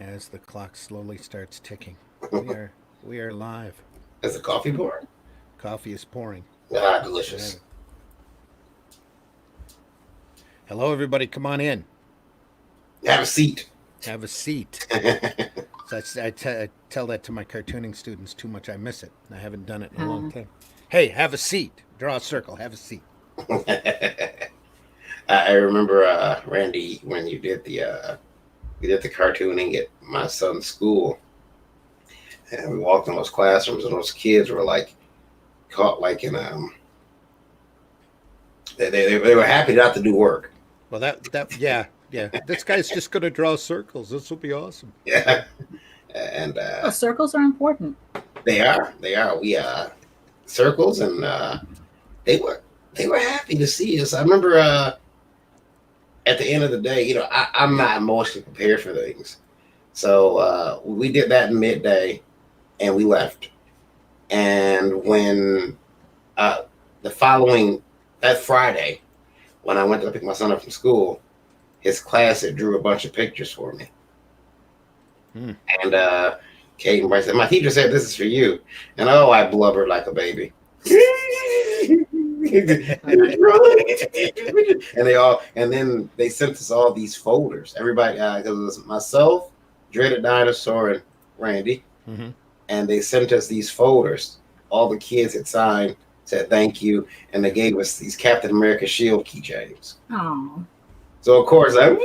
as the clock slowly starts ticking. We are live. Is the coffee pouring? Coffee is pouring. Ah, I have delicious. it. Hello, everybody. Come on in. Have a seat. Have a seat. So I tell that to my cartooning students too much. I miss it. I haven't done it in a long Uh, time. Hey, have a seat. Draw a circle. Have a seat. I remember Randy when you did the cartooning at my son's school, and we walked in those classrooms, and those kids were like caught like in they were happy not to do work. Well, yeah. This guy's just gonna draw circles. This will be awesome. Yeah, and well, circles are important. they are we circles, and they were they were happy to see us. I remember at the end of the day, I'm not emotionally prepared for things. So we did that midday and we left. And when uh, the following, that Friday, when I went to pick my son up from school, his class had drew a bunch of pictures for me. Hmm. And Kate and Bryce said, "My teacher said this is for you." And oh, I blubbered like a baby. And then they sent us all these folders. Everybody, because it was myself, Dreaded Dinosaur, and Randy, Mm-hmm. and they sent us these folders. All the kids had signed, said thank you, and they gave us these Captain America shield keychains. Oh, So of course I.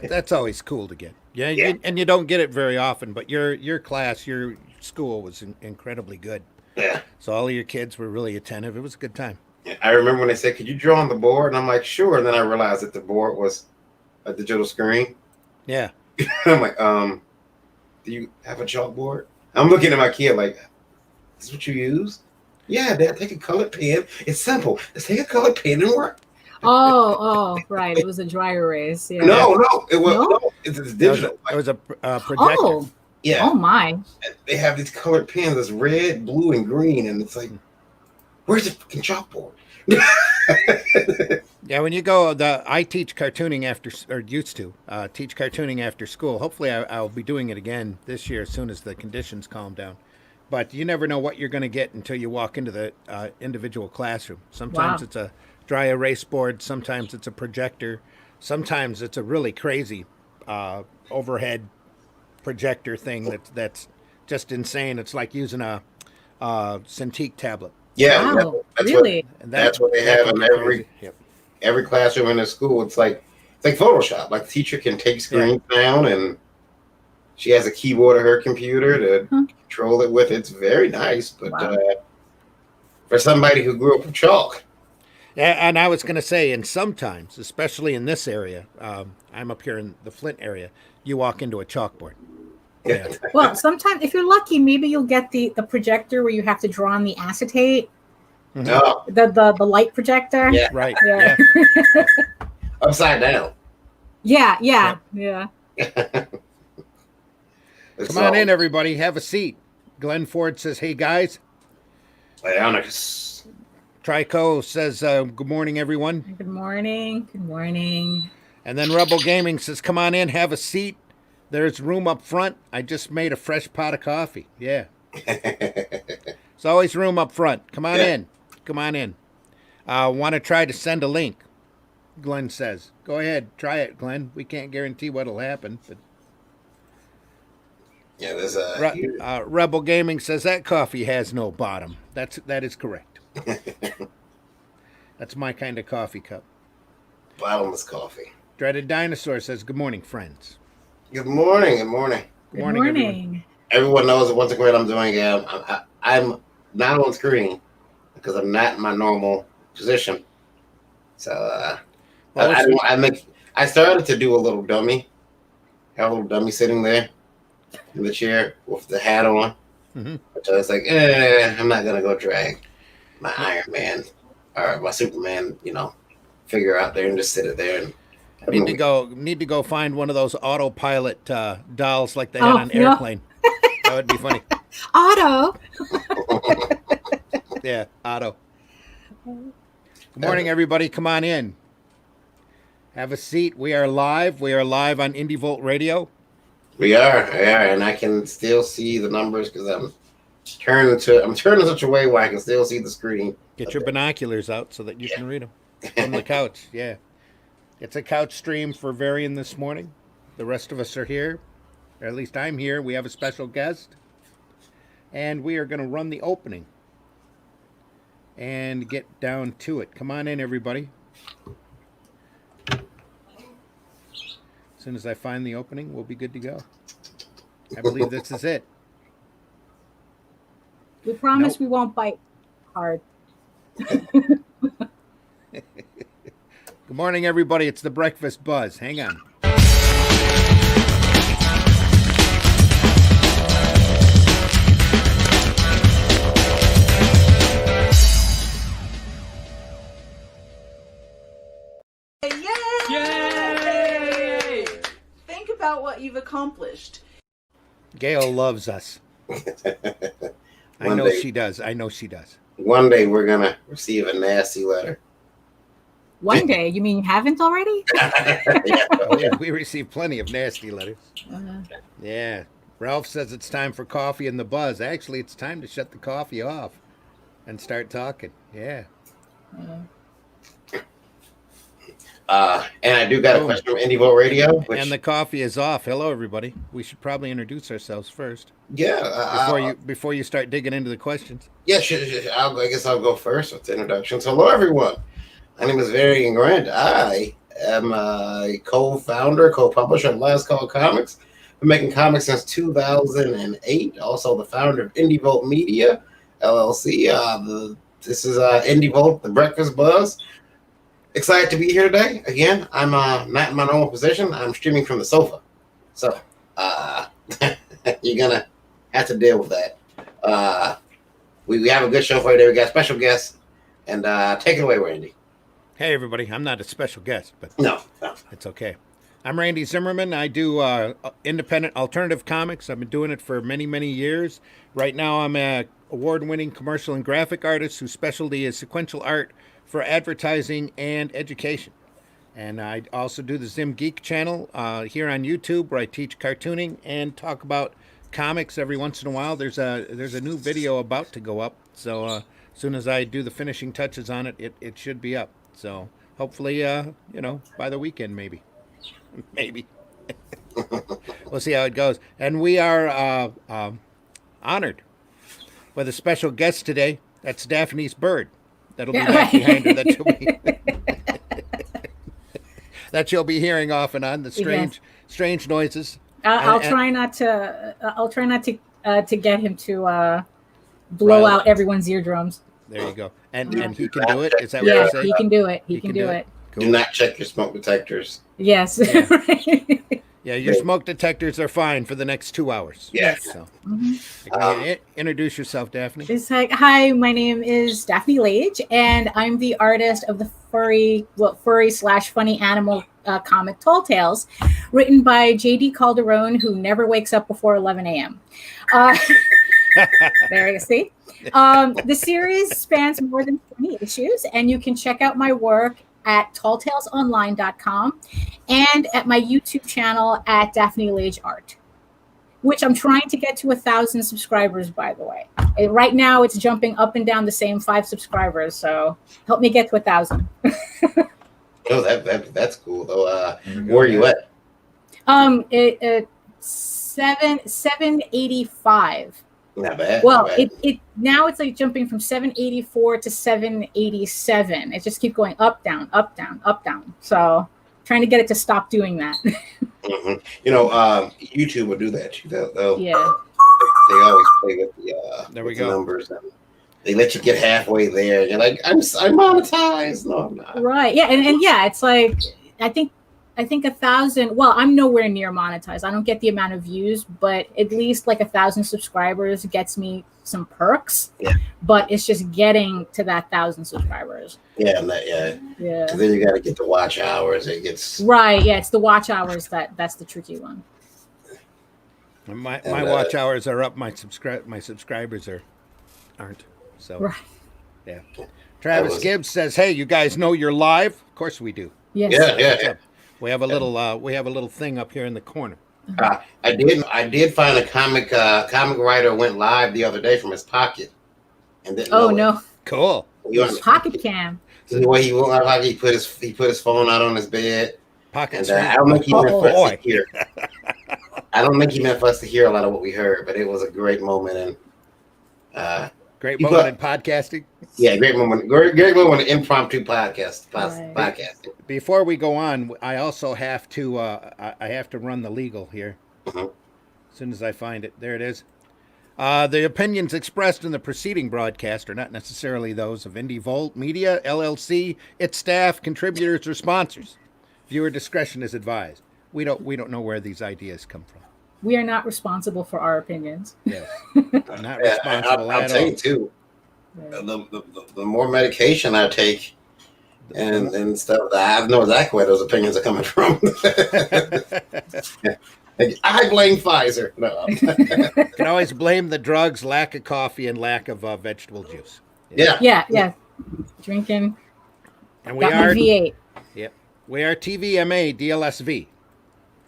That's always cool to get. Yeah, Yeah, and you don't get it very often. But your class, your school was incredibly good. yeah. So all of your kids were really attentive. It was a good time. I remember when they said, "Could you draw on the board?" And I'm like, "Sure." And then I realized that the board was a digital screen. Yeah. I'm like, "Do you have a chalkboard?" I'm looking at my kid like, "This is what you use?" Yeah, Dad. Take a colored pen. It's simple. Just take a colored pen and work. right. It was a dry erase. Yeah. Yeah. No, it was No. no. It's digital. It was a projector. Oh, Yeah, oh my. they have these colored pens. It's red, blue, and green, and it's like, where's the fucking chalkboard? Yeah, when you go, I teach cartooning after, or used to teach cartooning after school. Hopefully, I'll be doing it again this year as soon as the conditions calm down. But you never know what you're going to get until you walk into the individual classroom. Sometimes Wow. it's a dry erase board. Sometimes it's a projector. Sometimes it's a really crazy overhead projector thing that's just insane. It's like using a Cintiq tablet, Yeah, Wow. that's what Really? and that's what they that have can in get every crazy. Yep. every classroom in the school. It's like Photoshop. Like the teacher can take Yeah. screens down, and she has a keyboard on her computer to Huh. control it with. It's very nice, but Wow. for somebody who grew up with chalk, Yeah, and I was going to say, and sometimes, especially in this area, I'm up here in the Flint area, you walk into a chalkboard. Yeah. Well, sometimes if you're lucky, maybe you'll get the projector where you have to draw on the acetate, Mhm. no, the light projector. yeah, Right. Yeah. Yeah. upside down. Yeah. Yeah. Yep. Yeah. Come on in, everybody. Have a seat. Glenn Ford says, "Hey guys." Leonicus. Trico says, "Good morning, everyone." Good morning. Good morning. And then Rebel Gaming says, "Come on in. Have a seat. There's room up front. I just made a fresh pot of coffee." Yeah. There's always room up front. Come on Yeah. in. Come on in. Want to try to send a link? Glenn says, "Go ahead, try it, Glenn. We can't guarantee what'll happen." But Yeah, there's Rebel Gaming says that coffee has no bottom. That is correct. That's my kind of coffee cup. bottomless coffee. Dreaded Dinosaur says, "Good morning, friends." Good morning. Good morning. Good Good morning, everyone. morning. Everyone knows that once again I'm doing. I'm not on screen because I'm not in my normal position. So Well, I started to do a little dummy. Have a little dummy sitting there in the chair with the hat on. mhm. But I was like, I'm not gonna go drag my Iron Man or my Superman, figure out there and just sit it there and have a Need to movie. go find one of those autopilot dolls like they had Oh, on yeah. Airplane. That would be funny. Otto. Yeah, Otto. Good morning, everybody. Come on in. Have a seat. We are live. We are live on Indie Volt Radio. We are, and I can still see the numbers because I'm turning such a way where I can still see the screen. Get your binoculars out so that you can read them from the couch. Yeah. It's a couch stream for Varian this morning. The rest of us are here, or at least I'm here. We have a special guest, and we are going to run the opening and get down to it. Come on in, everybody. As soon as I find the opening, we'll be good to go. I believe this is it. We promise Nope. we won't bite hard. Good morning, everybody. It's the Breakfast Buzz. Hang on. Yay! Think about what you've accomplished. Gail loves us. I One know day. she does. I know she does. One day we're gonna receive a nasty letter. One day. You mean you haven't already? Oh, yeah, we receive plenty of nasty letters. Yeah. Ralph says it's time for coffee and the buzz. Actually, it's time to shut the coffee off and start talking. Yeah. And I do got a Boom. question from Indie Vote Radio. Which, And the coffee is off. Hello, everybody. We should probably introduce ourselves first before you start digging into the questions. Yeah, sure. I guess I'll go first with the introduction. So, hello, everyone. My name is Varian Grant. I am a co-founder, co-publisher of Last Call Comics. Been making comics since 2008. Also, the founder of Indie Volt Media LLC. This is Indie Volt, the Breakfast Buzz. Excited to be here today. Again, I'm not in my normal position. I'm streaming from the sofa, so you're gonna have to deal with that. We have a good show for you today. We got special guests, and take it away, Randy. Hey, everybody. I'm not a special guest, but No. it's okay. I'm Randy Zimmerman. I do independent alternative comics. I've been doing it for many, many years. Right now, I'm an award-winning commercial and graphic artist whose specialty is sequential art for advertising and education. And I also do the Zim Geek channel here on YouTube, where I teach cartooning and talk about comics every once in a while. There's a new video about to go up, so as soon as I do the finishing touches on it, it should be up. So hopefully, by the weekend, maybe. Maybe. We'll see how it goes. And we are honored with a special guest today. That's Daphne's bird. That'll be back behind her. That you'll be hearing off and on. The strange noises. I'll try not to. I'll try not to get him to blow out everyone's eardrums. There you go. And he can do it. Is that what Yeah, you're saying? he can do it. He can do it. Cool. Do not check your smoke detectors. Yes. Yeah, your smoke detectors are fine for the next 2 hours. Yes. So, Mm-hmm. introduce yourself, Daphne. It's like, hi, my name is Daphne Lage, and I'm the artist of the furry/funny animal comic Tall Tales, written by J.D. Calderon, who never wakes up before 11 a.m. There you see. The series spans more than 20 issues, and you can check out my work at talltalesonline.com and at my YouTube channel at Daphne Lage Art, which I'm trying to get to 1,000 subscribers, by the way. Right now, it's jumping up and down the same 5 subscribers, so help me get to 1,000. Oh, that's cool though. Where are you at? 785. Not bad. Well, not bad. it now it's like jumping from 784 to 787. It just keeps going up, down, up, down, up, down. So trying to get it to stop doing that. Mm-hmm. YouTube will do that. Yeah. They always play with the There we with the go. numbers. And they let you get halfway there. And you're like, I'm monetized. No, I'm not. Right. Yeah. And yeah, it's like I think 1,000. Well, I'm nowhere near monetized. I don't get the amount of views, but at least like 1,000 subscribers gets me some perks. Yeah. But it's just getting to that 1,000 subscribers. Yeah, Yeah. 'Cause then you got to get the watch hours. It gets Right. Yeah. It's the watch hours that's the tricky one. My watch hours are up. My subscribers aren't. So Right. yeah. Travis Gibbs says, "Hey, you guys know you're live? Of course we do. Yes. yeah. What's up? We have a little thing up here in the corner. I did find a comic writer went live the other day from his pocket, and didn't Oh know no, Cool. it. pocket cam. The way he went live, he put his phone out on his bed, Pocket and sweet. I don't think he meant Oh, for us boy. to hear. I don't think he meant for us to hear a lot of what we heard, but it was a great moment, and Great You moment got- in podcasting. yeah, great moment, great moment, impromptu podcasting. Before we go on, I also have to I have to run the legal here. Mhm. As soon as I find it, there it is. The opinions expressed in the preceding broadcast are not necessarily those of Indie Volt Media LLC, its staff, contributors, or sponsors. Viewer discretion is advised. We don't know where these ideas come from. We are not responsible for our opinions. Yes, not responsible I'll at tell all. you too. The more medication I take and stuff, I know exactly where those opinions are coming from. I blame Pfizer. No. You can always blame the drugs, lack of coffee, and lack of vegetable juice. Yeah. Yeah. Drinking. And we Got my are V8. we are TVMA DLSV,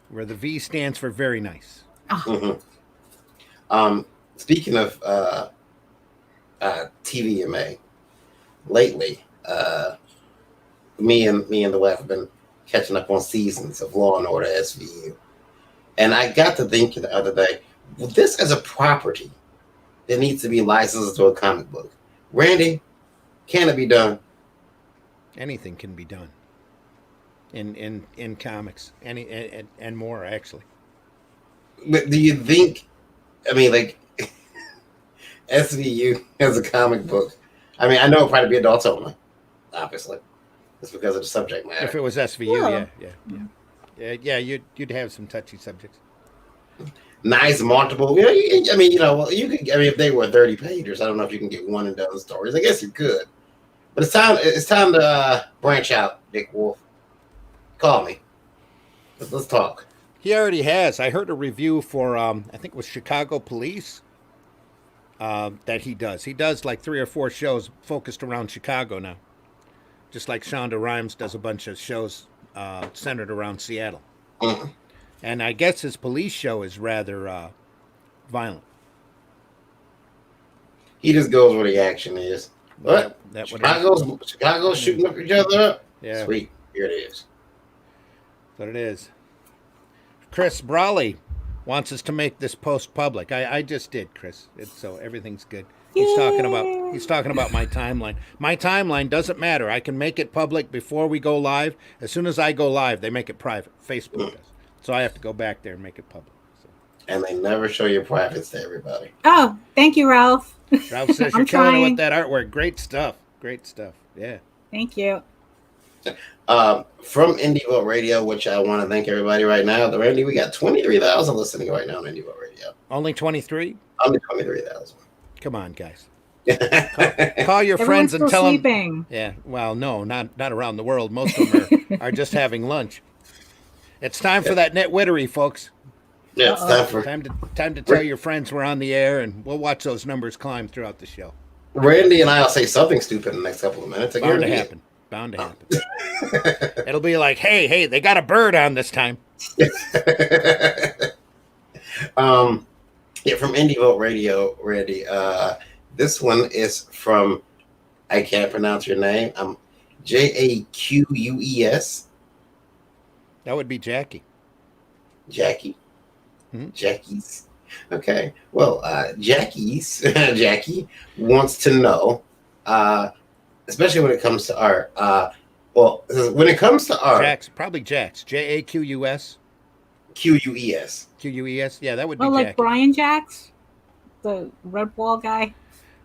where the V stands for very nice. Speaking of TVMA, lately, me and the wife have been catching up on seasons of Law and Order SVU, and I got to thinking the other day, well, this as a property that needs to be licensed to a comic book. Randy, can it be done? Anything can be done in comics, and more actually. But do you think? I mean, like SVU as a comic book. I mean, I know it'll probably be adults only, obviously. It's because of the subject matter. If it was SVU, Yeah. yeah, you'd have some touchy subjects. Nice, multiple. You know, I mean, you know, well, you could. I mean, if they were 30 pages, I don't know if you can get one and done stories. I guess you could, but it's time. It's time to branch out, Dick Wolf. Call me. Let's talk. He already has. I heard a review for I think it was Chicago Police. That he does. He does like 3 or 4 shows focused around Chicago now. Just like Shonda Rhimes does a bunch of shows centered around Seattle. Mhm. And I guess his police show is rather violent. He just goes where the action is. What? That would Chicago's shooting up each other up. Yeah. Sweet. Here it is. That's what it is. Chris Brawley wants us to make this post public. I just did, Chris. So everything's good. He's talking about my timeline. My timeline doesn't matter. I can make it public before we go live. As soon as I go live, they make it private. Facebook does. So I have to go back there and make it public. So. And they never show your privates to everybody. Oh, thank you, Ralph. Ralph says you're I'm killing it trying. with that artwork. Great stuff. Great stuff. Yeah. Thank you. From Indie Vote Radio, which I want to thank everybody right now. Randy, we got 23,000 listening right now on Indie Vote Radio. Only 23? Only 23,000. Come on, guys. Call your Everyone's friends and still tell them. sleeping. Yeah. Well, no, not around the world. Most of them are just having lunch. It's time for that netwittery, folks. Yeah, it's time for Time to tell your friends we're on the air, and we'll watch those numbers climb throughout the show. Randy and I will say something stupid in the next couple of minutes. I Bound to guarantee it. happen. Bound to happen. It'll be like, hey, they got a bird on this time. Yeah, from Indie Vote Radio, Randy. This one is from, I can't pronounce your name. Jaques. That would be Jackie. Jackie. Hmm? Jackie's. Okay. Well, Jackie wants to know, especially when it comes to art. When it comes to art, Jax, probably Jax. Jaqus. Ques. Ques. Yeah, that would be Oh, like Jackie. Brian Jacks, the red wall guy.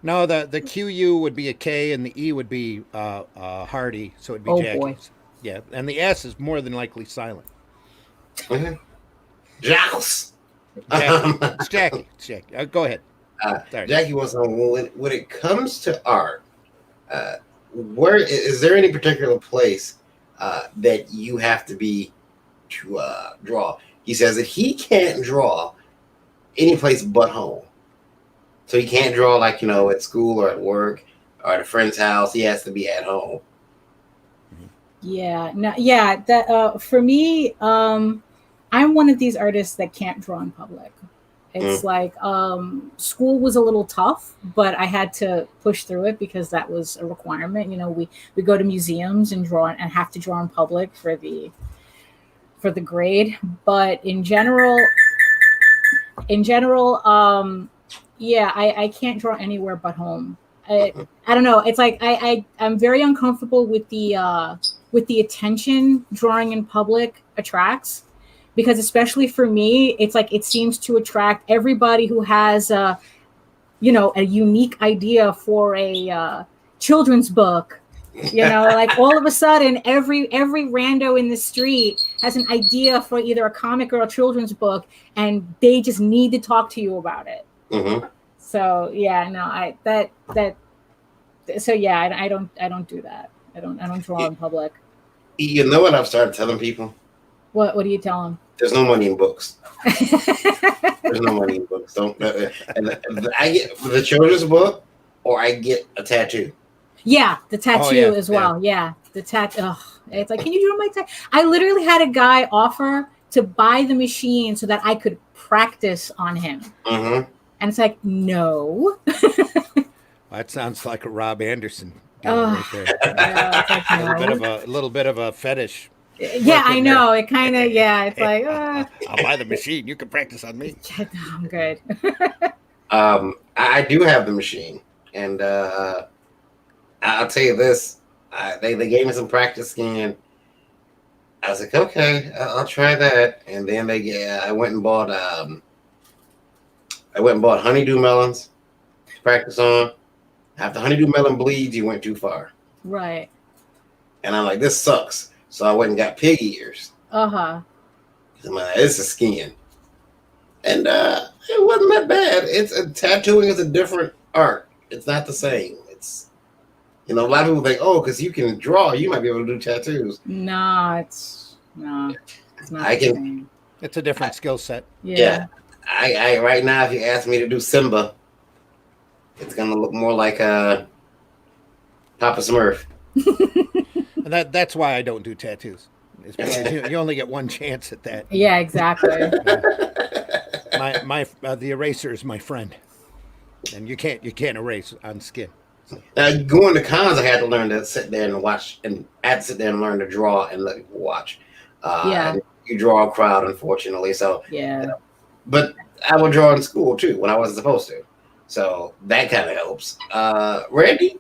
No, the QU would be a K and the E would be Hardy, so it'd be Oh, Jackie. boy. Yeah, and the S is more than likely silent. Mhm. Jacques. Jackie. It's Jackie. It's Jackie. Go ahead. Sorry. Jackie wants to know, when it comes to art, where is there any particular place that you have to be to draw? He says that he can't draw any place but home. So he can't draw like, at school or at work or at a friend's house. He has to be at home. Yeah, no, yeah. That for me, I'm one of these artists that can't draw in public. It's Mm. like school was a little tough, but I had to push through it because that was a requirement. You know, we go to museums and draw and have to draw in public for the grade. But in general, yeah, I can't draw anywhere but home. I don't know. It's like I'm very uncomfortable with the attention drawing in public attracts, because especially for me, it's like it seems to attract everybody who has a unique idea for a children's book. Like all of a sudden, every rando in the street has an idea for either a comic or a children's book, and they just need to talk to you about it. Hmm. So yeah, no, so yeah, I don't do that. I don't draw in public. You know what I've started telling people? What do you tell them? There's no money in books. There's no money in books. Don't. And I get the children's book, or I get a tattoo. Yeah, the tattoo yeah, as well. Yeah, the tattoo. It's like, can you draw my tattoo? I literally had a guy offer to buy the machine so that I could practice on him, Hmm. and it's like, no. That sounds like a Rob Anderson deal right there. Yeah, it's like, A little bit of a fetish. yeah, I know. It kind of, yeah. It's like, I'll buy the machine. You can practice on me. I'm good. I do have the machine, and I'll tell you this: they gave me some practice skin. I was like, okay, I'll try that, and then I went and bought honeydew melons to practice on. After honeydew melon bleeds, you went too far, Right. and I'm like, this sucks. So I went and got pig ears. Uh-huh. I'm like, this is skin, and it wasn't that bad. Tattooing is a different art. It's not the same. It's a lot of people think, oh, because you can draw, you might be able to do tattoos. No, it's not. I the can- same. It's a different skill set. Yeah. I right now, if you ask me to do Simba, it's gonna look more like a Papa Smurf. And that's why I don't do tattoos. It's because you only get one chance at that. Yeah, exactly. The eraser is my friend, and you can't erase on skin. Now, going to cons, I had to learn to sit there and watch, and I had to sit there and learn to draw and let people watch. Yeah. And you draw a crowd, unfortunately. So, Yeah. but I would draw in school too when I wasn't supposed to. So that kind of helps. Randy,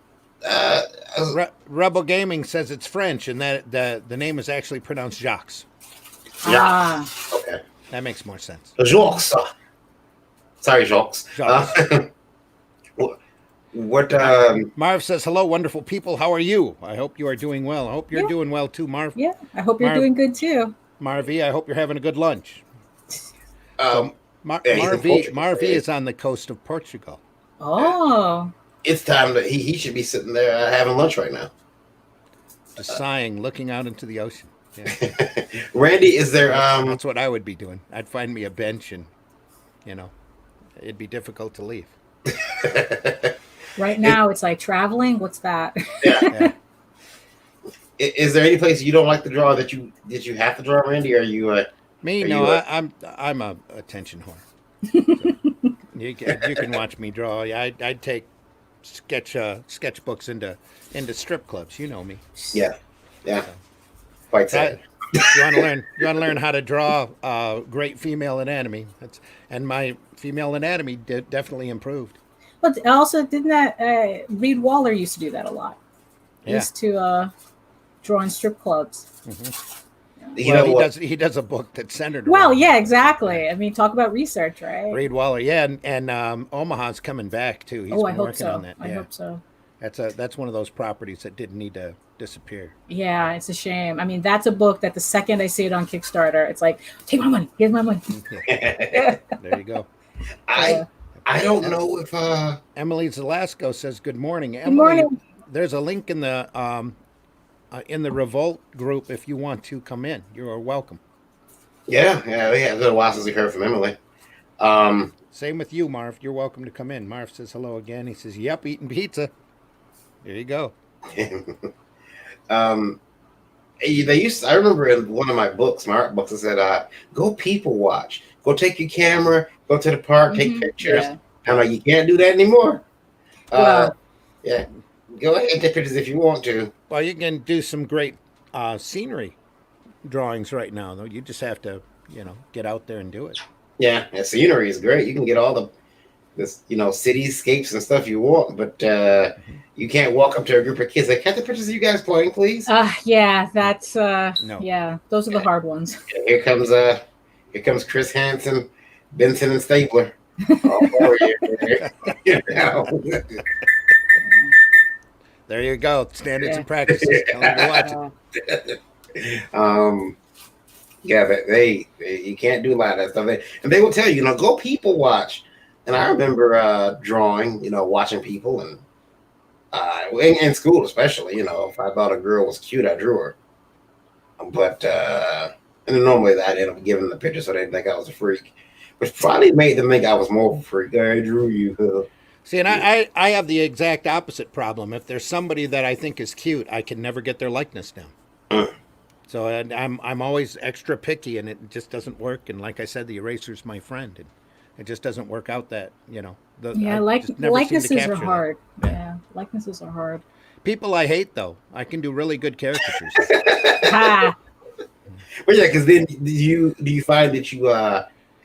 Rebel Gaming says it's French, and that the name is actually pronounced Jacques. Ah. okay, That makes more sense. Jacques. Sorry, Jacques. Jacques. What? Marv says, hello, wonderful people. How are you? I hope you are doing well. I hope you're Yeah. doing well too, Marv. Yeah. I hope you're Marv- doing good too. Marv, I hope you're having a good lunch. Yeah, he's in Marv Portugal, is on the coast of Portugal. Oh. it's time that he should be sitting there having lunch right now. Just sighing, looking out into the ocean. Yeah. Randy, is there That's what I would be doing. I'd find me a bench and, it'd be difficult to leave. Right now it's like traveling. What's that? Yeah. is there any place you don't like to draw that you have to draw, Randy? Or are you? Me, Are no, you I'm a attention whore. So, you can watch me draw. I'd take sketchbooks into strip clubs. You know me. Yeah. Quite sad. You want to learn how to draw great female anatomy. And my female anatomy definitely improved. Well, also, didn't that Reed Waller used to do that a lot? He Yeah. used to draw in strip clubs. You know what? He does a book that's centered. Well, around yeah, exactly. I mean, talk about research, right? Reed Waller, yeah, and Omaha's coming back too. He's I been hope working so. on that. I Yeah. hope so. That's one of those properties that didn't need to disappear. Yeah, it's a shame. I mean, that's a book that the second I see it on Kickstarter, it's like, take my money. Here's my money. There you go. I don't know if Emily Zelasco says good morning. Good morning. There's a link in the Revolt group if you want to come in. You are welcome. yeah, we have been a while since we heard from Emily. Same with you, Marv. You're welcome to come in. Marv says hello again. He says, "Yep, eating pizza." There you go. They used. I remember in one of my books, my art books, it said, "Go people watch. Go take your camera. Go to the park. Take pictures." Yeah. I'm like, you can't do that anymore. Well, Yeah, go ahead and take pictures if you want to. Well, you can do some great scenery drawings right now, though. You just have to, get out there and do it. Yeah, and scenery is great. You can get all this, cityscapes and stuff you want, but you can't walk up to a group of kids like, "Can I take pictures of you guys playing, please?" yeah, that's No. yeah, those are the hard ones. And here comes Chris Hansen, Benson, and Stapler. All four of you. You know? There you go. Standards and practices. Tell them to watch it. Yeah, but you can't do a lot of that stuff. And they will tell you, go people watch. And I remember drawing, watching people, and in school especially, if I thought a girl was cute, I drew her. But and then normally I'd end up giving them the picture so they'd think I was a freak, which probably made them think I was more of a freak. I drew you. See, and I have the exact opposite problem. If there's somebody that I think is cute, I can never get their likeness down. So I'm always extra picky, and it just doesn't work. And like I said, the eraser's my friend, and it just doesn't work out that Likenesses are that. hard. Yeah, likenesses are hard. People I hate, though, I can do really good caricatures. But yeah, because then do you find that you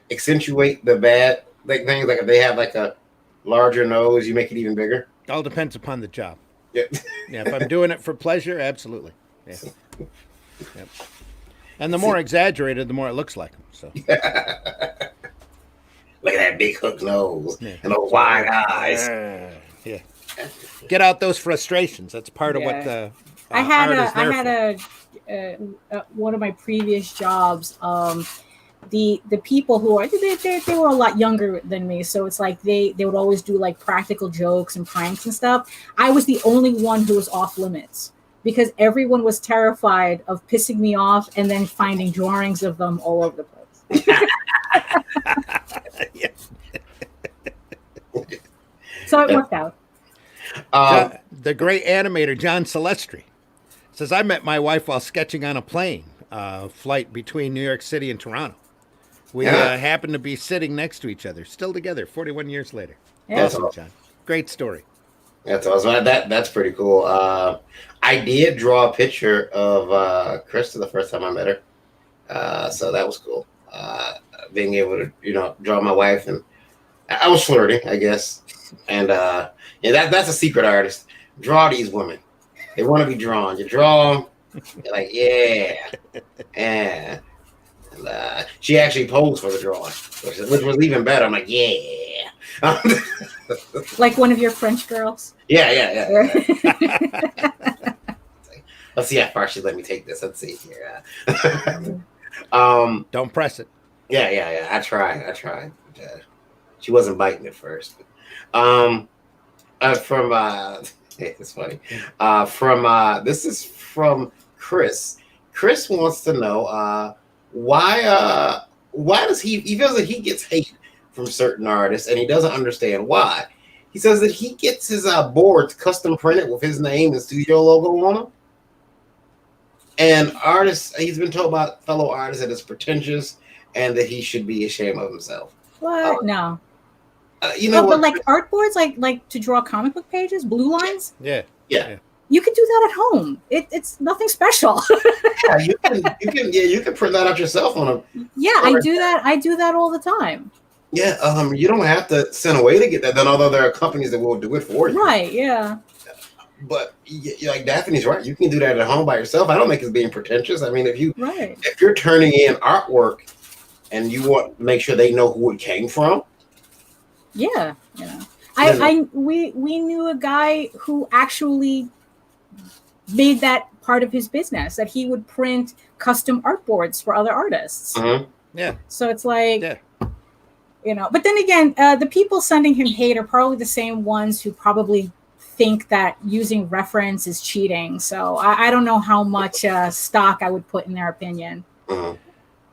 accentuate the bad things? Like if they have like a larger nose, you make it even bigger. All depends upon the job. Yeah. Yeah, if I'm doing it for pleasure, absolutely. Yeah. Yep. And the more exaggerated, the more it looks like them. So. Look at that big hook nose and those wide eyes. Yeah. Get out those frustrations. That's part of what the I had art is there for. one of my previous jobs. The people who are they were a lot younger than me, so it's like they would always do like practical jokes and pranks and stuff. I was the only one who was off limits because everyone was terrified of pissing me off and then finding drawings of them all over the place. So it worked out. The great animator John Celestri says, "I met my wife while sketching on a plane flight between New York City and Toronto. We happened to be sitting next to each other, still together, 41 years later." Yeah. Awesome, John. Great story. That's awesome. That's pretty cool. I did draw a picture of Krista the first time I met her, so that was cool. Being able to draw my wife, and I was flirting, I guess. And that's a secret artist. Draw these women. They want to be drawn. You draw them. You're like, yeah. And she actually posed for the drawing, which was even better. I'm like, yeah. Like one of your French girls. Yeah. Let's see how far she let me take this. Let's see here. Don't press it. Yeah. I tried. She wasn't biting at first. It's funny. This is from Chris. Chris wants to know why does he feels that he gets hate from certain artists and he doesn't understand why. He says that he gets his boards custom printed with his name and studio logo on them. And artists, he's been told by fellow artists that it's pretentious and that he should be ashamed of himself. What? No. But like artboards, like to draw comic book pages, blue lines. Yeah. You can do that at home. It's nothing special. Yeah, you can print that out yourself on a. Yeah, I do that. I do that all the time. Yeah, you don't have to send away to get that done. Although there are companies that will do it for you. Right. Yeah. But like Daphne's right, you can do that at home by yourself. I don't think it's being pretentious. I mean, if you're turning in artwork and you want to make sure they know who it came from. Yeah. We knew a guy who actually made that part of his business, that he would print custom artboards for other artists. Mm-hmm. Yeah. So it's like, but then again, the people sending him hate are probably the same ones who probably think that using reference is cheating. So I don't know how much stock I would put in their opinion. Mm-hmm.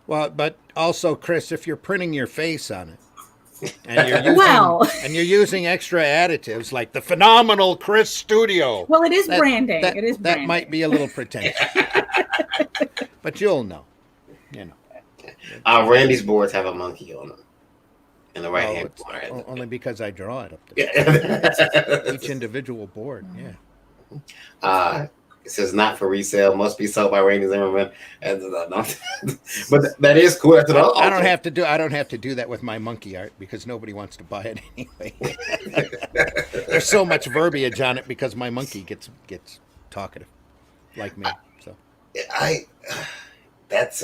Well, but also, Chris, if you're printing your face on it, and you're using extra additives like the phenomenal Chris Studio. Well, it is branding. That might be a little pretentious. But you'll know. You know. Randy's boards have a monkey on them in the right Oh, hand it's corner. only because I draw it up there. Yeah. Each individual board. Yeah. It says not for resale. Must be sold by Randy Zimmerman. But that is cool. That's I don't have to do that with my monkey art because nobody wants to buy it anyway. There's so much verbiage on it because my monkey gets talkative, like me. So That's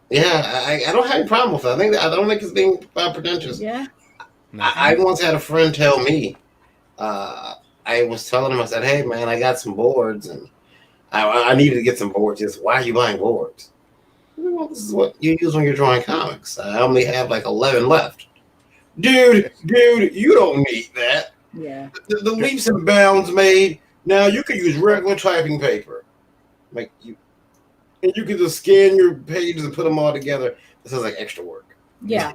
yeah. I don't have any problem with it. I don't think it's being pretentious. Yeah. no. I once had a friend tell me. I was telling him, I said, "Hey man, I got some boards and I needed to get some boards. Just why are you buying boards? Well, this is what you use when you're drawing comics. I only have like 11 left. Dude, you don't need that. Yeah. The leaps and bounds made. Now you can use regular typing paper. Like you can just scan your pages and put them all together. This is like extra work. Yeah.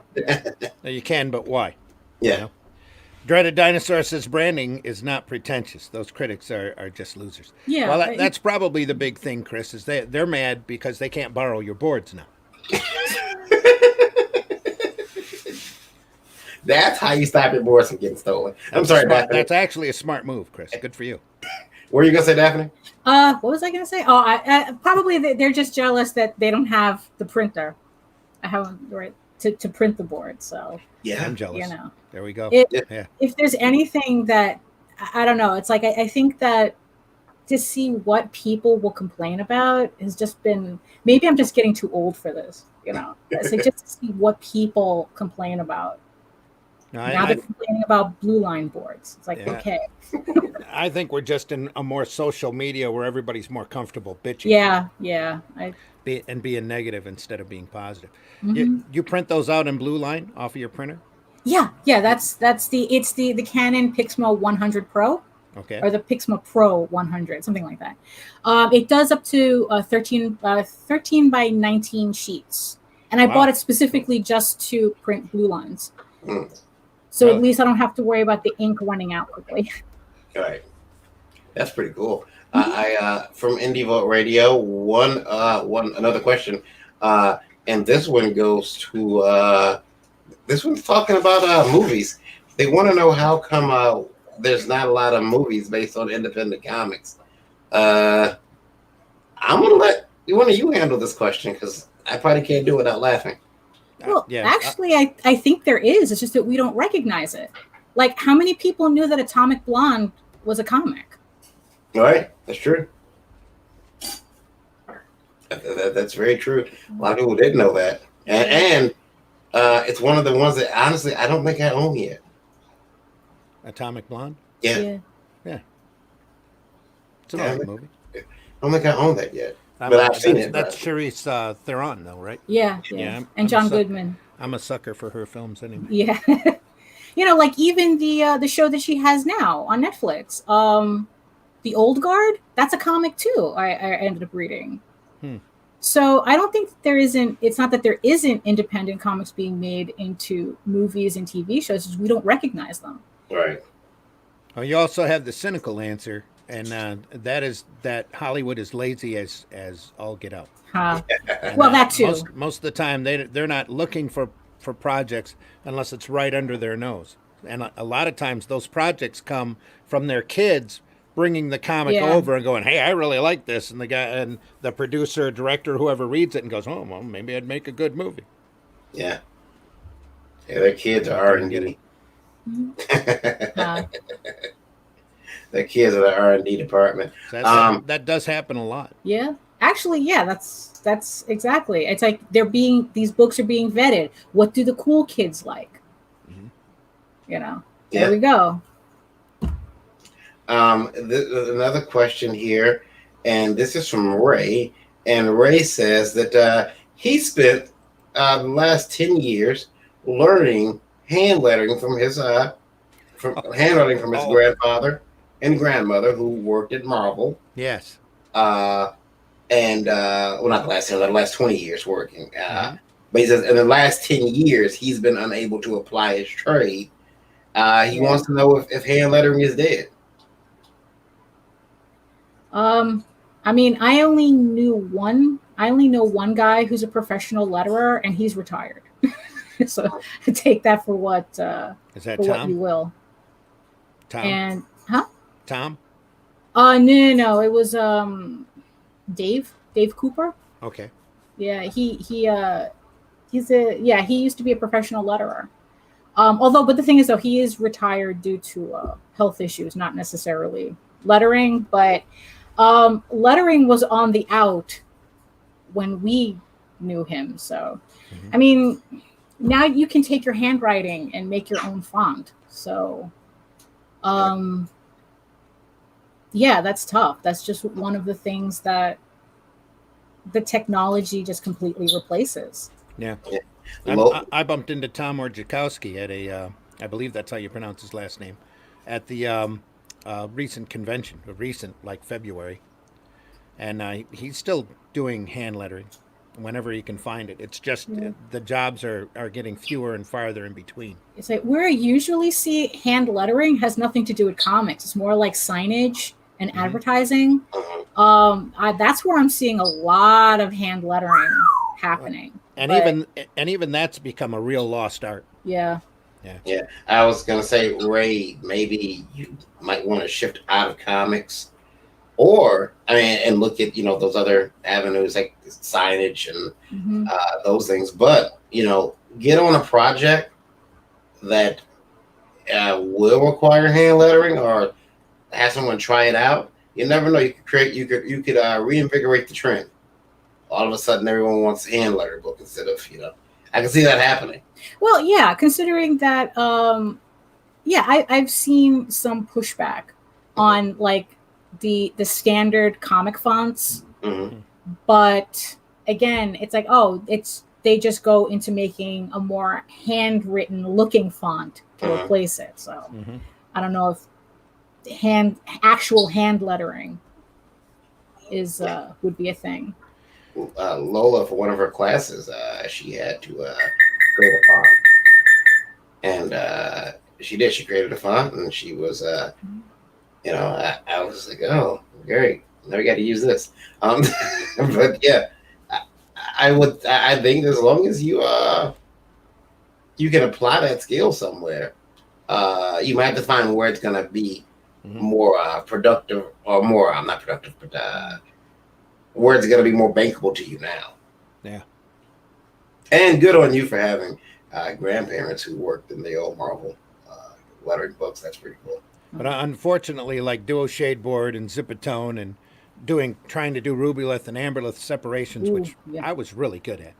No, you can, but why? Yeah. You know? Dreaded Dinosaur says branding is not pretentious. Those critics are just losers. Yeah. Well, that's probably the big thing, Chris, is they're mad because they can't borrow your boards now. That's how you stop your boards from getting stolen. I'm sorry, Daphne. That's actually a smart move, Chris. Good for you. What were you gonna say, Daphne? What was I gonna say? Oh, I probably they're just jealous that they don't have the printer. I haven't right to print the board, so Yeah. I'm jealous. you know. There we go. Yeah. If there's anything that I don't know, it's like I think that to see what people will complain about has just been, maybe I'm just getting too old for this, you know. It's like just to see what people complain about. No, Now they're complaining about blue line boards. It's like, Yeah. okay. I think we're just in a more social media where everybody's more comfortable bitching. Yeah. And being negative instead of being positive. Mhm. You print those out in blue line off of your printer? Yeah, that's the Canon Pixma 100 Pro Okay. or the Pixma Pro 100, something like that. It does up to 13 by 19 sheets, and I Wow. bought it specifically just to print blue lines. Mm. So Really? at least I don't have to worry about the ink running out quickly. All right. That's pretty cool. I from Indie Vote Radio, one another question. And this one goes to this one's talking about movies. They want to know how come there's not a lot of movies based on independent comics. I'm gonna let one of you handle this question because I probably can't do it without laughing. Well, Yeah. actually, I think there is. It's just that we don't recognize it. Like, how many people knew that Atomic Blonde was a comic? All right, that's true. That's very true. A lot of people didn't know that, and it's one of the ones that honestly I don't think I own yet. Atomic Blonde? Yeah, It's an Yeah, old movie. I don't think I own that yet. But I've seen it. That's Charisse Theron, though, right? Yeah. Yeah, I'm And John a suck- Goodman. I'm a sucker for her films anyway. Yeah. You know, like even the show that she has now on Netflix, The Old Guard, that's a comic too. I ended up reading. So I don't think that it's not that there isn't independent comics being made into movies and TV shows, it's just we don't recognize them. Right. Oh, you also have the cynical answer, and that is that Hollywood is lazy as all get out. Huh. And, Well, that too. Most of the time, they're not looking for projects unless it's right under their nose. And a lot of times, those projects come from their kids bringing the comic Yeah. over and going, "Hey, I really like this," and the guy and the producer, director, whoever reads it and goes, "Oh, well, maybe I'd make a good movie." Yeah. Yeah, their kids are R&D. Uh, Their kids are the R&D department. So that does happen a lot. yeah. Actually, yeah, that's exactly. It's like these books are being vetted. What do the cool kids like? Mhm. You know. Yeah. There we go. Another question here, and this is from Ray. And Ray says that he spent the last 10 years learning hand lettering from his grandfather and grandmother who worked at Marvel. Yes. And well, not the last 10, the last 20 years working. But he says in the last 10 years, he's been unable to apply his trade. He wants to know if hand lettering is dead. I mean, I only know one guy who's a professional letterer, and he's retired. So take that Is that for what you Tom? will. Tom? And huh? Tom? No. It was Dave Cooper. Okay. Yeah, he used to be a professional letterer. Although, but the thing is, though, he is retired due to health issues, not necessarily lettering. But lettering was on the out when we knew him. So, Mhm. I mean, now you can take your handwriting and make your own font. So, um, yeah, that's tough. That's just one of the things that the technology just completely replaces. Yeah. Lo- I bumped into Tom Ordzikowski at I believe that's how you pronounce his last name, at the recent convention, recent, like February. And he's still doing hand lettering whenever he can find it. It's just Yeah. the jobs are getting fewer and farther in between. It's like where I usually see hand lettering has nothing to do with comics. It's more like signage and Mhm. advertising. Mhm. That's where I'm seeing a lot of hand lettering happening. And But even that's become a real lost art. yeah, Yeah, I was gonna say, Ray, maybe you might want to shift out of comics, or I mean, and look at those other avenues like signage and hmm those things. But get on a project that will require hand lettering, or have someone try it out. You never know. You could reinvigorate the trend. All of a sudden, everyone wants a hand letter book instead of. I can see that happening. well, yeah. Considering that, yeah, I've seen some pushback Mhm. on like the standard comic fonts. Mhm. But again, it's like, oh, it's they just go into making a more handwritten looking font to Mhm. replace it. So Mm-hmm. I don't know if actual hand lettering is would be a thing. Lola, for one of her classes, she had to create a font, and she did. She created a font, and she was, I was like, oh, great. Now we got to use this. Um, but yeah, I, I think as long as you can apply that skill somewhere, you might have to find where it's gonna be Mm-hmm. more productive, or more. I'm not productive, but where it's gonna be more bankable to you now. Yeah. And good on you for having grandparents who worked in the old Marvel lettering books. That's pretty cool. But unfortunately, like Duo Shade Board and Zipatone and trying to do Rubylith and Amberlith separations, Ooh, which yeah. I was really good at.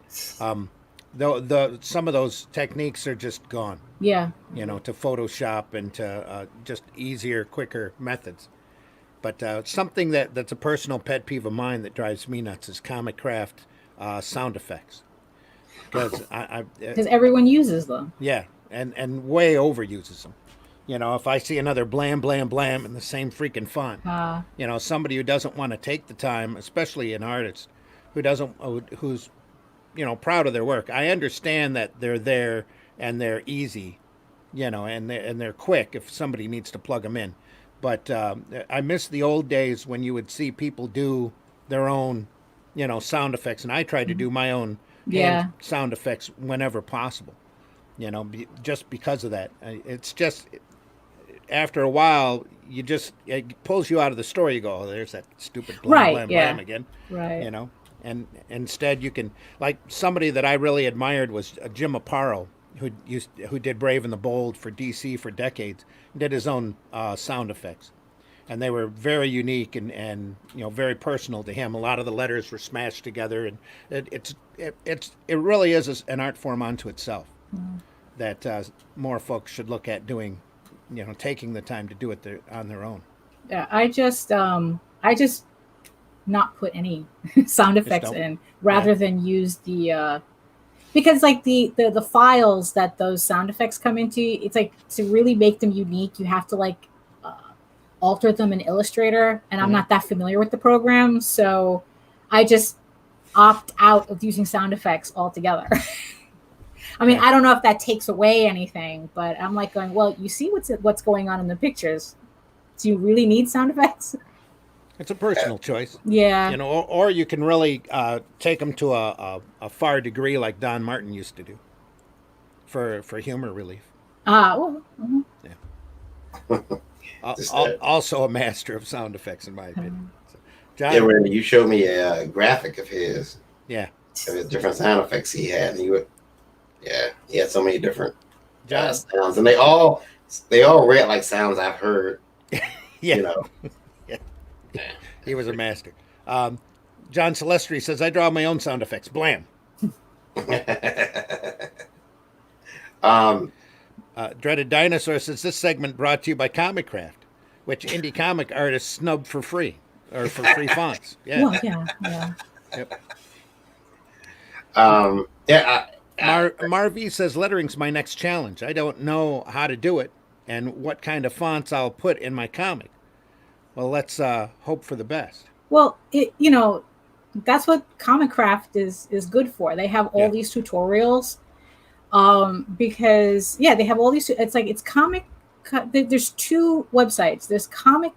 Though the some of those techniques are just gone. Yeah. To Photoshop and to just easier, quicker methods. But something that's a personal pet peeve of mine that drives me nuts is Comic Craft sound effects. Because Because everyone uses them. yeah, and way overuses them. If I see another blam blam blam in the same freaking font, Uh, somebody who doesn't want to take the time, especially an artist who doesn't who's proud of their work. I understand that they're there and they're easy, and they're quick if somebody needs to plug them in. But I miss the old days when you would see people do their own, sound effects, and I tried to do my own yeah. hand sound effects whenever possible. Just because of that, it's just after a while, it pulls you out of the story. You go, oh, there's that stupid blam Right. blam Yeah. blam again, Right. and instead you can, like, somebody that I really admired was Jim Aparo, who did Brave and the Bold for DC for decades, did his own sound effects, and they were very unique and very personal to him. A lot of the letters were smashed together, and it really is an art form unto itself that more folks should look at doing, taking the time to do it on their own. Yeah. I just not put any sound effects don't? in rather than use the because like the files that those sound effects come into, it's like to really make them unique, you have to like uh, alter them in Illustrator, and I'm Mhm. not that familiar with the program, so I just opt out of using sound effects altogether. I mean, Yeah. I don't know if that takes away anything, but I'm like going, well, you see what's going on in the pictures. Do you really need sound effects? It's a personal choice. Yeah. You know, or you can really take them to a far degree like Don Martin used to do for humor relief. Well, mhm. Also a master of sound effects, in my opinion. So, Yeah, John, Randy, you showed me a graphic of his, yeah, of his different sound effects he had, and he had so many different John, sounds, and they all read like sounds I've heard. yeah, You know, yeah, he was a master. John Celestri says, I draw my own sound effects. Blam. um, Dreaded Dinosaur says, this segment brought to you by Comic Craft, which indie comic artists snub for free or for free fonts. Yeah. Well, yeah. Yep. yeah, Marv says, lettering's my next challenge. I don't know how to do it and what kind of fonts I'll put in my comic. Well, let's hope for the best. Well, that's what Comic Craft is good for. They have all these tutorials, because they have all these. It's comic. There's two websites. There's Comic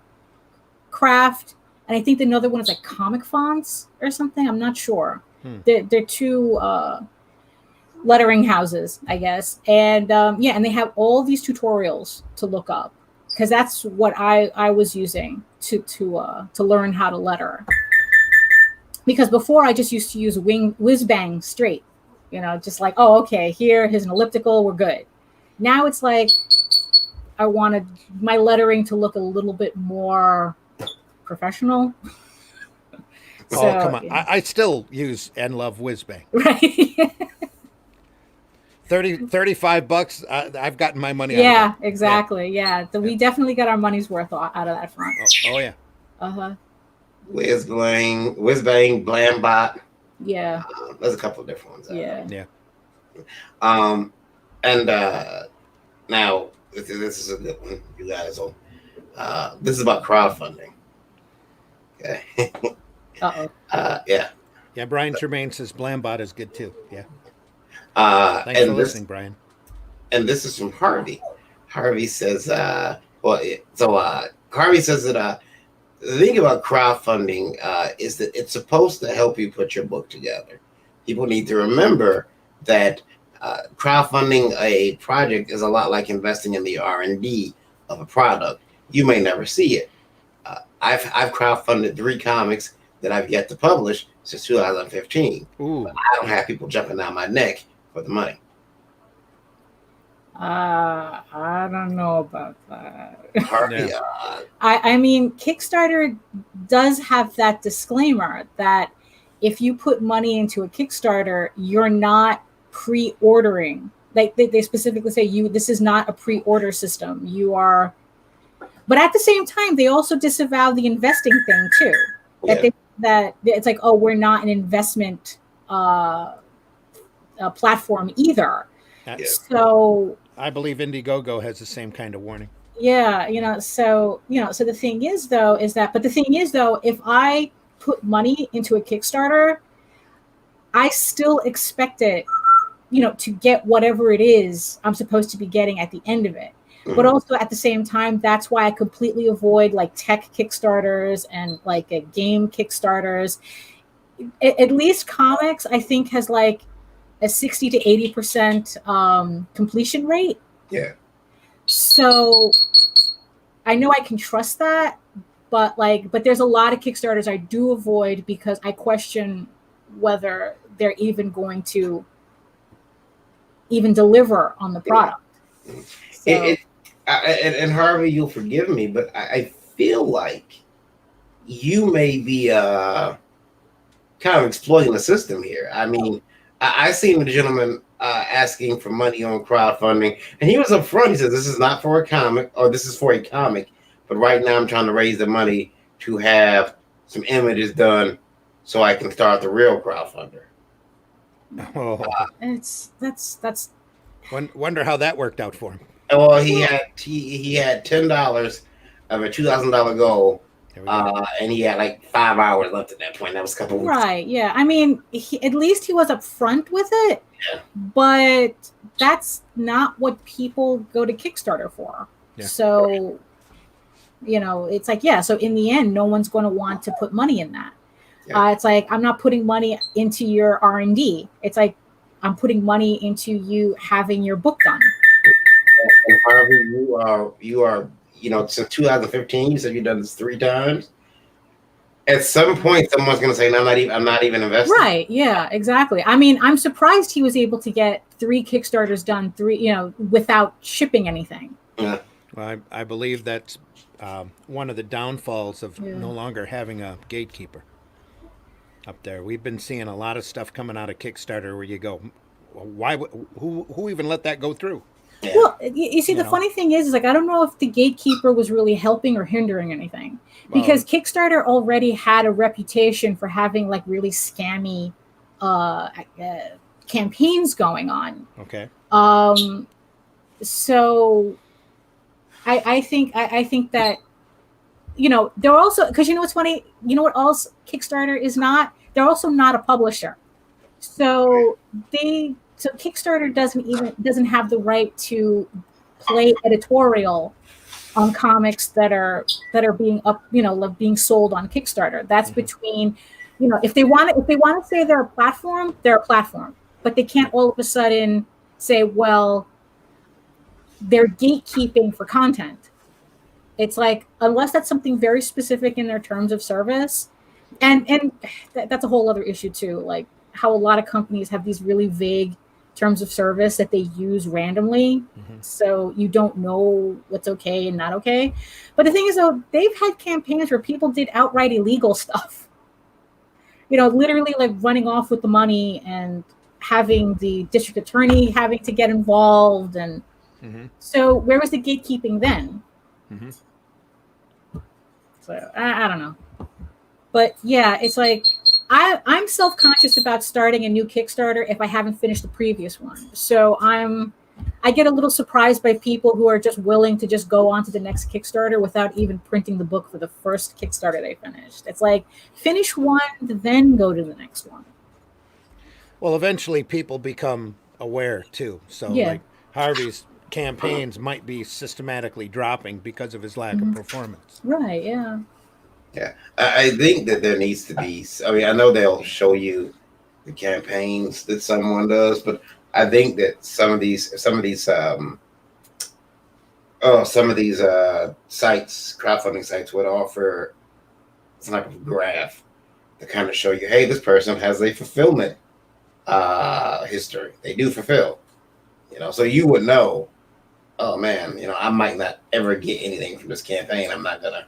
Craft, and I think another one is like Comic Fonts or something. I'm not sure. They're two lettering houses, I guess, and and they have all these tutorials to look up, because that's what I was using to learn how to letter. Because before I just used to use whiz bang straight, just like, oh, okay, here's an elliptical, we're good. Now it's like I wanted my lettering to look a little bit more professional. Oh, come on. I still use and love Whizbang. Right. 35 bucks. I've gotten my money Yeah, out of it. exactly. Yeah. We definitely got our money's worth out of that front. Oh, yeah. Uh-huh. Whizbang, Blambot. Yeah. There's a couple of different ones. Yeah. Yeah. And now this is a good one, you guys. This is about crowdfunding. Okay. Uh-oh. Yeah. Yeah, Brian Tremaine says Blambot is good too. Yeah. Thanks And for listening, Brian. And this is from Harvey. Harvey says, Harvey says that the thing about crowdfunding is that it's supposed to help you put your book together. People need to remember that crowdfunding a project is a lot like investing in the R&D of a product. You may never see it. I've crowdfunded 3 comics that I've yet to publish since 2015. Ooh. I don't have people jumping down my neck for the money. I don't know about that. Harvey, I mean, Kickstarter does have that disclaimer that if you put money into a Kickstarter, you're not pre-ordering. Like they specifically say, this is not a pre-order system. You are, but at the same time, they also disavow the investing thing too. That it's like, oh, we're not an investment platform either. Yeah. So I believe Indiegogo has the same kind of warning. Yeah, so the thing is though, if I put money into a Kickstarter, I still expect it, to get whatever it is I'm supposed to be getting at the end of it. But also at the same time, that's why I completely avoid like tech Kickstarters and like game Kickstarters. At least comics, I think, has like a 60 to 80% completion rate. Yeah. So I know I can trust that, but there's a lot of Kickstarters I do avoid because I question whether they're even going to even deliver on the product. So, and Harvey, you'll forgive me, but I feel like you may be kind of exploiting the system here. I mean, I seen the gentleman asking for money on crowdfunding, and he was upfront. He said, "This is not for a comic, or this is for a comic, but right now I'm trying to raise the money to have some images done so I can start the real crowdfunder." Oh. that's. Wonder how that worked out for him. Well, he had $10 of a $2,000 goal. And he had like 5 hours left at that point. That was a couple weeks. Right. Yeah. I mean, at least he was upfront with it. Yeah. But that's not what people go to Kickstarter for. Yeah. So, It's like, yeah, so in the end, no one's going to want to put money in that. Yeah. It's like, I'm not putting money into your R&D. It's like, I'm putting money into you having your book done. And Harvey, you are, since 2015, you said you've done this 3 times. At some point, someone's going to say, no, I'm not even investing. Right. Yeah, exactly. I mean, I'm surprised he was able to get 3 Kickstarters done, without shipping anything. Yeah. Well, I believe that's one of the downfalls of Yeah. no longer having a gatekeeper up there. We've been seeing a lot of stuff coming out of Kickstarter where you go, why? Who even let that go through? Yeah. Well, you see, the know. funny thing is like, I don't know if the gatekeeper was really helping or hindering anything, because Kickstarter already had a reputation for having like really scammy campaigns going on. Okay. So I think that, they're also, because what's funny, what else Kickstarter is not? They're also not a publisher. So Kickstarter doesn't have the right to play editorial on comics that are being being sold on Kickstarter. That's between, if they want to say they're a platform, but they can't all of a sudden say, well, they're gatekeeping for content. It's like, unless that's something very specific in their terms of service, and that's a whole other issue too, like how a lot of companies have these really vague terms of service that they use randomly. So you don't know what's okay and not okay. But the thing is, though, they've had campaigns where people did outright illegal stuff, literally like running off with the money and having the district attorney having to get involved. And so where was the gatekeeping then? So I don't know. But yeah, it's like, I'm self-conscious about starting a new Kickstarter if I haven't finished the previous one. So I get a little surprised by people who are just willing to just go on to the next Kickstarter without even printing the book for the first Kickstarter they finished. It's like, finish one, then go to the next one. Well, eventually people become aware too. So Yeah. like Harvey's campaigns might be systematically dropping because of his lack of performance. Right, yeah. Yeah, I think that there needs to be. I mean, I know they'll show you the campaigns that someone does, but I think that some of these sites, crowdfunding sites, would offer some type of graph to kind of show you, hey, this person has a fulfillment history. They do fulfill, so you would know. Oh man, I might not ever get anything from this campaign. I'm not gonna.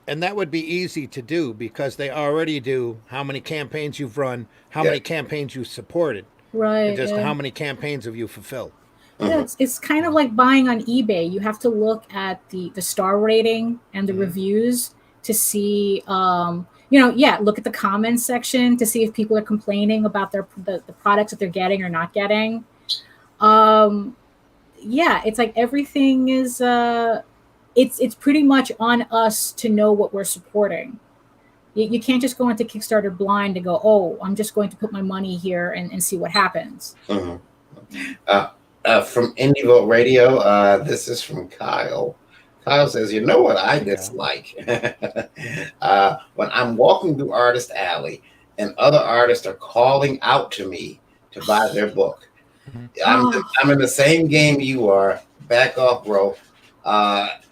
And that would be easy to do because they already do how many campaigns you've run, how many campaigns you supported, Right. and just yeah. how many campaigns have you fulfilled. Yeah, it's kind of like buying on eBay. You have to look at the star rating and the reviews to see, look at the comments section to see if people are complaining about the products that they're getting or not getting. It's like everything is, it's pretty much on us to know what we're supporting. You can't just go into Kickstarter blind and go, oh, I'm just going to put my money here and see what happens. From Indie Vote Radio, this is from Kyle. Kyle says, you know what I dislike? When I'm walking through Artist Alley and other artists are calling out to me to buy their book. I'm in the same game you are. Back off, bro. That's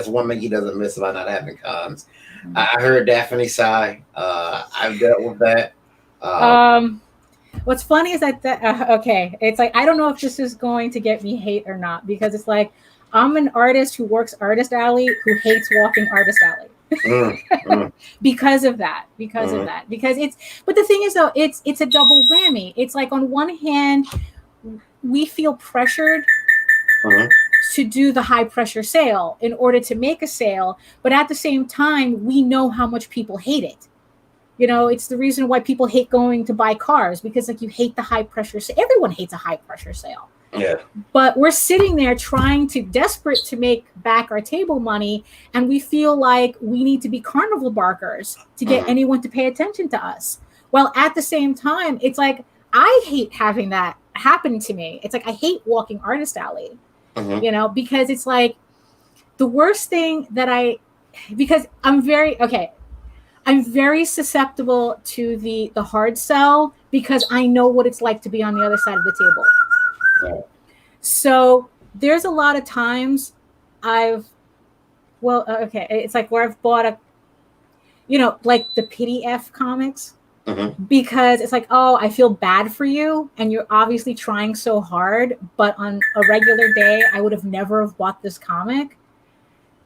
one thing he doesn't miss about not having cons. I heard Daphne sigh. I've dealt with that. What's funny is that it's like, I don't know if this is going to get me hate or not, because it's like, I'm an artist who works Artist Alley who hates walking Artist Alley. Because of that. Because but the thing is, though, it's a double whammy. It's like, on one hand, we feel pressured to do the high pressure sale in order to make a sale, but at the same time, we know how much people hate it. It's the reason why people hate going to buy cars, because like, you hate the high pressure sale. Everyone hates a high pressure sale. Yeah. But we're sitting there desperate to make back our table money, and we feel like we need to be carnival barkers to get anyone to pay attention to us. Well, at the same time, it's like, I hate having that happen to me. It's like, I hate walking Artist Alley. Mhm. you know, because it's like the worst thing that because I'm very susceptible to the hard sell because I know what it's like to be on the other side of the table. Right. So there's a lot of times it's like where I've bought like the PDF comics, Mhm. because it's like, oh, I feel bad for you and you're obviously trying so hard, but on a regular day I would have never have bought this comic.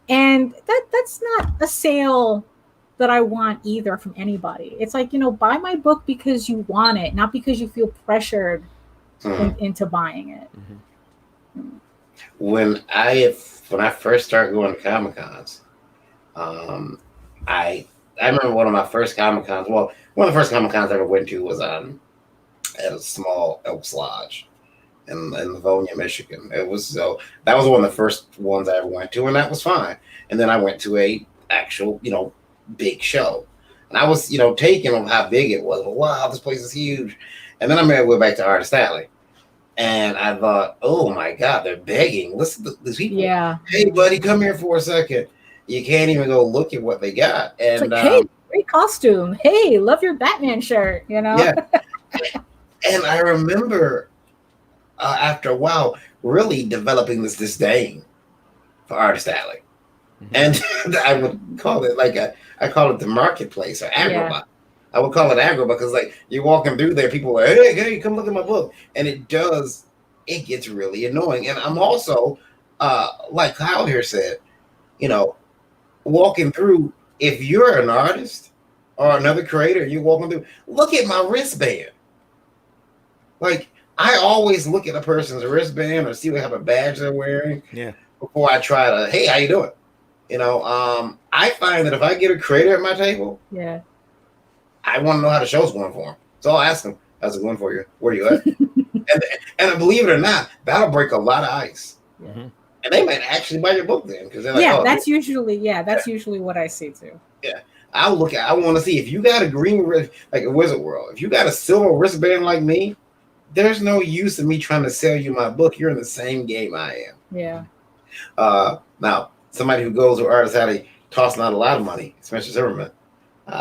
And that's not a sale that I want either from anybody. It's like, buy my book because you want it, not because you feel pressured Mhm. into buying it. When I first started going to Comic Cons, um, I remember one of my first Comic Cons. Well, one of the first Comic Cons I ever went to was at a small Elks Lodge in Livonia, Michigan. It was that was one of the first ones I ever went to, and that was fine. And then I went to a actual big show, and I was taken on how big it was. Wow, this place is huge. And then I went back to Artist Alley. And I thought, oh my God, they're begging. Listen to these people. Yeah. Hey, buddy, come here for a second. You can't even go look at what they got. It's And like, hey, great costume. Hey, love your Batman shirt, yeah. And I remember after a while really developing this disdain for Artist Alley. And I would call it I call it the marketplace or agribot. Yeah. I would call it agribot because you're walking through there, people are like, hey, come look at my book. And it gets really annoying. And I'm also, like Kyle here said, walking through, if you're an artist or another creator, you're walking through, look at my wristband. Like, I always look at a person's wristband or see what type of badge they're wearing before I try to, hey, how you doing? I find that if I get a creator at my table, I want to know how the show's going for them. So I'll ask them, how's it going for you? Where you at? and believe it or not, that'll break a lot of ice. Mm-hmm. And they might actually buy your book then, because they're like, that's usually what I see too. Yeah, I want to see if you got a green wrist, like a Wizard World. If you got a silver wristband like me, there's no use in me trying to sell you my book. You're in the same game I am. Yeah. Now, somebody who goes to Artist Alley tossing out a lot of money, Spencer Zimmerman.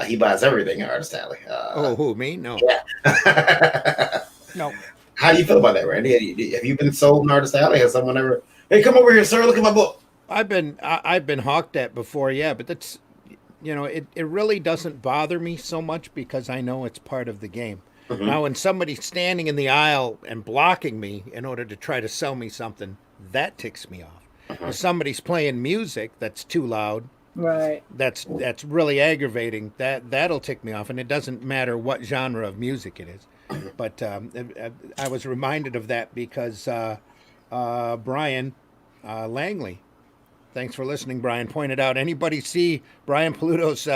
He buys everything at Artist Alley. Who, me? No. Yeah. No. How do you feel about that, Randy? Have you been sold in Artist Alley? Has someone ever, hey, come over here, sir, look at my book? I've been hawked at before, yeah, but that's, it really doesn't bother me so much because I know it's part of the game. Mm-hmm. Now, when somebody's standing in the aisle and blocking me in order to try to sell me something, that ticks me off. Mm-hmm. If somebody's playing music that's too loud, right, that's really aggravating. That'll tick me off, and it doesn't matter what genre of music it is. But I was reminded of that because Brian Langley, thanks for listening, Brian, pointed out, anybody see Brian Paluto's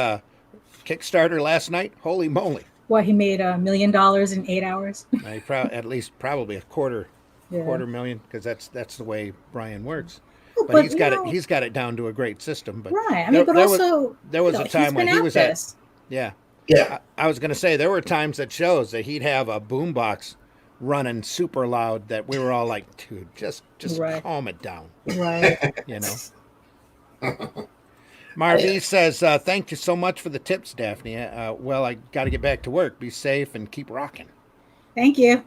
Kickstarter last night? Holy moly. What, he made $1 million in 8 hours? At least probably a quarter million, because that's the way Brian works. But he's got it down to a great system. But right, I mean, there was a time when he was at. Yeah. I was going to say there were times at shows that he'd have a boombox running super loud that we were all like, dude, just calm it down. Right. Marvie says, thank you so much for the tips, Daphne. Well, I got to get back to work. Be safe and keep rocking. Thank you.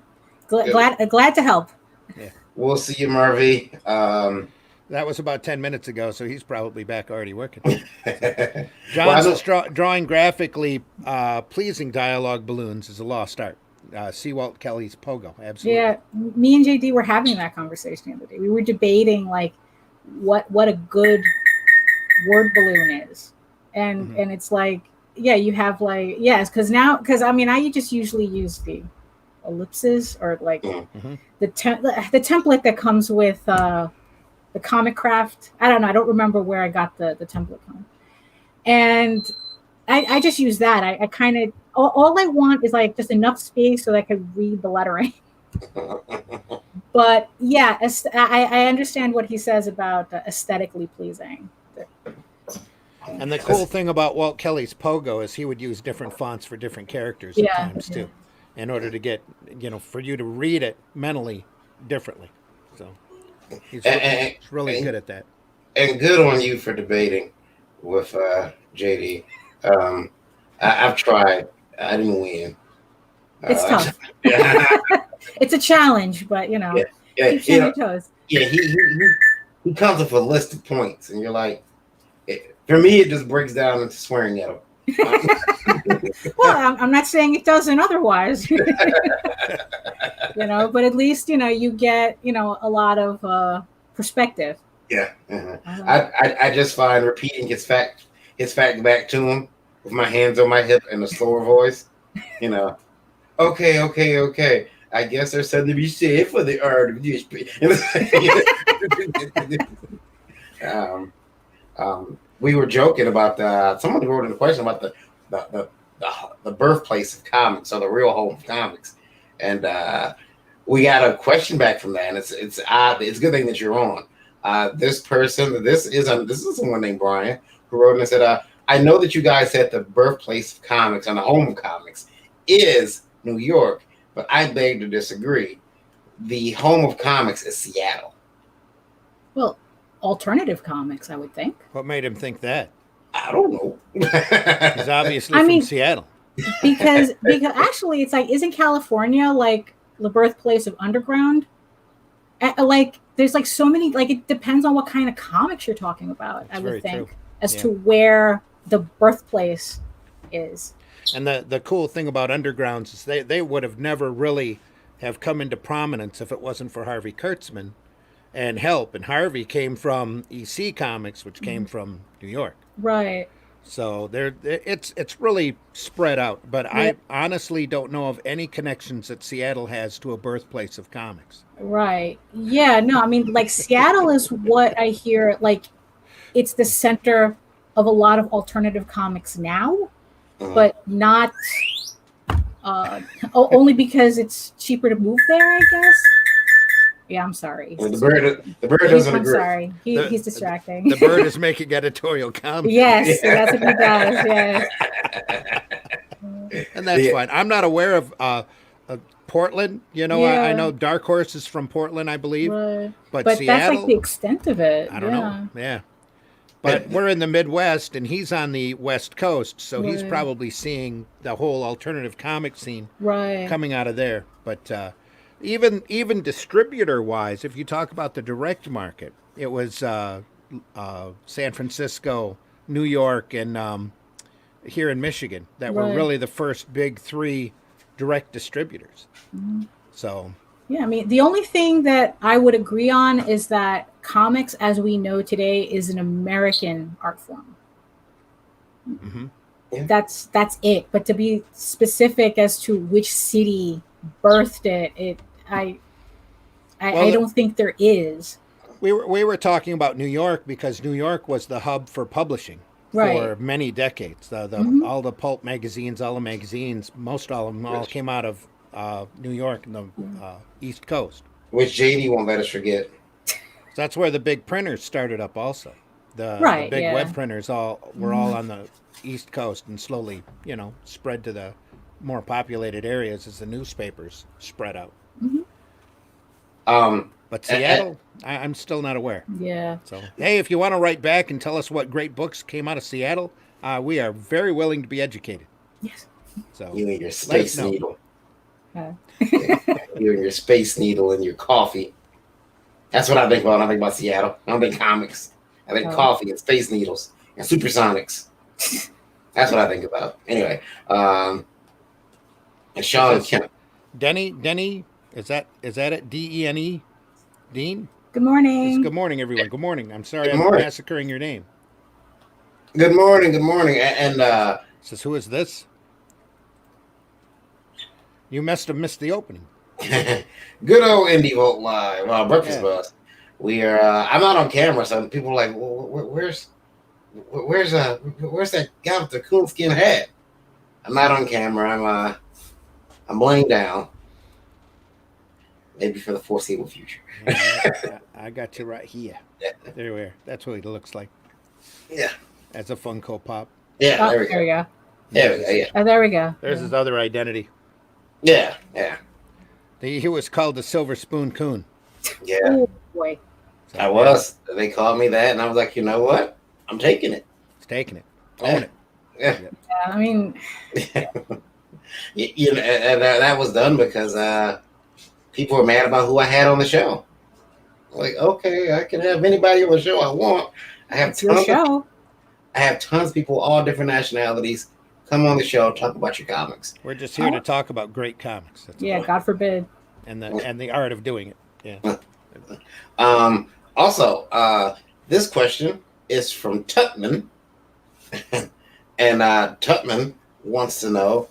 Glad to help. Yeah. We'll see you, Marvie. That was about 10 minutes ago, so he's probably back already working. John's drawing graphically pleasing dialogue balloons is a lost art. See Walt Kelly's Pogo. Absolutely. Yeah, me and JD were having that conversation the other day. We were debating like what a good word balloon is, and it's like, yeah, you have like, yes, because I mean, I just usually use the ellipses or like the template that comes with the Comic Craft. I don't know. I don't remember where I got the template from. And I just use that. I kind of, all I want is like just enough space so that I could read the lettering. But yeah, I understand what he says about aesthetically pleasing. And the cool thing about Walt Kelly's Pogo is he would use different fonts for different characters at times too, in order to get, for you to read it mentally differently. So. He's, And, he's really and, good at that. and good on you for debating with JD. I've tried. I didn't win. It's tough. Yeah, It's a challenge, but yeah, keeps you on your toes. yeah. He comes with a list of points, and you're like, for me, it just breaks down into swearing at him. Well, I'm not saying it doesn't otherwise, but at least, you get, a lot of perspective. Yeah, Uh-huh. I just find repeating his fact back to him with my hands on my hip in a slower voice. Okay. I guess there's something to be said for the art of this. We were joking about someone wrote in a question about the birthplace of comics, or the real home of comics, and we got a question back from that, and it's odd. It's a good thing that you're on. This is someone named Brian who wrote and said, I know that you guys said the birthplace of comics and the home of comics is New York, but I beg to disagree. The home of comics is Seattle. Well, alternative comics, I would think. What made him think that? I don't know. He's obviously from Seattle. Because actually, it's like, isn't California like the birthplace of underground? Like, there's like so many. Like, it depends on what kind of comics you're talking about. That's I would think true. as to where the birthplace is. And the cool thing about undergrounds is they would have never really have come into prominence if it wasn't for Harvey Kurtzman and help. And Harvey came from EC Comics, which came from New York. Right. So it's really spread out. But Yeah. I honestly don't know of any connections that Seattle has to a birthplace of comics. Right. Yeah. No, I mean, like, Seattle is what I hear. Like, it's the center of a lot of alternative comics now, but not only because it's cheaper to move there, I guess. Yeah, I'm sorry. The bird doesn't I'm agree. sorry. He's distracting. The bird is making editorial comments. Yes, that's what he does. Yes. And that's fine. I'm not aware of Portland. I know Dark Horse is from Portland, I believe. Right. But But Seattle, that's like the extent of it. I don't know. Yeah. But we're in the Midwest, and he's on the West Coast, so he's Right. probably seeing the whole alternative comic scene Right. coming out of there. But even distributor-wise, if you talk about the direct market, it was San Francisco, New York, and here in Michigan that were Right. really the first big three direct distributors. So Yeah, I mean, the only thing that I would agree on is that comics as we know today is an American art form. That's it. But to be specific as to which city birthed it, I don't think there is. we were talking about New York because New York was the hub for publishing Right. for many decades. All the pulp magazines, all the magazines, most all of them all came out of New York and the East Coast. Which JD won't let us forget. So that's where the big printers started up also. The Right, big yeah. web printers were all on the East Coast and slowly, spread to the more populated areas as the newspapers spread out. But Seattle, I'm still not aware. Yeah. So, hey, if you want to write back and tell us what great books came out of Seattle, we are very willing to be educated. Yes. So You and your let us space know. needle. Uh, You and your space needle and your coffee. That's what I think about when I think about Seattle. I don't think comics. I think Oh. coffee and space needles and supersonics. That's what I think about. Anyway, and Sean Kemp. Denny, is that it? DENE? Dean? Good morning. Good morning, everyone. Good morning. I'm sorry Good I'm morning. massacring your name. Good morning. And Says, who is this? You must have missed the opening. good old Indie Vote Live, Breakfast Yeah. Buzz. We are. I'm not on camera, so people are like, well, where's that guy with the coonskin hat? I'm not on camera. I'm laying down. Maybe for the foreseeable future. I got you right here. There we are. That's what he looks like. Yeah. As a Funko Pop. Yeah. Oh, There we go. there we go. There we go. Yeah. Oh, there we go. There's his other identity. Yeah. Yeah. He was called the Silver Spoon Coon. Yeah. Oh boy. So, I was. They called me that, and I was like, you know what? I'm taking it. It's taking it. Own it. Yeah. Yeah, I mean, You know, and that was done because people were mad about who I had on the show. Like, okay, I can have anybody on the show I want. I have it's your tons. show. I have tons of people, all different nationalities, come on the show, talk about your comics. We're just here to talk about great comics. That's Yeah, all. God forbid. And the art of doing it. Yeah. Also, this question is from Tutman, and Tutman wants to know,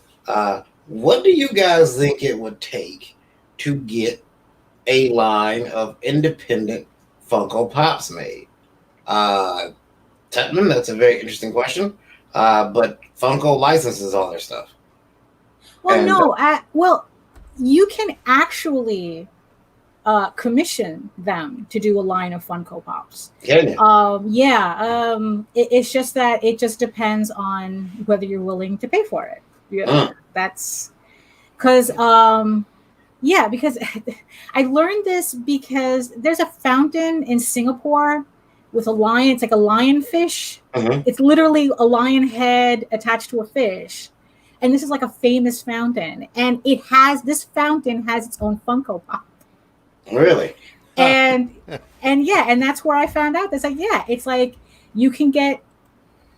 what do you guys think it would take to get a line of independent Funko Pops made? Tutman, that's a very interesting question. But Funko licenses all their stuff. Well, And, no, well, you can actually commission them to do a line of Funko Pops. Can you? It's just that it just depends on whether you're willing to pay for it. Yeah, that's because because I learned this because there's a fountain in Singapore with a lion. It's like a lionfish. Mhm. It's literally a lion head attached to a fish. And this is like a famous fountain. And this fountain has its own Funko Pop. Really? And that's where I found out. That's like, it's like you can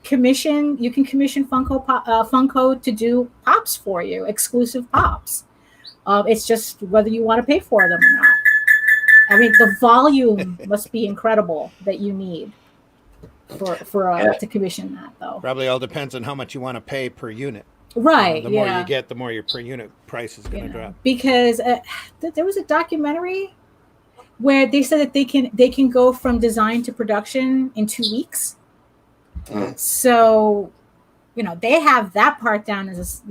commission Funko to do pops for you, exclusive pops. It's just whether you want to pay for them or not. I mean, the volume must be incredible that you need to commission that, though. Probably all depends on how much you want to pay per unit. Right. The more you get, the more your per unit price is going to drop. Because there was a documentary where they said that they can go from design to production in 2 weeks. So, they have that part down as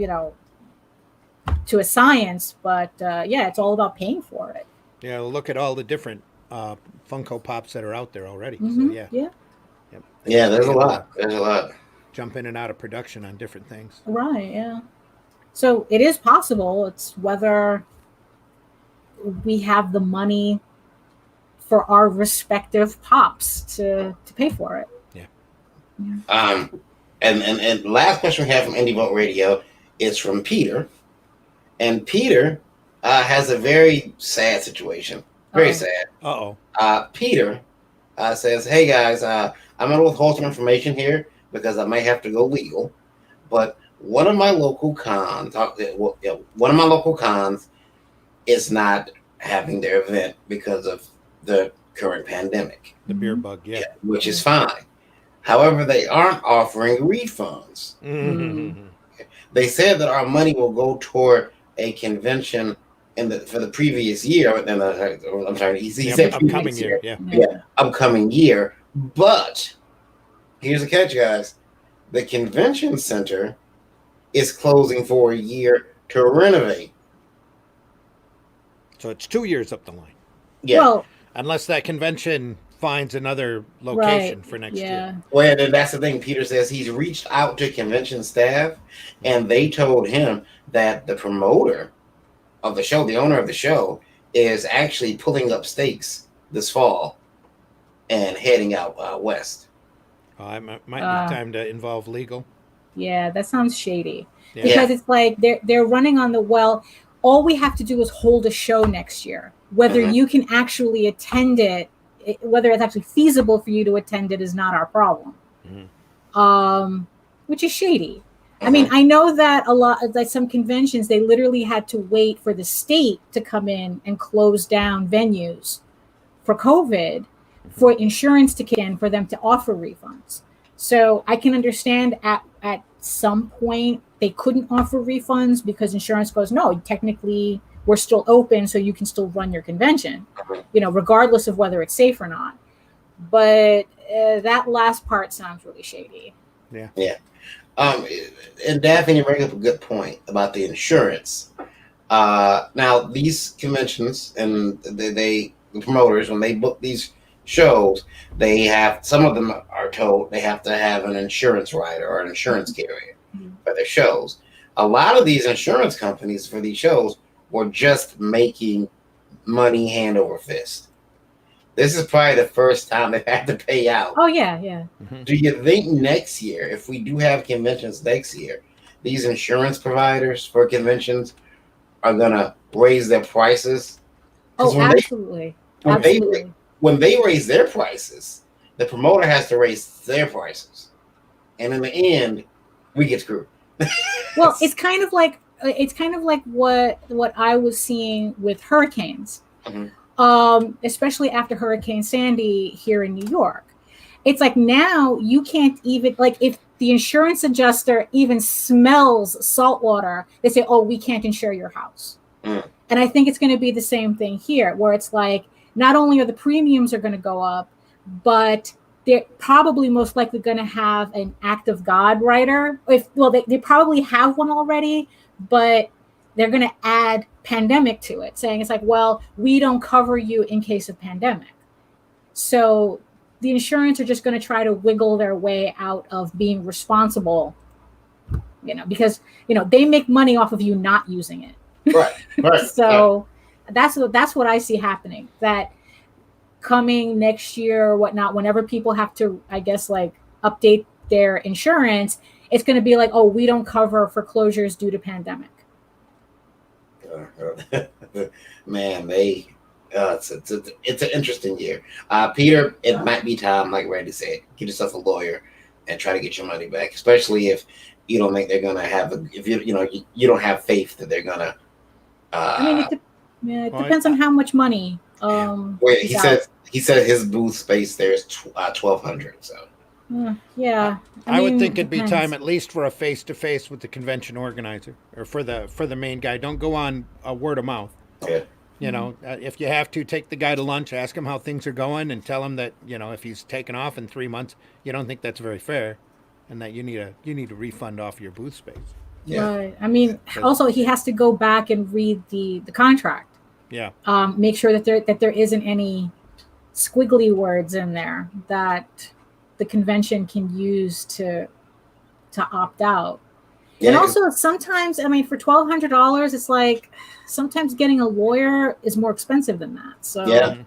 to a science, but it's all about paying for it. Yeah, well, look at all the different Funko Pops that are out there already. Mm-hmm. So Yeah. Yep. Yeah, there's a lot. There's a lot. Jump in and out of production on different things. Right. Yeah. So it is possible. It's whether we have the money for our respective pops to pay for it. Yeah. And last question we have from Indie Vote Radio is from Peter, and Peter has a very sad situation. Very sad. Uh-oh. Peter says, "Hey guys, I'm gonna withhold some information here because I may have to go legal, but one of my local cons is not having their event because of the current pandemic. The beer bug, yeah. Which is fine. However, they aren't offering refunds. Mm-hmm. They said that our money will go toward a convention for the previous year. I'm sorry, he said upcoming year. Yeah. Upcoming year. But here's the catch, guys. The convention center is closing for a year to renovate. So it's 2 years up the line. Yeah. Well, unless that convention finds another location for next year. Well, then that's the thing. Peter says he's reached out to convention staff, and they told him that the promoter of the show, the owner of the show, is actually pulling up stakes this fall and heading out west. It might be time to involve legal. Yeah, that sounds shady. Yeah. Because it's like they're running on the well. All we have to do is hold a show next year. Whether you can actually attend it, whether it's actually feasible for you to attend it is not our problem. Which is shady. I mean, I know that some conventions, they literally had to wait for the state to come in and close down venues for COVID, for insurance to kick in, for them to offer refunds. So I can understand at some point they couldn't offer refunds because insurance goes, no, technically we're still open, so you can still run your convention, regardless of whether it's safe or not. But that last part sounds really shady. Yeah. And Daphne, you bring up a good point about the insurance. Now, these conventions and the promoters, when they book these shows, some of them are told they have to have an insurance rider or an insurance carrier for their shows. A lot of these insurance companies for these shows were just making money hand over fist. this is probably the first time they've had to pay out. Oh yeah, yeah. Do you think next year, if we do have conventions next year, these insurance providers for conventions are gonna raise their prices? 'Cause Oh, absolutely, when they absolutely. when they raise their prices, the promoter has to raise their prices, and in the end, we get screwed. Well, it's kind of like what I was seeing with hurricanes, Mhm. especially after Hurricane Sandy here in New York. It's like now you can't even, like, if the insurance adjuster even smells salt water, they say, "Oh, we can't insure your house." Mm. And I think it's going to be the same thing here, where it's like not only are the premiums are going to go up, but they're probably most likely going to have an act of God writer. They probably have one already, but they're going to add pandemic to it, saying it's like, well, we don't cover you in case of pandemic. So the insurance are just going to try to wiggle their way out of being responsible, because they make money off of you not using it. Right. So that's what I see happening. That coming next year or whatnot, whenever people have to, I guess, like update their insurance, it's going to be like, oh, we don't cover foreclosures due to pandemic. Man, it's an interesting year. Peter, it might be time, like Randy said, get yourself a lawyer and try to get your money back, especially if you don't think they're gonna have if you don't have faith that they're gonna. I mean, it depends on how much money. He said his booth space there is 1,200. So. Yeah, I would think it'd be time at least for a face-to-face with the convention organizer or for the main guy. Don't go on a word of mouth. Yeah. If you have to, take the guy to lunch, ask him how things are going, and tell him that if he's taken off in 3 months, you don't think that's very fair, and that you need a refund off your booth space. Yeah. Right. I mean, also he has to go back and read the contract. Yeah. Make sure that there isn't any squiggly words in there that the convention can use to opt out. Yeah, and also sometimes, I mean, for $1,200, it's like sometimes getting a lawyer is more expensive than that. So yeah.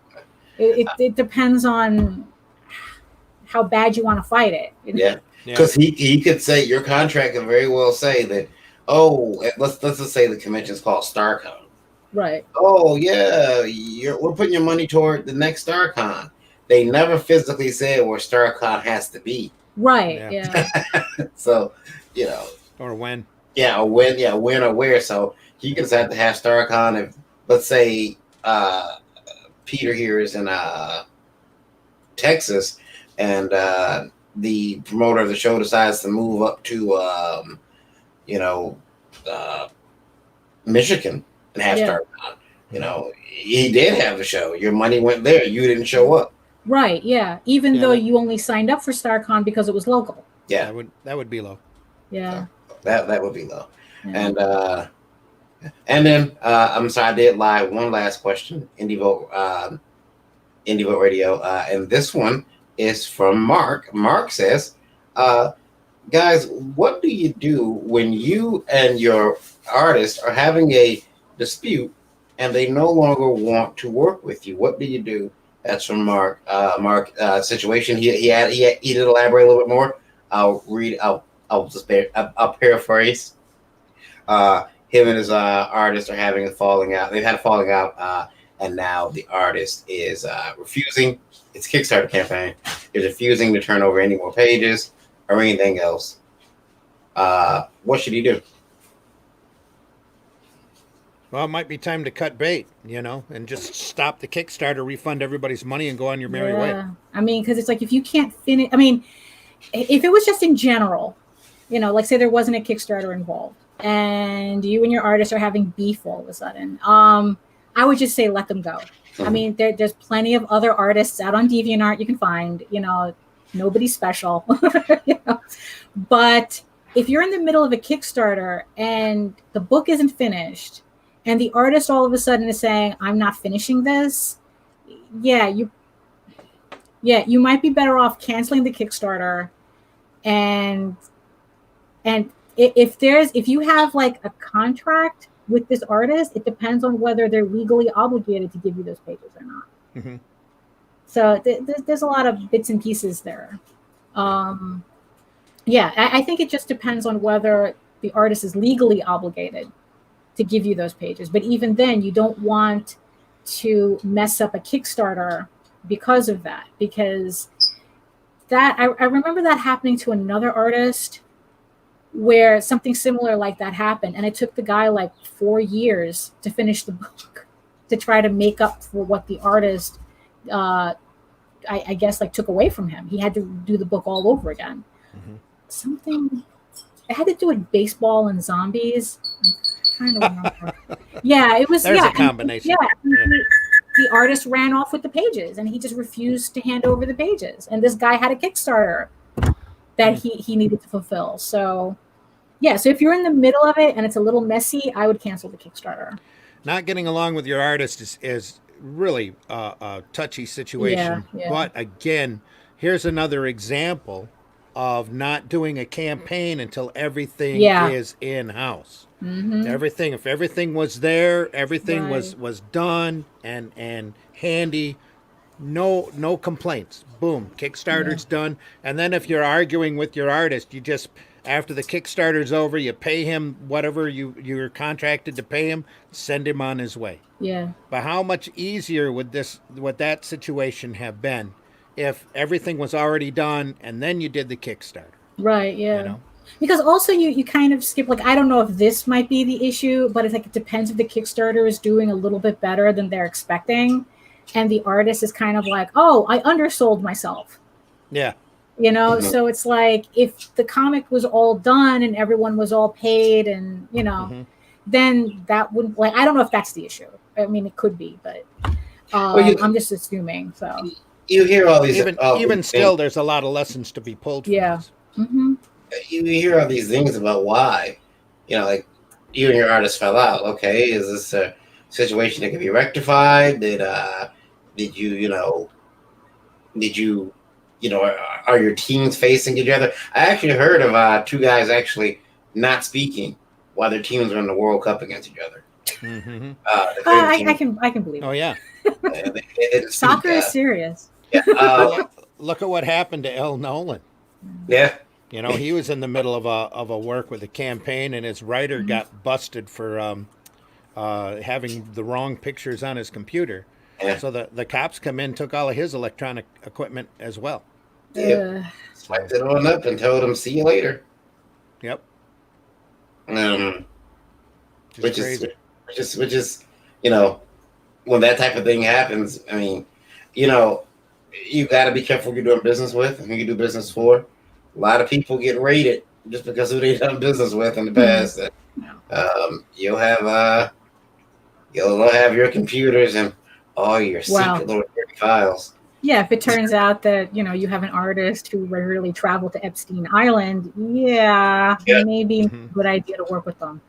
it depends on how bad you want to fight it. Yeah. Because he could say, your contract could very well say that, let's just say the convention's called StarCon. Right. Oh yeah, we're putting your money toward the next StarCon. They never physically said where StarCon has to be. Right. Yeah. So, or when. Yeah, or when. Yeah, when or where. So he could have to have StarCon if, let's say, Peter here is in Texas, and the promoter of the show decides to move up to Michigan and have StarCon. He did have a show. Your money went there. You didn't show up. Right. Yeah. Even though you only signed up for StarCon because it was local. Yeah. That would be low. Yeah. That would be low. Yeah. And then I'm sorry, I did lie. One last question. Indie Vote Radio, and this one is from Mark. Mark says, guys, what do you do when you and your artist are having a dispute and they no longer want to work with you? What do you do? That's from Mark. Mark situation. He did elaborate a little bit more. I'll paraphrase. Him and his artist are having a falling out. They've had a falling out, and now the artist is refusing. It's a Kickstarter campaign. Is refusing to turn over any more pages or anything else. What should he do? Well, it might be time to cut bait, and just stop the Kickstarter, refund everybody's money, and go on your merry way. I mean, because it's like if you can't finish, I mean, if it was just in general, like say there wasn't a Kickstarter involved, and you and your artist are having beef all of a sudden, I would just say let them go. I mean, there's plenty of other artists out on DeviantArt you can find. Nobody's special. But if you're in the middle of a Kickstarter and the book isn't finished, and the artist all of a sudden is saying, I'm not finishing this, you might be better off canceling the Kickstarter. And if you have like a contract with this artist, it depends on whether they're legally obligated to give you those pages or not. Mm-hmm. So there's a lot of bits and pieces there. Um, yeah, I think it just depends on whether the artist is legally obligated to give you those pages. But even then, you don't want to mess up a Kickstarter because of that. Because that I remember that happening to another artist where something similar like that happened, and it took the guy like 4 years to finish the book to try to make up for what the artist, I guess, like took away from him. He had to do the book all over again. Mhm. Something it had to do with baseball and zombies. I'm trying to remember. Yeah, it was. There's yeah, a combination. Yeah, Yeah. the artist ran off with the pages, and he just refused to hand over the pages. And this guy had a Kickstarter that he needed to fulfill. So, yeah. So if you're in the middle of it and it's a little messy, I would cancel the Kickstarter. Not getting along with your artist is really a touchy situation. Yeah, yeah. But again, here's another example of not doing a campaign until everything Yeah. is in house. Mm-hmm. If everything was there, everything Right. was done and handy, no complaints. Boom, Kickstarter's done. And then if you're arguing with your artist, you just after the Kickstarter's over, you pay him whatever you're contracted to pay him, send him on his way. Yeah. But how much easier would that situation have been if everything was already done and then you did the Kickstarter? Right. Yeah. You know? Because also you kind of skip, like, I don't know if this might be the issue, but it's like it depends if the Kickstarter is doing a little bit better than they're expecting, and the artist is kind of like, oh, I undersold myself, Yeah. Mhm. So it's like if the comic was all done and everyone was all paid, and Mhm. then that wouldn't, like, I don't know if that's the issue. I mean, it could be, but I'm just assuming. So You hear all these Even these still, there's a lot of lessons to be pulled from Yeah. this. hmm you hear all these things about why, like you and your artist fell out. Okay, is this a situation that can be rectified? Did are your teams facing each other? I actually heard of two guys actually not speaking while their teams were in the World Cup against each other. Hmm. The favorite I can believe Oh it. yeah. they didn't speak, Soccer is serious. yeah, Look at what happened to El Nolan. yeah. He was in the middle of a work with a campaign, and his writer got busted for having the wrong pictures on his computer. Yeah. So the cops come in, took all of his electronic equipment as well. Yeah. Swiped it on up and told him, "See you later." Yep. Just Which crazy. is when that type of thing happens. I mean, you got to be careful who you're doing business with and who you do business for. A lot of people get raided just because who they done business with in the past. You'll have your computers and all your Wow. secret little dirty files. Yeah, if it turns out that you have an artist who regularly traveled to Epstein Island, Yeah. maybe Mhm. a good idea to work with them.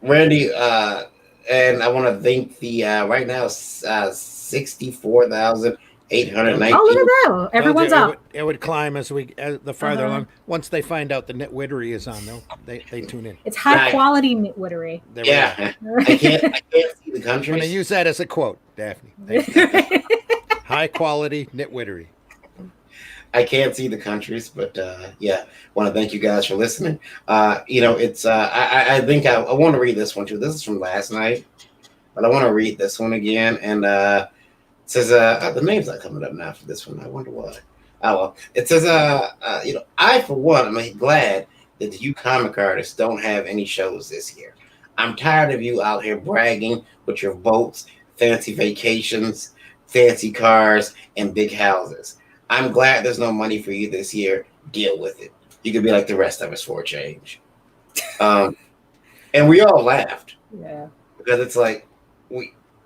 Randy, and I want to thank the right now 64,819. Oh, look at that! Everyone's up. It would climb as the farther Uh-huh. along. Once they find out the nitwittery is on, they tune in. It's high Right. quality nitwittery. There we go. Yeah, I can't see the I'm going to countries. use that as a quote, Daphne. Thank you. High quality nitwittery. I can't see the countries, but want to thank you guys for listening. It's I think I want to read this one too. This is from last night, but I want to read this one again. And it says the name's not coming up now for this one. I wonder why. Oh well, it says I for one am glad that you comic artists don't have any shows this year. I'm tired of you out here bragging with your boats, fancy vacations, fancy cars, and big houses. I'm glad there's no money for you this year. Deal with it. You could be like the rest of us for a change. And we all laughed Yeah. because it's like,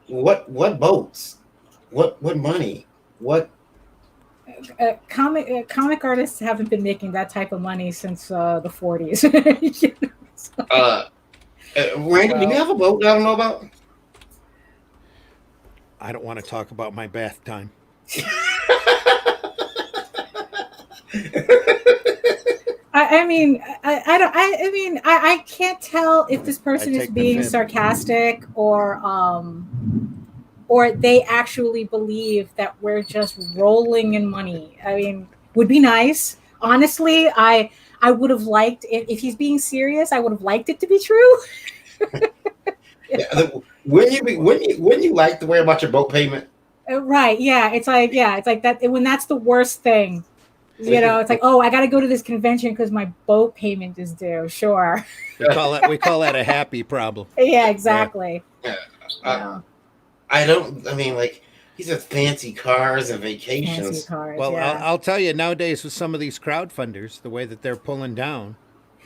what boats, what money, what? Comic artists haven't been making that type of money since the 40s. Randy, do you have a boat that I don't know about? I don't want to talk about my bath time. I can't tell if this person I is take the being fib. sarcastic or or they actually believe that we're just rolling in money. I mean, would be nice. Honestly, I would have liked if he's being serious. I would have liked it to be true. Yeah, when you like to worry about your boat payment, Right? Yeah, it's like that when that's the worst thing. It's like, oh, I got to go to this convention because my boat payment is due. Sure. We call that a happy problem. Yeah, exactly. yeah, Yeah. I don't. I mean, like these are fancy cars and vacations. Fancy cars. Well, yeah. I'll tell you nowadays with some of these crowdfunders, the way that they're pulling down.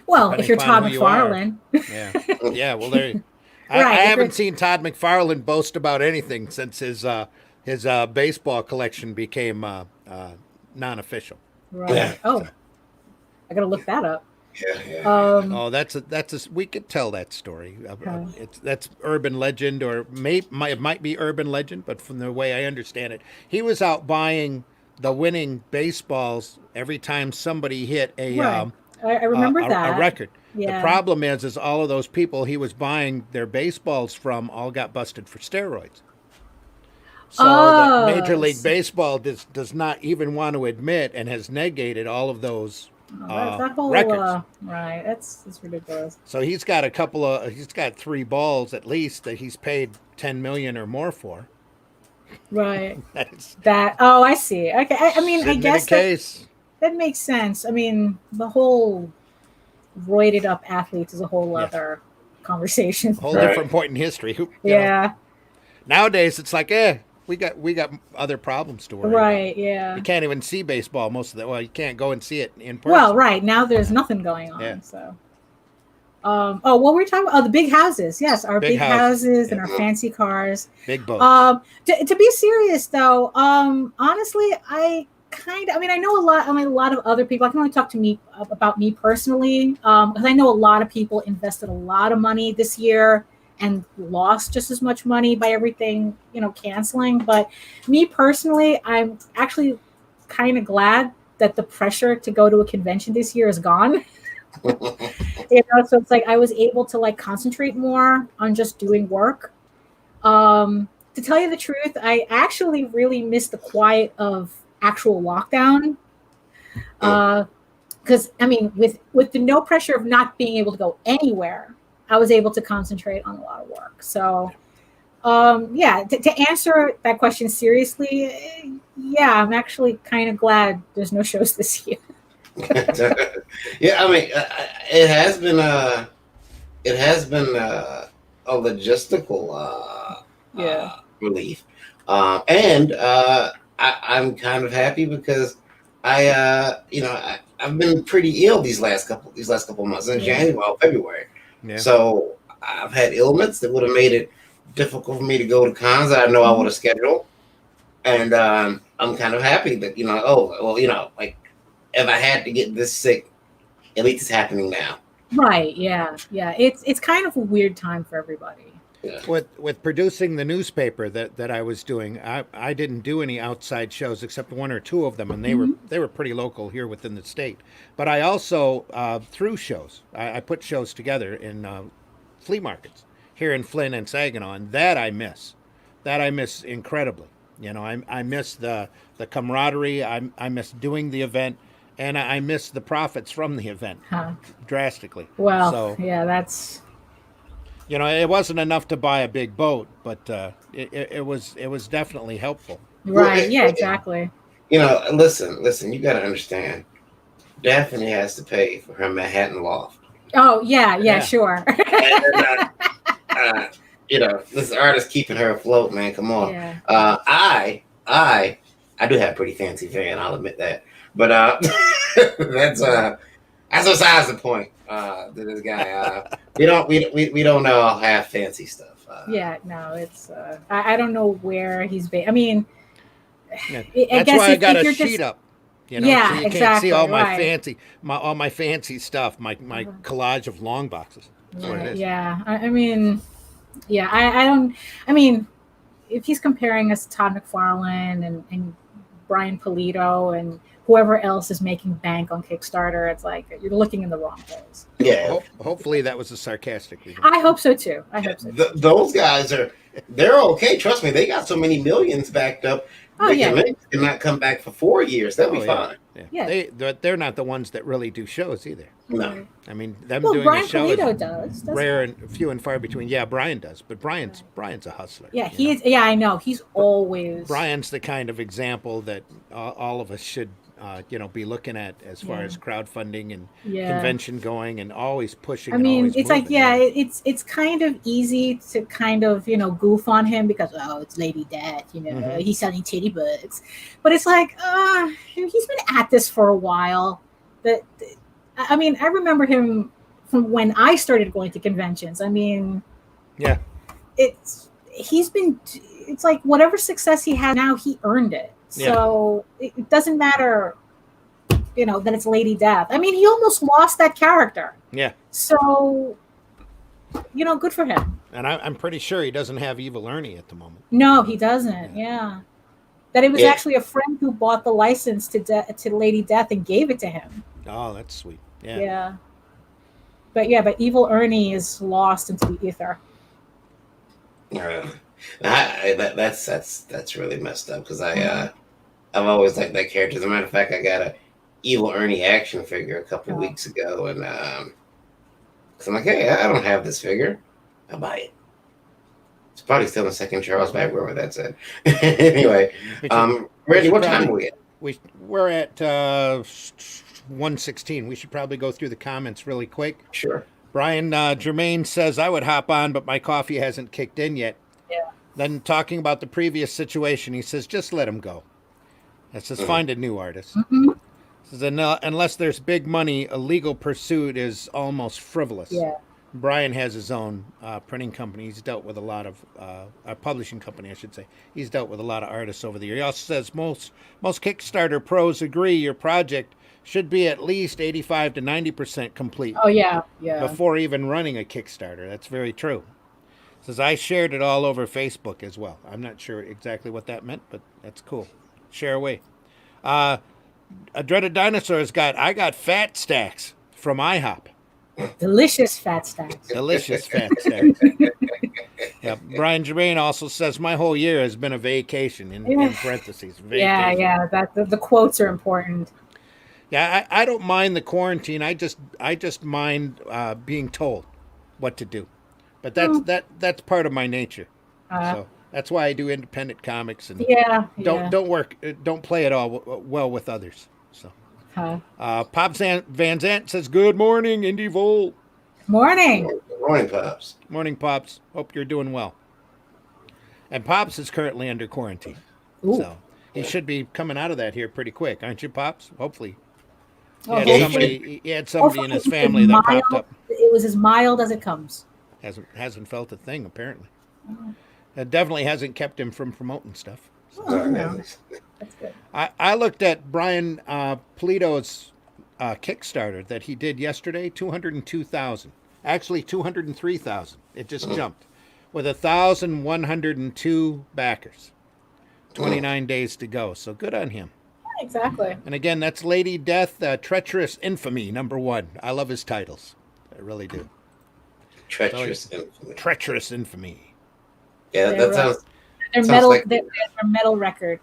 Well, if you're Todd depending upon who you are. McFarlane, Yeah, yeah. Well, there. I Right, if haven't you're- seen Todd McFarlane boast about anything since his baseball collection became non-official. right? Yeah. Oh, I gotta look that up. Yeah. Oh, that's a we could tell that story. Okay. That's urban legend, or it might be urban legend, but from the way I understand it, he was out buying the winning baseballs every time somebody hit a Right. I remember that. a record. Yeah. The problem is all of those people he was buying their baseballs from all got busted for steroids. So Oh, the Major League s- Baseball does not even want to admit and has negated all of those that whole records. right. That's ridiculous. So he's got three balls at least that he's paid 10 million or more for. Right. That's That. Oh, I see. Okay. I mean, I sitting in a guess that case. that makes sense. I mean, the whole roided up athletes is a whole Yeah. other conversation. Whole Right. different point in history. You know, Yeah. nowadays it's like, we got other problems to worry Right. about. Yeah. You can't even see baseball most of the. Well, you can't go and see it in person. Well, right now there's nothing going on. Yeah. So. Oh, what were we talking about? Oh, the big houses. Yes, our Big big houses. houses and our Yeah. fancy cars. Big boat. To be serious though, honestly, I mean, I know a lot. I mean, a lot of other people. I can only talk to me about me personally, because I know a lot of people invested a lot of money this year and lost just as much money by everything, canceling. But me personally, I'm actually kind of glad that the pressure to go to a convention this year is gone. So it's like I was able to like concentrate more on just doing work. To tell you the truth, I actually really miss the quiet of actual lockdown. Because I mean, with the no pressure of not being able to go anywhere, I was able to concentrate on a lot of work. So, to answer that question seriously, yeah, I'm actually kind of glad there's no shows this year. Yeah, I mean, it has been a logistical relief, and I'm kind of happy because I've been pretty ill these last couple of months in January, February. Yeah. So I've had ailments that would have made it difficult for me to go to cons that I know I would have scheduled, and I'm kind of happy that like if I had to get this sick, at least it's happening now. Right. Yeah. It's kind of a weird time for everybody. With producing the newspaper that I was doing, I didn't do any outside shows except one or two of them, and they were pretty local here within the state. But I also threw shows. I put shows together in flea markets here in Flint and Saginaw, and that I miss. That I miss incredibly. I miss the camaraderie. I miss doing the event, and I miss the profits from the event drastically. Well, So, yeah, that's it wasn't enough to buy a big boat, but it was definitely helpful. right. Yeah, exactly. Listen, you got to understand. Daphne has to pay for her Manhattan loft. Oh, yeah, Yeah. sure. This artist keeping her afloat, man. Come on. Yeah. I do have a pretty fancy van. I'll admit that, but that's besides the point. To this guy, we don't all have fancy stuff. Yeah, no, it's I don't know where he's been. I mean, Yeah. I That's guess why I if got a you're sheet just- up. Yeah, so you can't exactly, see all my right. fancy stuff, my collage of long boxes. That's what it is. Yeah, I mean, yeah, I don't. I mean, if he's comparing us to Todd McFarlane and Brian Polito and whoever else is making bank on Kickstarter, it's like you're looking in the wrong place. Yeah, Hopefully that was a sarcastic remark. I hope so too. I hope so. those guys are. They're okay. Trust me, they got so many millions backed up. Oh, They yeah. cannot come back for 4 years. They'll be Oh, yeah. fine. Yeah. Yeah. They're not the ones that really do shows either. No. I mean, them Well, doing Brian a show Polito is does. doesn't rare he? and few and far between. Yeah, Brian does, but Brian's a hustler. Yeah, you he know? is. Yeah, I know. He's always. Brian's the kind of example that all of us should, be looking at as far Yeah. as crowdfunding and Yeah. convention going and always pushing. I and mean, always it's like, moving, yeah, it's kind of easy to kind of, goof on him because, it's Lady Death, Mhm. he's selling titty books. But it's like, he's been at this for a while. I mean, I remember him from when I started going to conventions. I mean, Yeah, it's like whatever success he has now, he earned it. Yeah. So it doesn't matter, that it's Lady Death. I mean, he almost lost that character. yeah. So, good for him. And I'm pretty sure he doesn't have Evil Ernie at the moment. No, he doesn't. Yeah. That it was Yeah. actually a friend who bought the license to Lady Death and gave it to him. Oh, that's sweet. Yeah. Yeah. But Evil Ernie is lost into the ether. That's really messed up because I've always liked that character. As a matter of fact, I got a Evil Ernie action figure a couple Oh. weeks ago, and because I'm like, hey, I don't have this figure, I'll buy it. It's probably still in the second Charles bag, wherever that's at. Anyway, We should- Randy, should what time probably- are we at? we're at 1:16. We should probably go through the comments really quick. Sure. Brian Germain says, I would hop on, but my coffee hasn't kicked in yet. Yeah. Then talking about the previous situation, he says, just let him go. That says, find a new artist. Mhm. Says, unless there's big money, a legal pursuit is almost frivolous. Yeah. Brian has his own printing company. He's dealt with a lot of, a publishing company, I should say. He's dealt with a lot of artists over the year. He also says most Kickstarter pros agree your project should be at least 85 to 90% complete Oh, yeah. Yeah. before even running a Kickstarter. That's very true. Says I shared it all over Facebook as well. I'm not sure exactly what that meant, but that's cool. Share away. A Dreaded Dinosaur's I got fat stacks from IHOP. Delicious fat stacks. Delicious fat stacks. Yeah. Brian Germain also says my whole year has been a vacation in parentheses. Vacation. Yeah. That the quotes are important. Yeah, I don't mind the quarantine. I just mind being told what to do. But that's part of my nature. So that's why I do independent comics and don't play it all well with others. So Pops Van Zant says good morning, Indy Volt. Morning. Good morning, Pops. Morning, Pops. Hope you're doing well. And Pops is currently under quarantine. Ooh. So he should be coming out of that here pretty quick, aren't you, Pops? Hopefully. Oh, He had hopefully- he had somebody in his hopefully family it's that popped mild. up. It was as mild as it comes. Hasn't felt a thing apparently. It definitely hasn't kept him from promoting stuff. Oh, no. That's good. I looked at Brian Polito's Kickstarter that he did yesterday. 202,000. Actually, 203,000. It just jumped with 1,102 backers. 29 days to go. So good on him. Exactly. And again, that's Lady Death, Treacherous Infamy, #1. I love his titles. I really do. Treacherous infamy. Treacherous Infamy. Yeah, They're, that sounds. They're Sounds metal. like- They're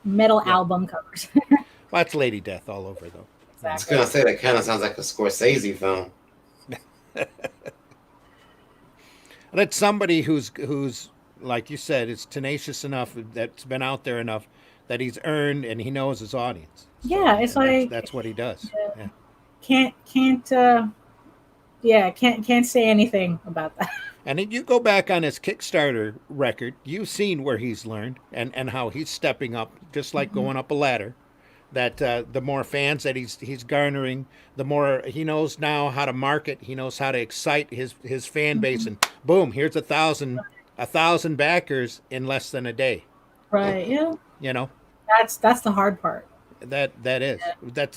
metal album covers. Well, that's Lady Death all over, though. I was gonna say that kind of sounds like a Scorsese film. And it's somebody who's like you said, is tenacious enough, that's been out there enough, that he's earned and he knows his audience. Yeah, it's And like that's what he does. Yeah. can't say anything about that. And if you go back on his Kickstarter record, you've seen where he's learned and how he's stepping up, just like going up a ladder. That the more fans that he's garnering, the more he knows now how to market. He knows how to excite his fan base, and boom, here's 1,000 backers in less than a day. Right. Yeah. You know, That's the hard part. that's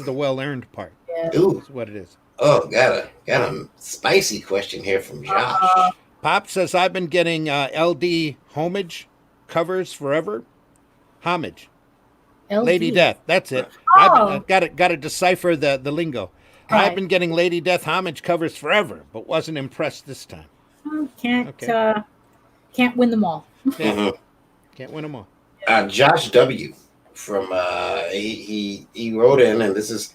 the well earned part. Yeah. Ooh, That's what it is. oh, got a spicy question here from Josh. Pop says I've been getting LD homage covers forever. Homage. LD. Lady Death. That's it. Oh. I've got to decipher the lingo. Right. I've been getting Lady Death homage covers forever, but wasn't impressed this time. Can't Okay. can't win them all. Mhm. Can't win them all. Josh W. from he wrote in, and this is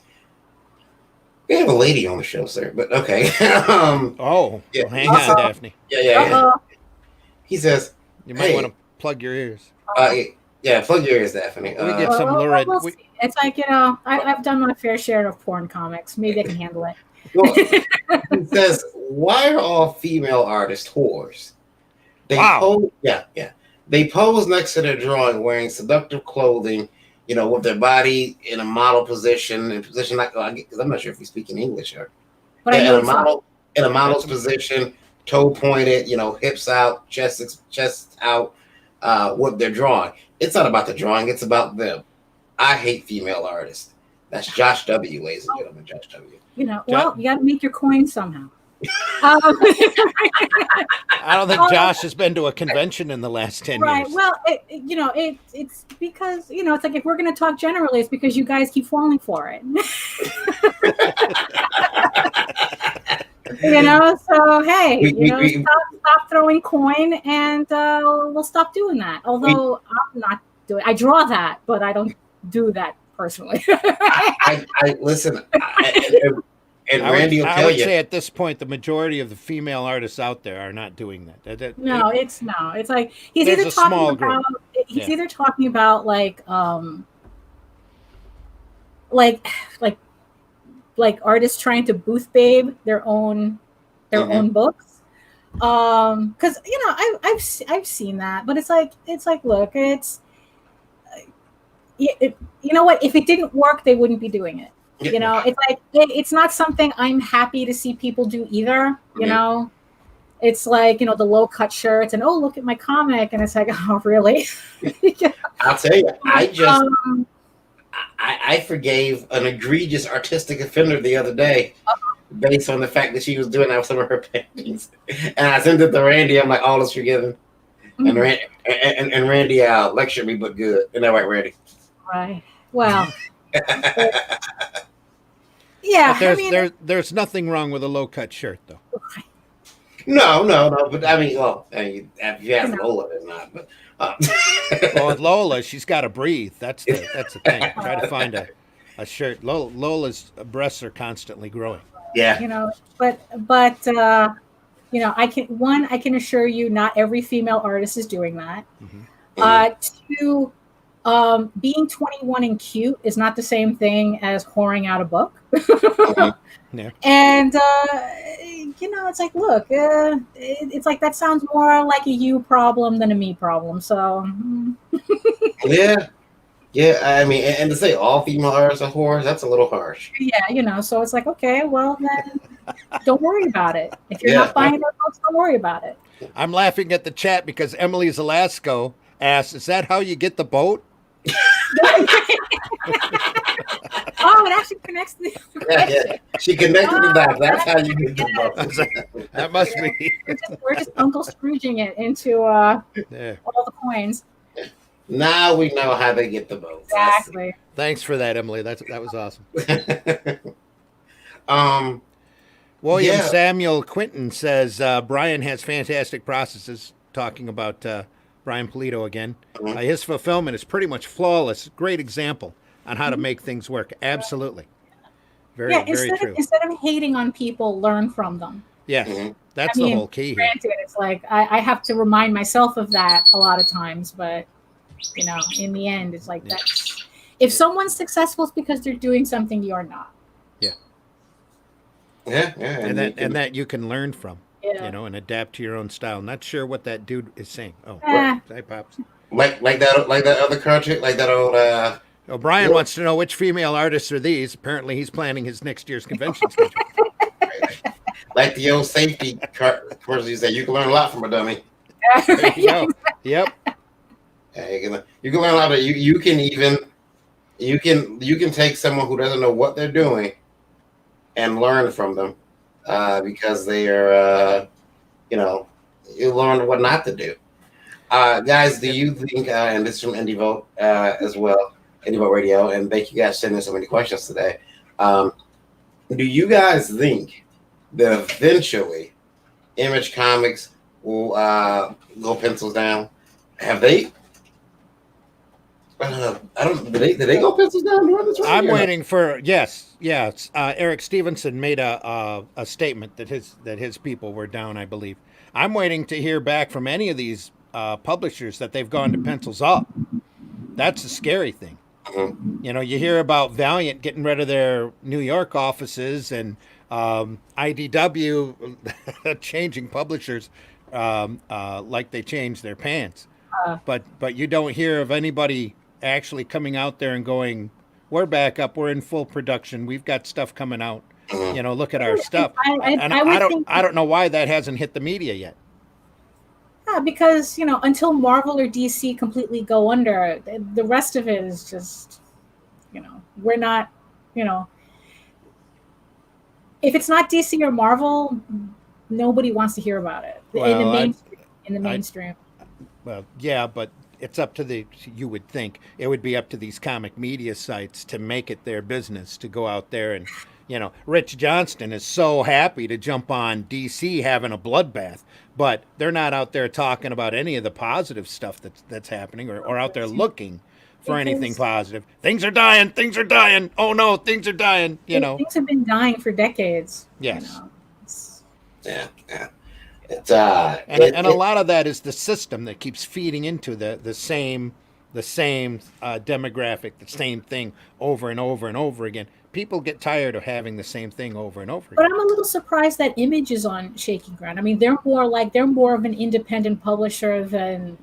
we have a lady on the show, sir. But okay, Oh, yeah, well, hang on, Daphne. yeah. Uh-oh. He says, You might "Hey, want to plug your ears. yeah, plug your ears, Daphne." We get some lurid. We'll see. It's like, I've done my fair share of porn comics. Maybe I can handle it. Well, he says, "Why are all female artists whores?" They Wow. pose, yeah. They pose next to their drawing wearing seductive clothing, with their body in a model position, like, because I'm not sure if he's speaking English or But I in know a it's not. model position, toe pointed, hips out, chest out, what they're drawing. It's not about the drawing; it's about them. I hate female artists. That's Josh W, ladies and gentlemen. Josh W. Well, you got to make your coin somehow. Um, I don't think Josh has been to a convention in the last 10 right. years. Well, it's because it's like if we're going to talk generally, it's because you guys keep falling for it. So hey, stop throwing coin, and we'll stop doing that. Although I'm not doing, I draw that, but I don't do that personally. I listen, and Randy will I tell would you. say at this point, the majority of the female artists out there are not doing that. No, it's like he's There's either a small talking about group. he's Yeah. either talking about like artists trying to booth babe their own books. Because I've seen that, but it's like look, it's you know what, if it didn't work they wouldn't be doing it. It's like it's not something I'm happy to see people do either. It's like the low cut shirts and look at my comic, and it's like, oh really? I'll tell you, I forgave an egregious artistic offender the other day based on the fact that she was doing that with some of her paintings, and I sent it to Randy. I'm like, all is forgiven. And Randy lectured me, but good. Isn't that right, Randy? Right. Well. Yeah, But there's nothing wrong with a low cut shirt, though. No. But I mean, if you ask Lola, there's not. But Well, with Lola, she's got to breathe. That's the thing. Try to find a shirt. Lola's breasts are constantly growing. yeah, but I can assure you, not every female artist is doing that. Mm-hmm. Two, being 21 and cute is not the same thing as whoring out a book. Yeah. And it's like, look, it's like that sounds more like a you problem than a me problem. So yeah. I mean, and to say all female artists are whores, that's a little harsh. yeah, so it's like, okay, well then don't worry about it. If you're not buying their books, don't worry about it. I'm laughing at the chat because Emily Zelasco asked, "Is that how you get the boat?" Oh, it actually connects to the Yeah. She connected the dots. That's how you get the boat. That must be. We're just Uncle Scrooging it into Yeah. all the coins. Now we know how they get the boat. Exactly. Thanks for that, Emily. That was awesome. William Yeah. Samuel Quinton says Brian has fantastic processes. Talking about Brian Polito again. His fulfillment is pretty much flawless. Great example on how to make things work. Absolutely. Very true. Instead of hating on people, learn from them. Yes, that's the whole key here. Granted, it's like I have to remind myself of that a lot of times, but in the end, it's like that's if someone's successful, it's because they're doing something you're not. Yeah. And that you can learn from. Yeah. And adapt to your own style. Not sure what that dude is saying. Oh, Eh. hi, Pops. like that other country, like that old. O'Brien wants to know which female artists are these. Apparently, he's planning his next year's convention schedule. Like the old safety course, you say you can learn a lot from a dummy. There you go. Yep. Yeah, you can learn a lot. You can take someone who doesn't know what they're doing and learn from them because they are you learn what not to do. Guys, do you think? And this is from Indie Vote as well, Indie Vote Radio, and thank you guys for sending so many questions today. Do you guys think that eventually Image Comics will go pencils down Have they? I don't. Did they go pencils down during this? I'm waiting for yes. Eric Stevenson made a statement that his people were down. I believe. I'm waiting to hear back from any of these publishers that they've gone to pencils up. That's the scary thing. Mhm. You know, you hear about Valiant getting rid of their New York offices and IDW changing publishers like they changed their pants. Uh, But you don't hear of anybody actually coming out there and going, "We're back up. We're in full production. We've got stuff coming out. Mhm. You know, look at our stuff." And I would think I don't know why that hasn't hit the media yet. because until Marvel or DC completely go under, the rest of it is just we're not you know if it's not DC or Marvel, nobody wants to hear about it Well, in the I mainstream. Well, yeah, but it's up to you would think it would be up to these comic media sites to make it their business to go out there and, Rich Johnston is so happy to jump on DC having a bloodbath, but they're not out there talking about any of the positive stuff that's happening or out there looking for anything Because positive. Things are dying. Things are dying. Oh no, things are dying. things have been dying for decades. Yes. It's- Yeah, yeah. It's And a lot of that is the system that keeps feeding into the same demographic, the same thing over and over and over again. People get tired of having the same thing over and over But again. I'm a little surprised that Image is on shaky ground. I mean, they're more of an independent publisher than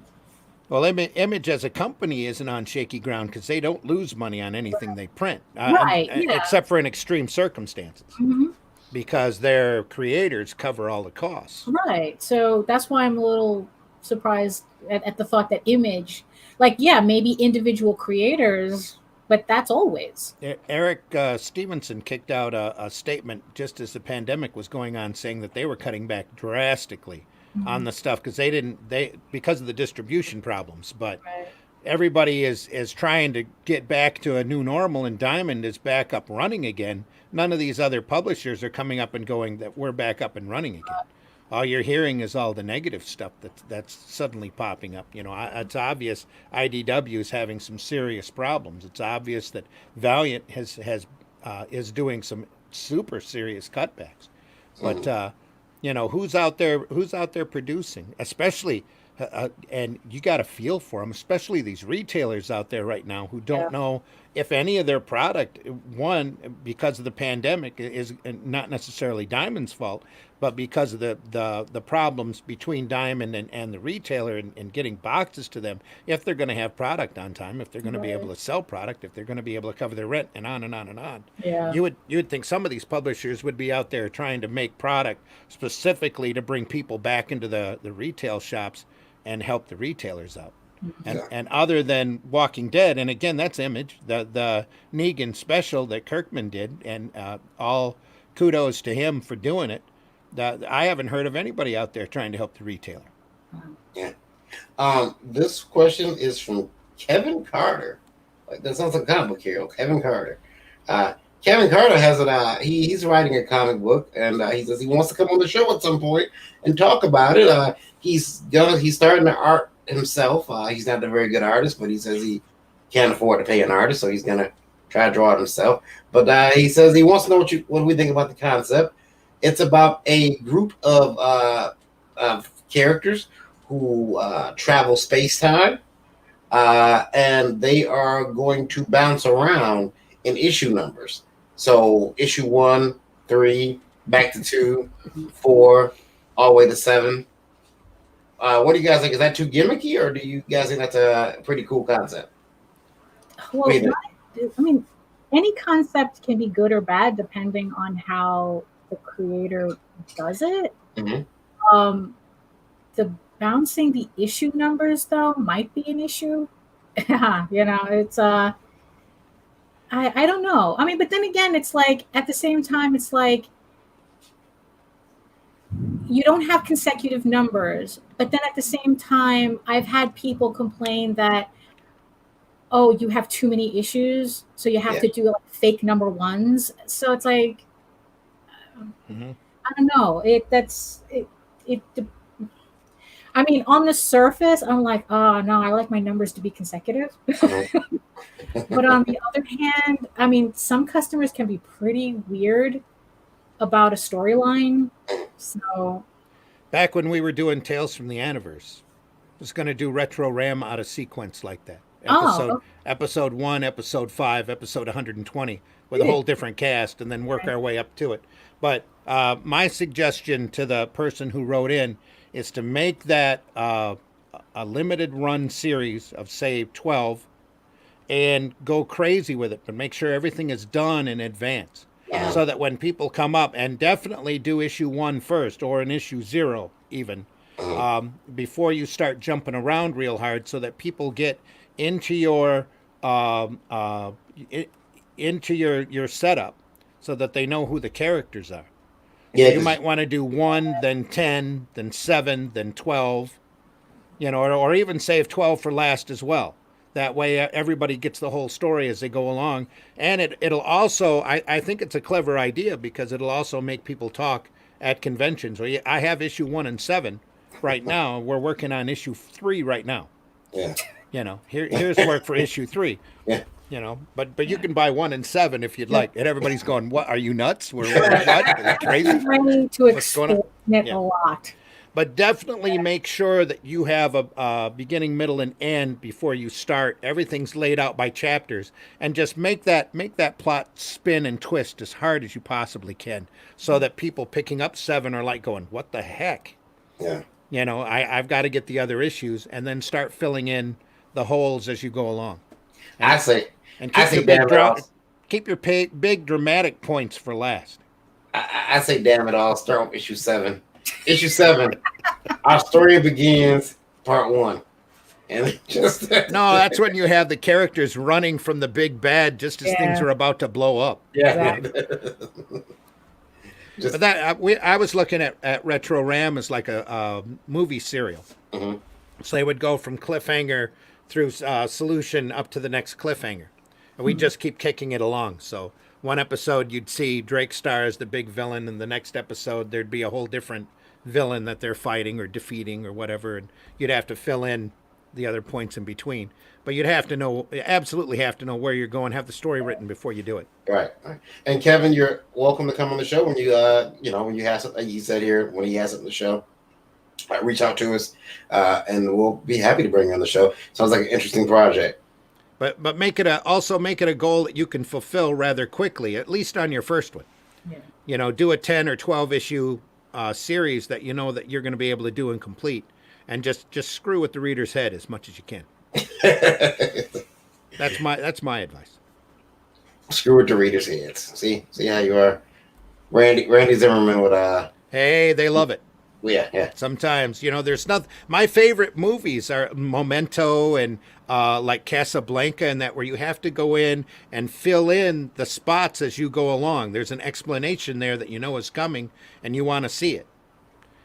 Well, Image as a company isn't on shaky ground because they don't lose money on anything they print, right. Yeah. except for in extreme circumstances, Mhm. because their creators cover all the costs. Right. So that's why I'm a little surprised at the thought that Image, like, yeah, maybe individual creators, but that's always. Eric Stevenson kicked out a statement just as the pandemic was going on, saying that they were cutting back drastically on the stuff because because of the distribution problems. But Right. everybody is trying to get back to a new normal, and Diamond is back up running again. None of these other publishers are coming up and going that we're back up and running again. All you're hearing is all the negative stuff that's suddenly popping up. It's obvious IDW is having some serious problems. It's obvious that Valiant is doing some super serious cutbacks. But who's out there producing, especially and you got to feel for them, especially these retailers out there right now who don't know if any of their product, one, because of the pandemic, is not necessarily Diamond's fault, but because of the problems between Diamond and the retailer and getting boxes to them, if they're going to have product on time, if they're going to be able to sell product, if they're going to be able to cover their rent, and on and on and on. Yeah. You would think some of these publishers would be out there trying to make product specifically to bring people back into the retail shops and help the retailers out. And other than Walking Dead, and again, that's Image, the Negan special that Kirkman did, and all kudos to him for doing it. I haven't heard of anybody out there trying to help the retailer. Yeah. This question is from Kevin Carter. Like, that sounds like a comic book hero. Kevin Carter. Kevin Carter has he's writing a comic book, and he says he wants to come on the show at some point and talk about it. He's starting to art himself. He's not a very good artist, but he says he can't afford to pay an artist, so he's gonna try to draw it himself. But he says he wants to know what we think about the concept. It's about a group of characters who travel space-time, and they are going to bounce around in issue numbers. So issue 1, 3, back to 2, 4, all the way to 7. What do you guys think? Is that too gimmicky, or do you guys think that's a pretty cool concept? Well, I mean, any concept can be good or bad depending on how the creator does it. Mhm. The bouncing the issue numbers though might be an issue. It's I don't know. I mean, but then again, it's like at the same time, it's like you don't have consecutive numbers, but then at the same time, I've had people complain that, oh, you have too many issues, so you have to do like fake number ones. So it's like, I don't know. I mean, on the surface, I'm like, oh no, I like my numbers to be consecutive. But on the other hand, I mean, some customers can be pretty weird about a storyline. So, Back when we were doing Tales from the Anniverse, I was going to do Retro Ram out of sequence like that. oh, Episode 1, episode 5, episode 120 with a whole different cast and then work Right. our way up to it. But my suggestion to the person who wrote in is to make that a limited run series of, say, 12 and go crazy with it, but make sure everything is done in advance. Yeah. So that when people come up, and definitely do issue 1 first or an issue 0 even, before you start jumping around real hard, so that people get into your into your setup, so that they know who the characters are. Yeah, You 'cause- might want to do 1, then 10, then 7, then 12, or even save 12 for last as well. That way, everybody gets the whole story as they go along. And it'll also, I think it's a clever idea, because it'll also make people talk at conventions. I have issue 1 and 7 right now. We're working on issue 3 right now. yeah, Here's work for issue 3. yeah. But you can buy 1 and 7 if you'd like. And everybody's going, "What? Are you nuts? We're what? Are you crazy?" I'm ready to What's going on? explain it Yeah. a lot. But definitely make sure that you have a beginning, middle, and end before you start. Everything's laid out by chapters, and just make that plot spin and twist as hard as you possibly can, so that people picking up 7 are like going, "What the heck?" Yeah. I've got to get the other issues, and then start filling in the holes as you go along. I say, And I keep say, your big damn it all. keep your big dramatic points for last. I say, damn it all. Start with issue 7. Issue 7. Our story begins, part 1, and just No, that's when you have the characters running from the big bad just as things Yeah. are about to blow up. yeah. But that I was looking at Retro Ram as like a movie serial. Mhm. So they would go from cliffhanger through solution up to the next cliffhanger, and we just keep kicking it along. So one episode you'd see Drake Star as the big villain, and the next episode there'd be a whole different villain that they're fighting or defeating or whatever, and you'd have to fill in the other points in between. But you'd have to know, absolutely have to know where you're going, have the story written before you do it. Right. And Kevin, you're welcome to come on the show when you when you have something. You said here when he has something to show, reach out to us, and we'll be happy to bring you on the show. Sounds like an interesting project. But make it also make it a goal that you can fulfill rather quickly, at least on your first one. Yeah. Do a 10 or 12 issue series that you know that you're going to be able to do and complete, and just screw with the reader's head as much as you can. That's my advice. Screw with the readers' heads. See how you are. Randy Zimmerman would Hey, they love it. yeah. Sometimes, there's nothing. My favorite movies are Memento and like Casablanca, and that, where you have to go in and fill in the spots as you go along. There's an explanation there that you know is coming, and you want to see it.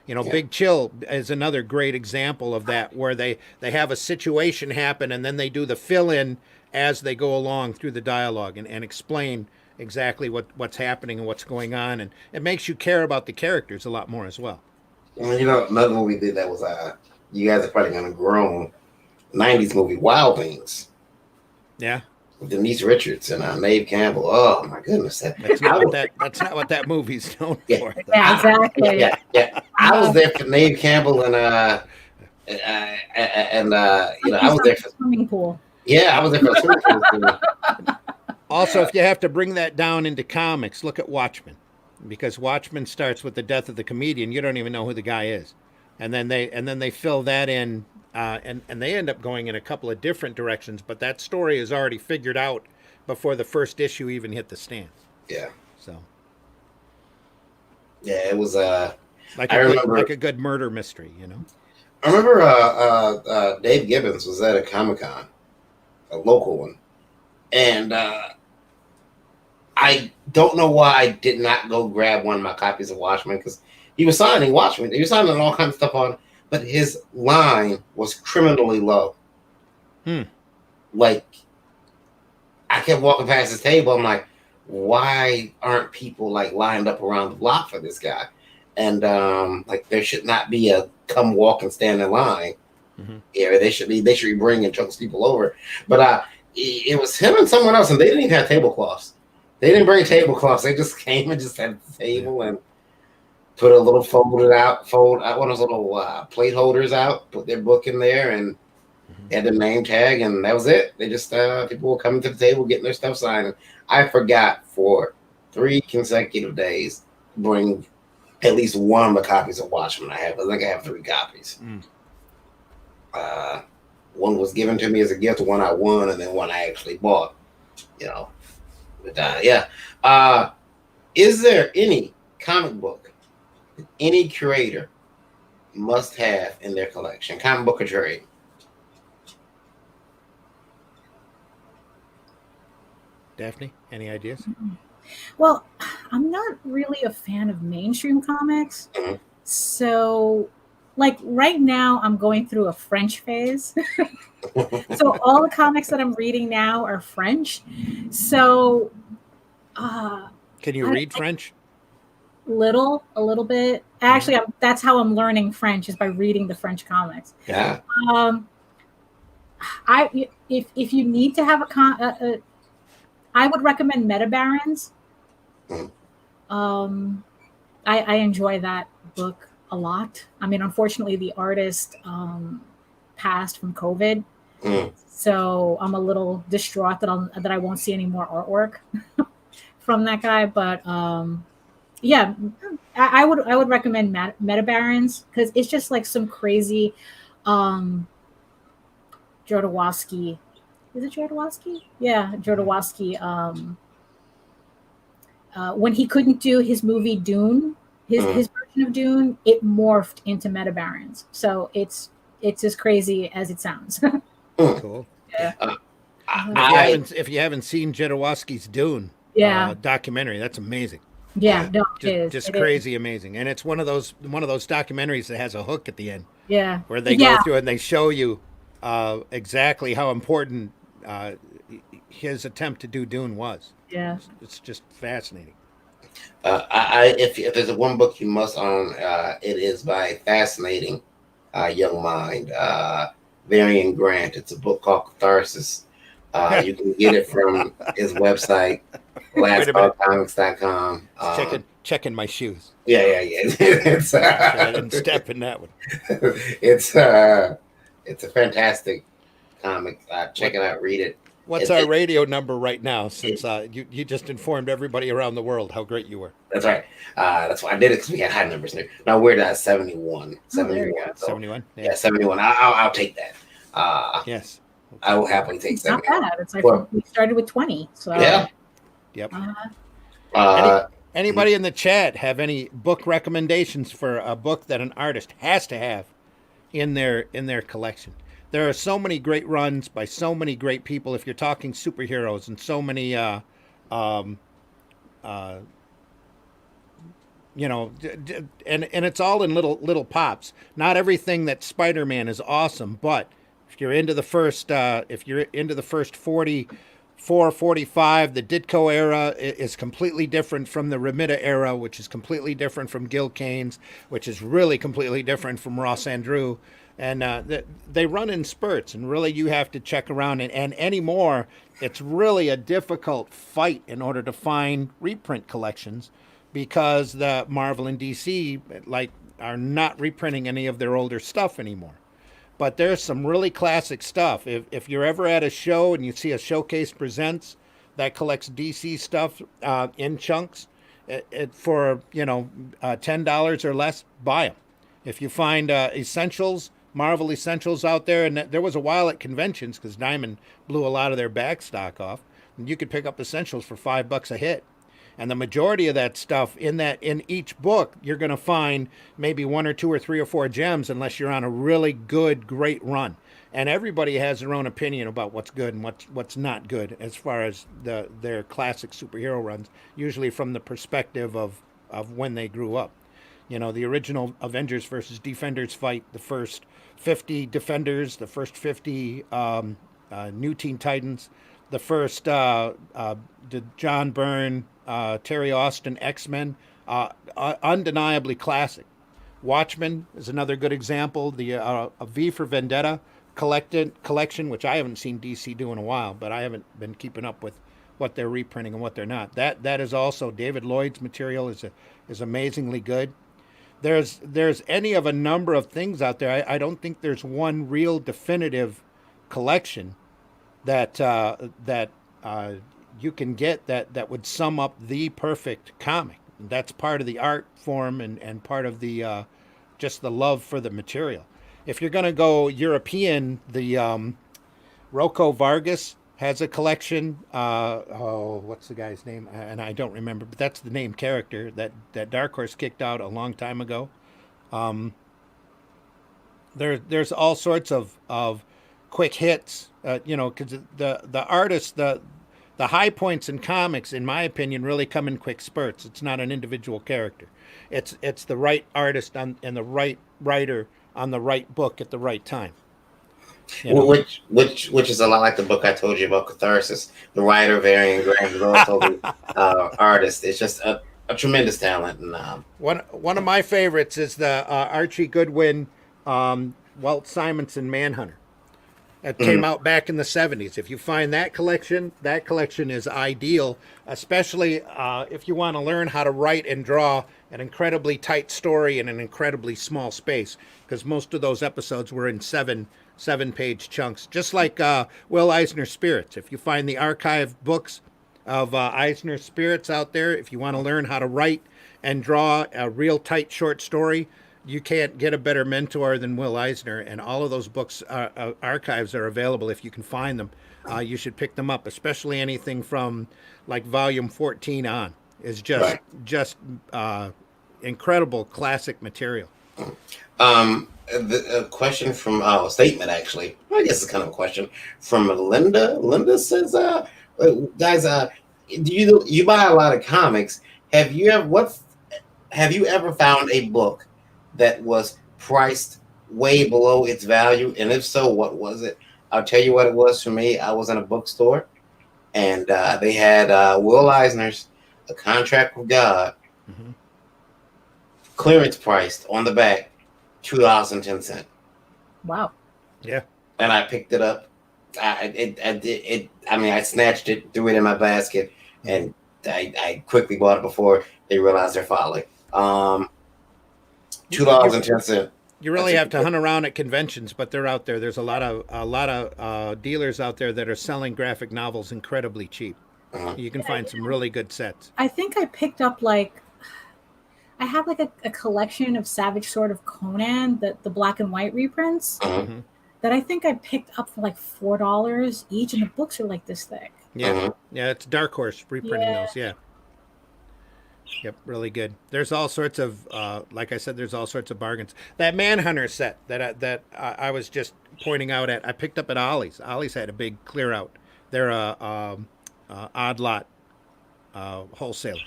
Yeah. Big Chill is another great example of that, where they have a situation happen, and then they do the fill in as they go along through the dialogue and explain exactly what's happening and what's going on, and it makes you care about the characters a lot more as well. And another movie did that was you guys are probably gonna groan. 90s movie Wild Things Yeah. with Denise Richards and Nave Campbell. Oh my goodness, That's not what that movie's known Yeah. for. Yeah, exactly. yeah. I was there for Nave Campbell and I was there for Swimming pool. I was there for a swimming pool. Also, if you have to bring that down into comics, look at Watchmen, because Watchmen starts with the death of the comedian. You don't even know who the guy is, and then they fill that in, and they end up going in a couple of different directions. But that story is already figured out before the first issue even hit the stands. Yeah, So, it was like I remember- like a good murder mystery. I remember Dave Gibbons was at a Comic-Con, a local one, and I don't know why I did not go grab one of my copies of Watchmen, because he was signing Watchmen. He was signing all kinds of stuff on, but his line was criminally low. Like, I kept walking past his table. I'm like, why aren't people like lined up around the block for this guy? and like there should not be a come walk and stand in line. Mhm. Yeah, they should be bringing chunks of people over. But it was him and someone else, and they didn't even have tablecloths. They didn't bring tablecloths. They just came and just had the table and put a little fold out one of those little plate holders out, put their book in there, and had the name tag, and that was it. They just people were coming to the table getting their stuff signed. And I forgot for 3 consecutive days to bring at least one of the copies of Watchmen I have. I think I have 3 copies. One was given to me as a gift, one I won, and then one I actually bought. You know, but yeah. Is there any comic book any curator must have in their collection, comic book or trade? Daphne, any ideas? Well, I'm not really a fan of mainstream comics. Mhm. So, like right now, I'm going through a French phase. So, all the comics that I'm reading now are French. So, Can you I- read French? a little bit. Actually, that's how I'm learning French is by reading the French comics. Yeah. If you need to have I would recommend Meta Barons. I enjoy that book a lot. I mean, unfortunately, the artist passed from COVID, so I'm a little distraught that I won't see any more artwork from that guy. But yeah, I would recommend Meta Barons because it's just like some crazy Jodorowsky. Is it Jodorowsky? Yeah, Jodorowsky. When he couldn't do his movie Dune, his version of Dune, it morphed into Meta Barons. So it's as crazy as it sounds. Cool. Yeah. If you haven't seen Jodorowsky's Dune Yeah. documentary, that's amazing. Yeah, no, it is. Just It is. crazy amazing, and it's one of those documentaries that has a hook at the end Yeah. where they go through and they show you exactly how important his attempt to do Dune was. Yeah. It's just fascinating. If there's one book you must own, it is by a fascinating young mind, Varian Grant. It's a book called Catharsis. You can get it from his website, lastcallcomics.com. Checking my shoes. Yeah. It's, I didn't step in that one. it's a fantastic comic. Check it out, read it. What's our radio number right now? Since you just informed everybody around the world how great you were. That's right. That's why I did it because we had high numbers there. Now we're at 71. Oh, there you go. 71. Yeah, 71. I'll take that. Yes. I will happily take It's not 71. bad. It's like Well- we started with 20. So Yeah. Yep. Uh, Anybody in the chat have any book recommendations for a book that an artist has to have in their collection? There are so many great runs by so many great people. If you're talking superheroes and so many, and it's all in little pops. Not everything that Spider-Man is awesome, but if you're into the first 44, 45, the Ditko era is completely different from the Romita era, which is completely different from Gil Kane's, which is really completely different from Ross Andru. And they run in spurts, and really you have to check around. And anymore, it's really a difficult fight in order to find reprint collections because the Marvel and DC are not reprinting any of their older stuff anymore. But there's some really classic stuff. If you're ever at a show and you see a Showcase Presents that collects DC stuff in chunks, for $10 or less, buy them. If you find essentials, Marvel essentials out there, and there was a while at conventions because Diamond blew a lot of their back stock off, and you could pick up essentials for $5 a hit. And the majority of that stuff in each book, you're going to find maybe 1 or 2 or 3 or 4 gems unless you're on a really great run. And everybody has their own opinion about what's good and what's not good as far as their classic superhero runs, usually from the perspective of when they grew up. You know, the original Avengers versus Defenders fight, the first 50 Defenders, the first 50 New Teen Titans, the first the John Byrne, Terry Austin X-Men, undeniably classic. Watchmen is another good example. The a V for Vendetta collection, which I haven't seen DC do in a while, but I haven't been keeping up with what they're reprinting and what they're not. That is also David Lloyd's material is amazingly good. There's any of a number of things out there. I don't think there's one real definitive collection that you can get that would sum up the perfect comic. That's part of the art form and part of the just the love for the material. If you're going to go European, the Rocco Vargas has a collection. What's the guy's name? And I don't remember, but that's the name character that Dark Horse kicked out a long time ago. There's all sorts of quick hits, because the artists, the high points in comics, in my opinion, really come in quick spurts. It's not an individual character. It's the right artist and the right writer on the right book at the right time. Which is a lot like the book I told you about, Catharsis. The writer, Varian Graham, is also the artist. It's just a tremendous talent. And one of my favorites is the Archie Goodwin, Walt Simonson Manhunter. It came out back in the 70s. If you find that collection is ideal, especially if you want to learn how to write and draw an incredibly tight story in an incredibly small space, because most of those episodes were in seven-page chunks, just like Will Eisner Spirits. If you find the archive books of Eisner Spirits out there, if you want to learn how to write and draw a real tight short story, you can't get a better mentor than Will Eisner, and all of those books archives are available if you can find them. You should pick them up, especially anything from like volume 14 on is just incredible classic material. The question from a statement, actually, I guess it's kind of a question from Linda. Linda says, guys, do you buy a lot of comics? Have you ever found a book that was priced way below its value? And if so, what was it? I'll tell you what it was for me. I was in a bookstore, and they had Will Eisner's A Contract with God, clearance priced on the back, $2.10. Wow. Yeah. And I picked it up. I snatched it, threw it in my basket, and I quickly bought it before they realized their folly. $2.10. You really have to hunt around at conventions, but they're out there. There's a lot of dealers out there that are selling graphic novels incredibly cheap. You can find some really good sets. I think I picked up I have a collection of Savage Sword of Conan, the black and white reprints, that I think I picked up for $4 each, and the books are this thick. Yeah, yeah, it's Dark Horse reprinting those. Yeah. Yep, really good. There's all sorts of, like I said, there's all sorts of bargains. That Manhunter set that I was just pointing out I picked up at Ollie's. Ollie's had a big clear out. They're a odd lot wholesaler.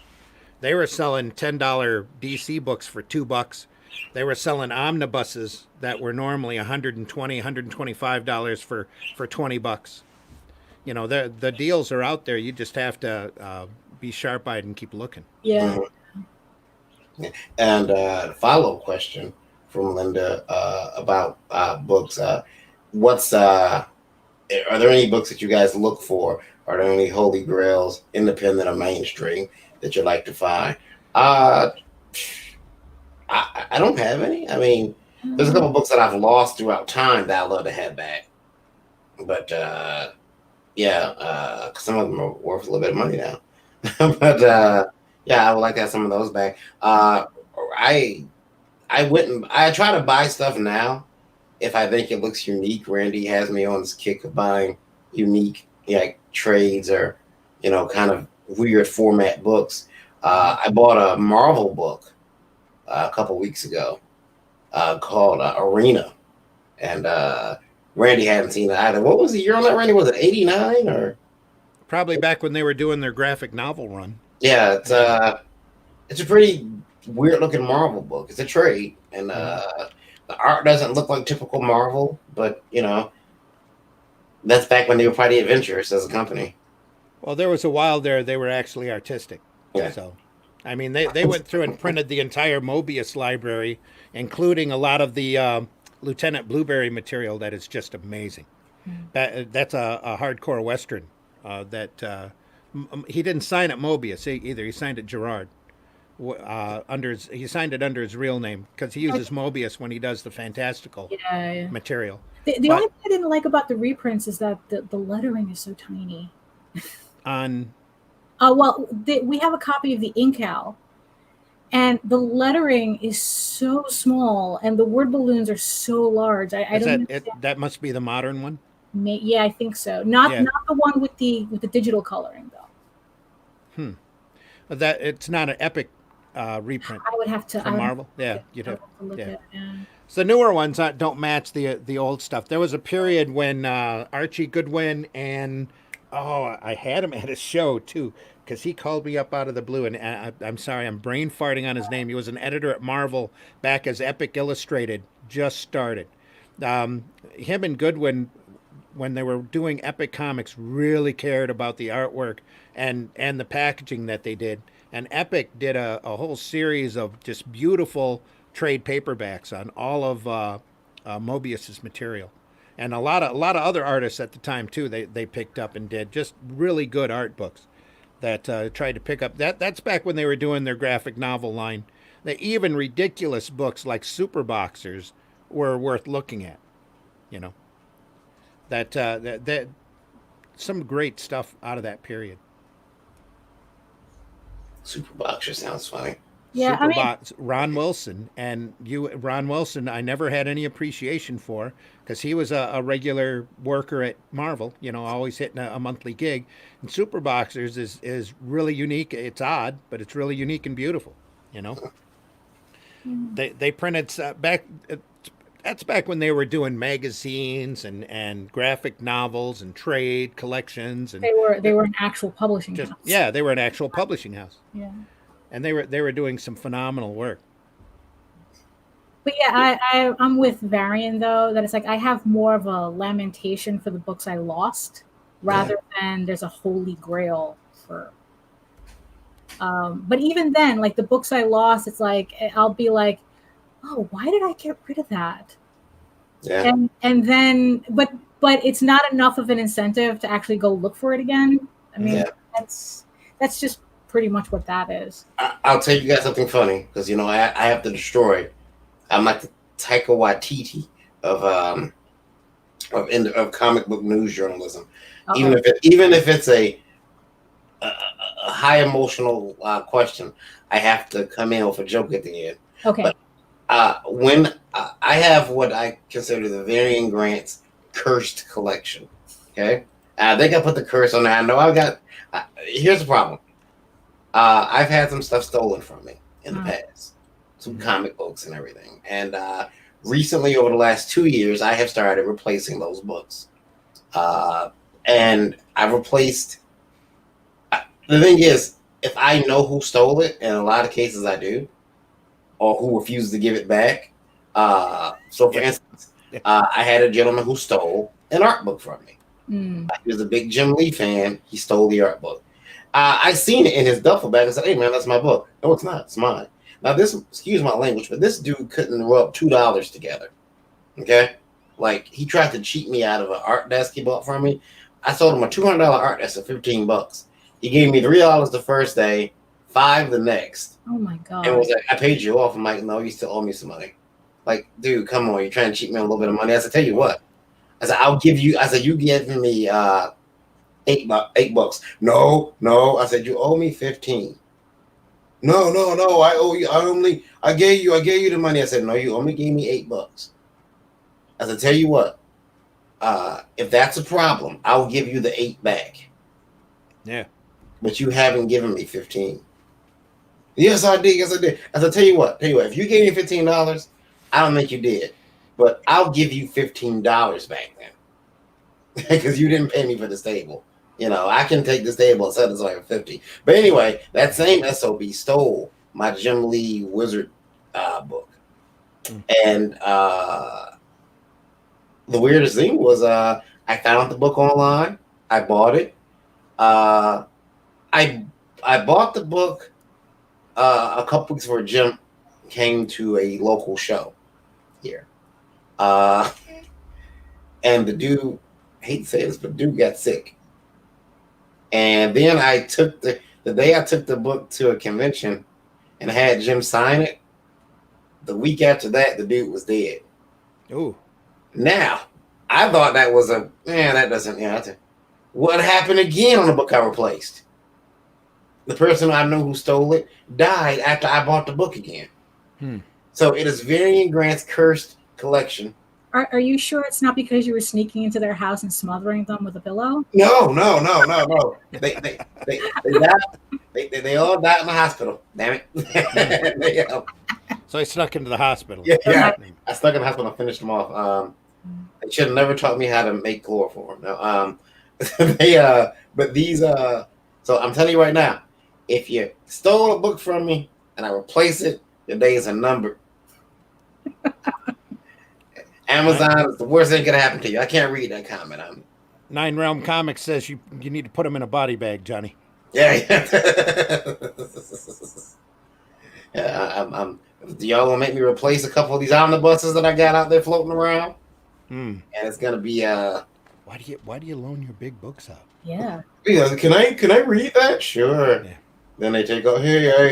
They were selling $10 DC books for $2. They were selling omnibuses that were normally $120, $125 for $20. The deals are out there. You just have to be sharp-eyed and keep looking. Yeah. And follow-up question from Linda about books. Are there any books that you guys look for? Are there any holy grails, independent or mainstream, that you'd like to find? I don't have any. I mean, there's a couple books that I've lost throughout time that I'd love to have back. But some of them are worth a little bit of money now. But I would like to have some of those back. I try to buy stuff now if I think it looks unique. Randy has me on this kick of buying unique trades or kind of weird format books. I bought a Marvel book a couple weeks ago called Arena, and Randy hadn't seen it either. What was the year on that, Randy? Was it 89 or? Probably back when they were doing their graphic novel run. Yeah, it's a pretty weird looking Marvel book. It's a trade, and the art doesn't look like typical Marvel, but that's back when they were probably adventurous as a company. Well, there was a while there they were actually artistic. Yeah. So I mean, they went through and printed the entire Mobius library, including a lot of the Lieutenant Blueberry material that is just amazing. That's a hardcore Western he didn't sign it Mobius either. He signed it Gerard. He signed it under his real name because he uses Mobius when he does the fantastical Yeah. material. The only thing I didn't like about the reprints is that the lettering is so tiny. On We have a copy of the Incal, and the lettering is so small, and the word balloons are so large. I don't understand. That must be the modern one. Yeah, I think so. Not the one with the digital coloring though. That it's not an Epic reprint. I would have to from Marvel. Yeah, you'd have. look Yeah. at. Yeah. So the newer ones don't match the old stuff. There was a period when Archie Goodwin and I had him at a show too because he called me up out of the blue, and I'm sorry, I'm brain farting on his name. He was an editor at Marvel back as Epic Illustrated just started. Him and Goodwin, when they were doing Epic Comics, really cared about the artwork and the packaging that they did. And Epic did a whole series of just beautiful trade paperbacks on all of Mobius's material, and a lot of other artists at the time too. They picked up and did just really good art books that tried to pick up that. That's back when they were doing their graphic novel line. Even ridiculous books like Super Boxers were worth looking at. You know, that some great stuff out of that period. Super Boxer sounds funny. Yeah, Ron Wilson Ron Wilson, I never had any appreciation for because he was a regular worker at Marvel, always hitting a monthly gig. And Super Boxers is really unique. It's odd, but it's really unique and beautiful. They printed back. That's back when they were doing magazines and graphic novels and trade collections. And they were an actual publishing house. Yeah, they were an actual publishing house. Yeah. And they were doing some phenomenal work. But yeah, I'm with Varian though, that it's like I have more of a lamentation for the books I lost rather than there's a holy grail for. But even then, like the books I lost, it's like I'll be like, oh, why did I get rid of that? Yeah. And then, but it's not enough of an incentive to actually go look for it again. I mean, that's just pretty much what that is. I'll tell you guys something funny because I have to destroy. I'm like the Taika Waititi of comic book news journalism. Uh-oh. Even if it's a high emotional question, I have to come in with a joke at the end. Okay. But when I have what I consider the Varian Grant's cursed collection, okay, I think I put the curse on there. I know I've got. Here's the problem. I've had some stuff stolen from me in the past, some comic books and everything. And recently, over the last 2 years, I have started replacing those books. And I've replaced. The thing is, if I know who stole it, in a lot of cases I do, or who refuses to give it back. So, for instance, I had a gentleman who stole an art book from me. He was a big Jim Lee fan. He stole the art book. I seen it in his duffel bag and said, "Hey man, that's my book." No, it's not. It's mine. Now this, excuse my language, but this dude couldn't rub $2 together. Okay, like he tried to cheat me out of an art desk he bought from me. I sold him a $200 art desk for $15. He gave me $3 the first day, $5 the next. Oh my god! And was like, "I paid you off." I'm like, "No, you still owe me some money." Like, dude, come on, you're trying to cheat me on a little bit of money. I said, "Tell you what," I said, "I'll give you." I said, "You give me $8. No. I said, "You owe me 15. No. I owe you. I gave you the money. I said, "No, you only gave me $8. I said, "Tell you what, if that's a problem, I'll give you the 8 back." Yeah. But you haven't given me 15. Yes, I did. I said, tell you what, if you gave me $15, I don't think you did. But I'll give you $15 back then. Because you didn't pay me for the stable. I can take this table and set it aside for 50. But anyway, that same SOB stole my Jim Lee Wizard book. And the weirdest thing was I found the book online. I bought it. I bought the book a couple weeks before Jim came to a local show here. Uh, and the dude, I hate to say this, but the dude got sick. And then I took the day I took the book to a convention and had Jim sign it. The week after that, the dude was dead. Ooh. Now, I thought that was that doesn't, what happened again on the book I replaced? The person I know who stole it died after I bought the book again. So it is Varian Grant's cursed collection. Are you sure it's not because you were sneaking into their house and smothering them with a pillow? No. They died. They all died in the hospital. Damn it. So I snuck into the hospital. Yeah. I stuck in the hospital and finished them off. They should have never taught me how to make chloroform. No, but these so I'm telling you right now, if you stole a book from me and I replace it, your days are numbered. Amazon is the worst thing that could happen to you. I can't read that comment. Nine Realm Comics says you need to put them in a body bag, Johnny. Yeah. I'm do y'all want to make me replace a couple of these omnibuses that I got out there floating around? And it's gonna be Why do you loan your big books out? Yeah. Can I read that? Sure. Yeah. Then they take out here.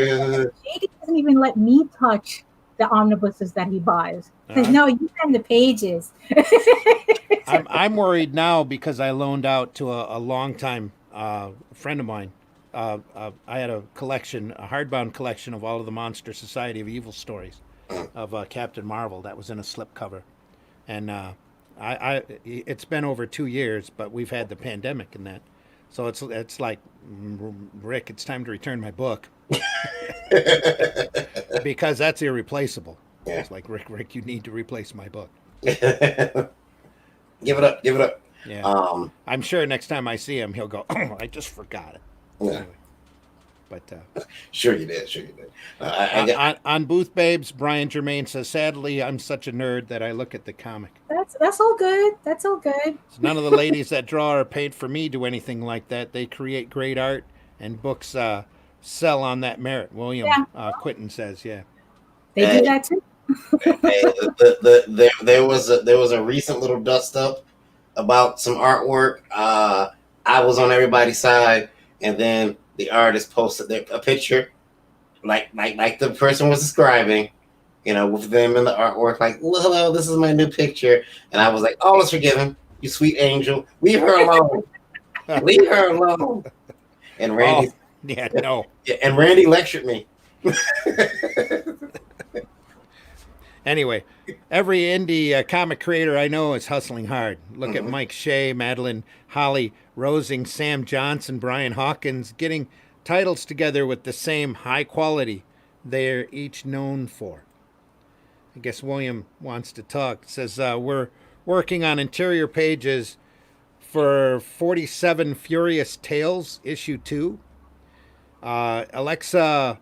He doesn't even let me touch the omnibuses that he buys. Because no, you send the pages. I'm worried now because I loaned out to a longtime friend of mine. I had a hardbound collection of all of the Monster Society of Evil stories of Captain Marvel that was in a slipcover, and it's been over 2 years, but we've had the pandemic and that, so it's like, Rick, it's time to return my book because that's irreplaceable. Yeah. It's like, Rick, you need to replace my book. Give it up. Yeah. I'm sure next time I see him, he'll go, "Oh, I just forgot it." Yeah. Anyway, but sure you did. On Booth Babes, Brian Germain says, "Sadly, I'm such a nerd that I look at the comic." That's all good. That's all good. So none of the ladies that draw or paid for me do anything like that. They create great art, and books sell on that merit. William Quinton says, "Yeah, they do that too." There was a recent little dust up about some artwork. I was on everybody's side, and then the artist posted a picture, like the person was describing, with them in the artwork, like, well, hello, this is my new picture, and I was like, oh, let's forgive him, you sweet angel, leave her alone, leave her alone. And Randy, and Randy lectured me. Anyway, every indie comic creator I know is hustling hard. Look at Mike Shea, Madeline Holly, Rosing, Sam Johnson, Brian Hawkins, getting titles together with the same high quality they're each known for. I guess William wants to talk. It says, we're working on interior pages for 47 Furious Tales, issue 2. Alexa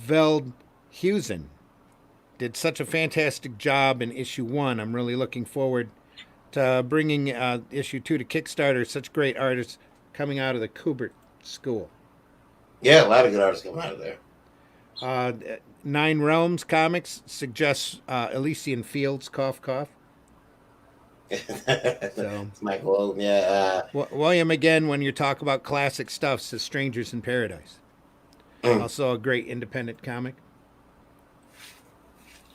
Veldhuizen did such a fantastic job in issue 1. I'm really looking forward to bringing issue 2 to Kickstarter. Such great artists coming out of the Kubert School. Yeah, a lot of good artists coming out of there. Nine Realms Comics suggests Elysian Fields, cough, cough. So it's Michael Oden, yeah. William, again, when you talk about classic stuff, says Strangers in Paradise. Also a great independent comic.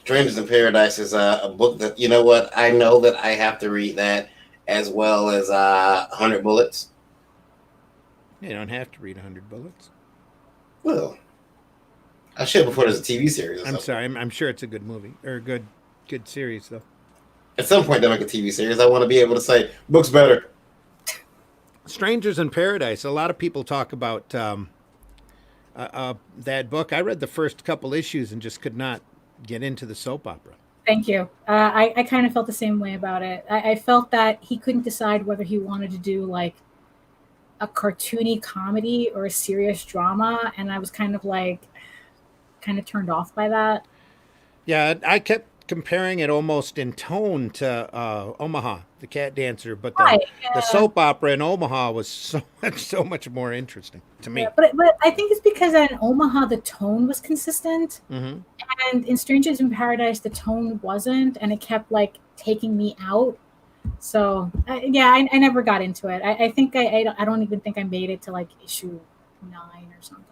Strangers in Paradise is a book that, you know what, I know that I have to read that, as well as 100 Bullets. You don't have to read 100 Bullets. Well, I should before there's a TV series. I'm sorry, I'm sure it's a good movie, or a good series, though. At some point, they'll make a TV series. I want to be able to say, book's better. Strangers in Paradise. A lot of people talk about that book. I read the first couple issues and just could not get into the soap opera. Thank you. I kind of felt the same way about it. I felt that he couldn't decide whether he wanted to do like a cartoony comedy or a serious drama, and I was kind of turned off by that. Yeah, I kept comparing it almost in tone to Omaha, the Cat Dancer, but the, Right. the soap opera in Omaha was so much more interesting to me. Yeah, but I think it's because in Omaha the tone was consistent, Hmm. and in Strangers in Paradise the tone wasn't, and it kept like taking me out. So yeah, I never got into it. I think I don't even think I made it to like issue 9 or something.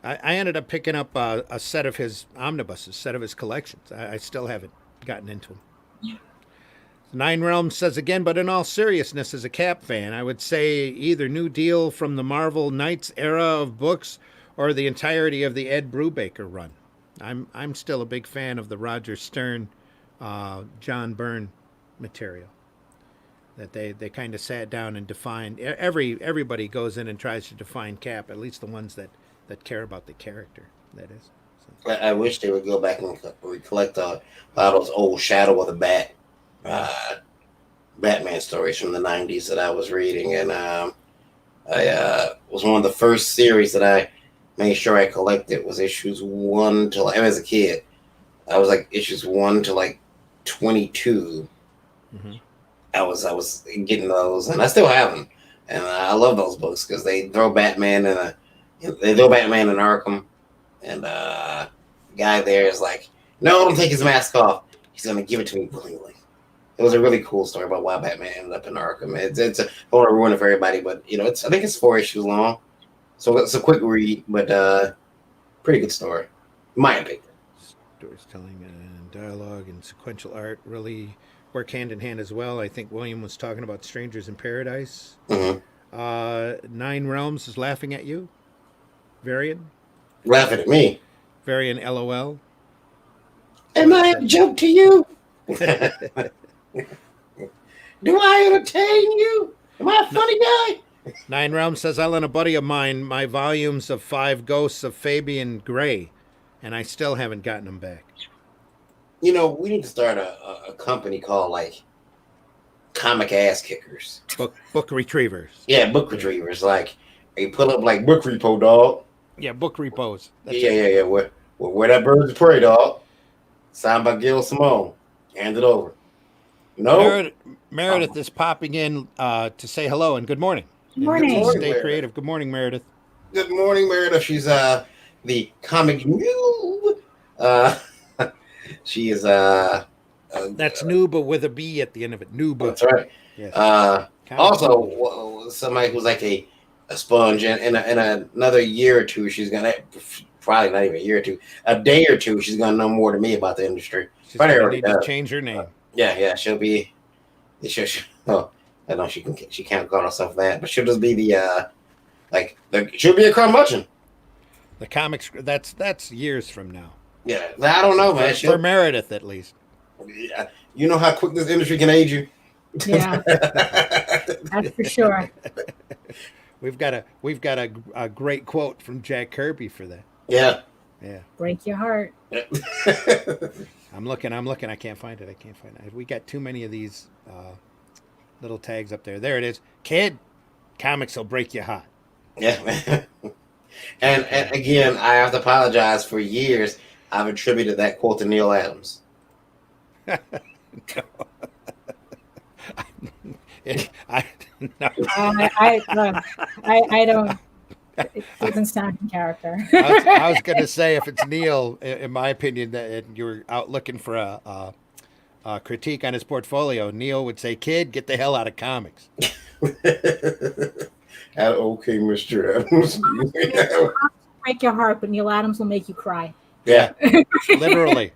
I ended up picking up a set of his omnibuses, a set of his collections. I still haven't gotten into them. Nine Realms says again, but in all seriousness, as a Cap fan, I would say either New Deal from the Marvel Knights era of books or the entirety of the Ed Brubaker run. I'm still a big fan of the Roger Stern, John Byrne material. That they kind of sat down and defined. Everybody goes in and tries to define Cap, at least the ones that care about the character. That is. So. I wish they would go back and recollect a lot of those old Shadow of the Bat Batman stories from the '90s that I was reading, and I was one of the first series that I made sure I collected was issues 1 to as a kid. I was like issues 1 to like 22. Mm-hmm. I was getting those, and I still have them, and I love those books because they throw Batman in Arkham, and guy there is like, no, don't take his mask off. He's gonna give it to me willingly. It was a really cool story about why Batman ended up in Arkham. I don't want to ruin it for everybody, but I think it's 4 issues long, so it's a quick read, but pretty good story, in my opinion. Storytelling and dialogue and sequential art really work hand in hand as well. I think William was talking about Strangers in Paradise. Mm-hmm. Nine Realms is laughing at you. Varian Laughing at me. LOL. Am I a joke to you? Do I entertain you? Am I a funny guy? Nine Realms says, I lent a buddy of mine my volumes of 5 Ghosts of Fabian Gray, and I still haven't gotten them back. We need to start a company called like Comic Ass Kickers. Book retrievers. Yeah, book retrievers. Like you pull up like book repo, dog. Yeah, book repos. Yeah. Where that Birds of Prey, dog. Signed by Gil Simone. Hand it over. No. Meredith is popping in to say hello and good morning. Good morning. And Good morning, stay Meredith. creative. Good morning, Meredith. Good morning, Meredith. She's the comic noob. She is That's Nuba with a B at the end of it. Nuba. That's right. Yes. Also, somebody who's like a sponge, and in another year or two, she's gonna probably not even a year or two, a day or two, she's gonna know more than me about the industry. She's Probably gonna already need to does. change her name. Yeah, she'll be. Oh, I know she can't call herself that, but she'll just be she'll be a curmudgeon. The comics. That's years from now. Yeah, I don't know, man. For Meredith, at least. Yeah, you know how quick this industry can age you. Yeah, that's for sure. We've got a great quote from Jack Kirby for that. Yeah. Yeah. Break your heart. I'm looking. I can't find it. We got too many of these little tags up there. There it is. Kid, comics will break you hot. Yeah. and again, I have to apologize. For years, I've attributed that quote to Neil Adams. I don't. It doesn't sound in character. I was going to say, if it's Neil, in my opinion, that you're out looking for a critique on his portfolio, Neil would say, "Kid, get the hell out of comics." Okay, Mr. Adams. Break your heart, but Neil Adams will make you cry. Yeah. Literally.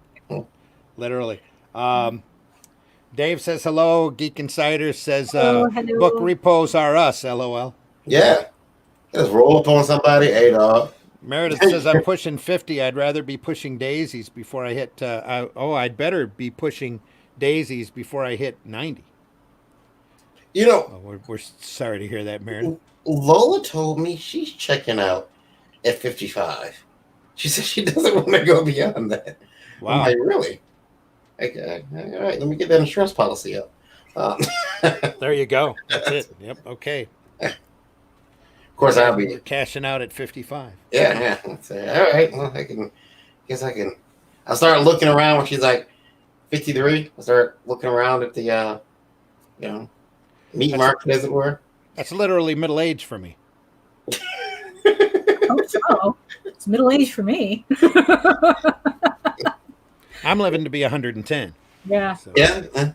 Dave says hello. Geek Insider says hello. book repos are us. LOL. Yeah. Just roll up on somebody. Hey, dog. Meredith says I'm pushing 50. I'd rather be pushing daisies before I hit. I'd better be pushing daisies before I hit 90. We're sorry to hear that, Meredith. Lola told me she's checking out at 55. She said she doesn't want to go beyond that. Wow. I'm like, really? Okay. All right. Let me get that insurance policy up. There you go. That's it. Yep. Okay. Of course, I'll be We're cashing out at 55. Yeah. All right. Well, I can. I'll start looking around when she's like 53. I start looking around at the you know, meat market, as it were. That's literally middle age for me. Hope so. It's middle age for me. I'm living to be 110. Yeah. So. Yeah. And,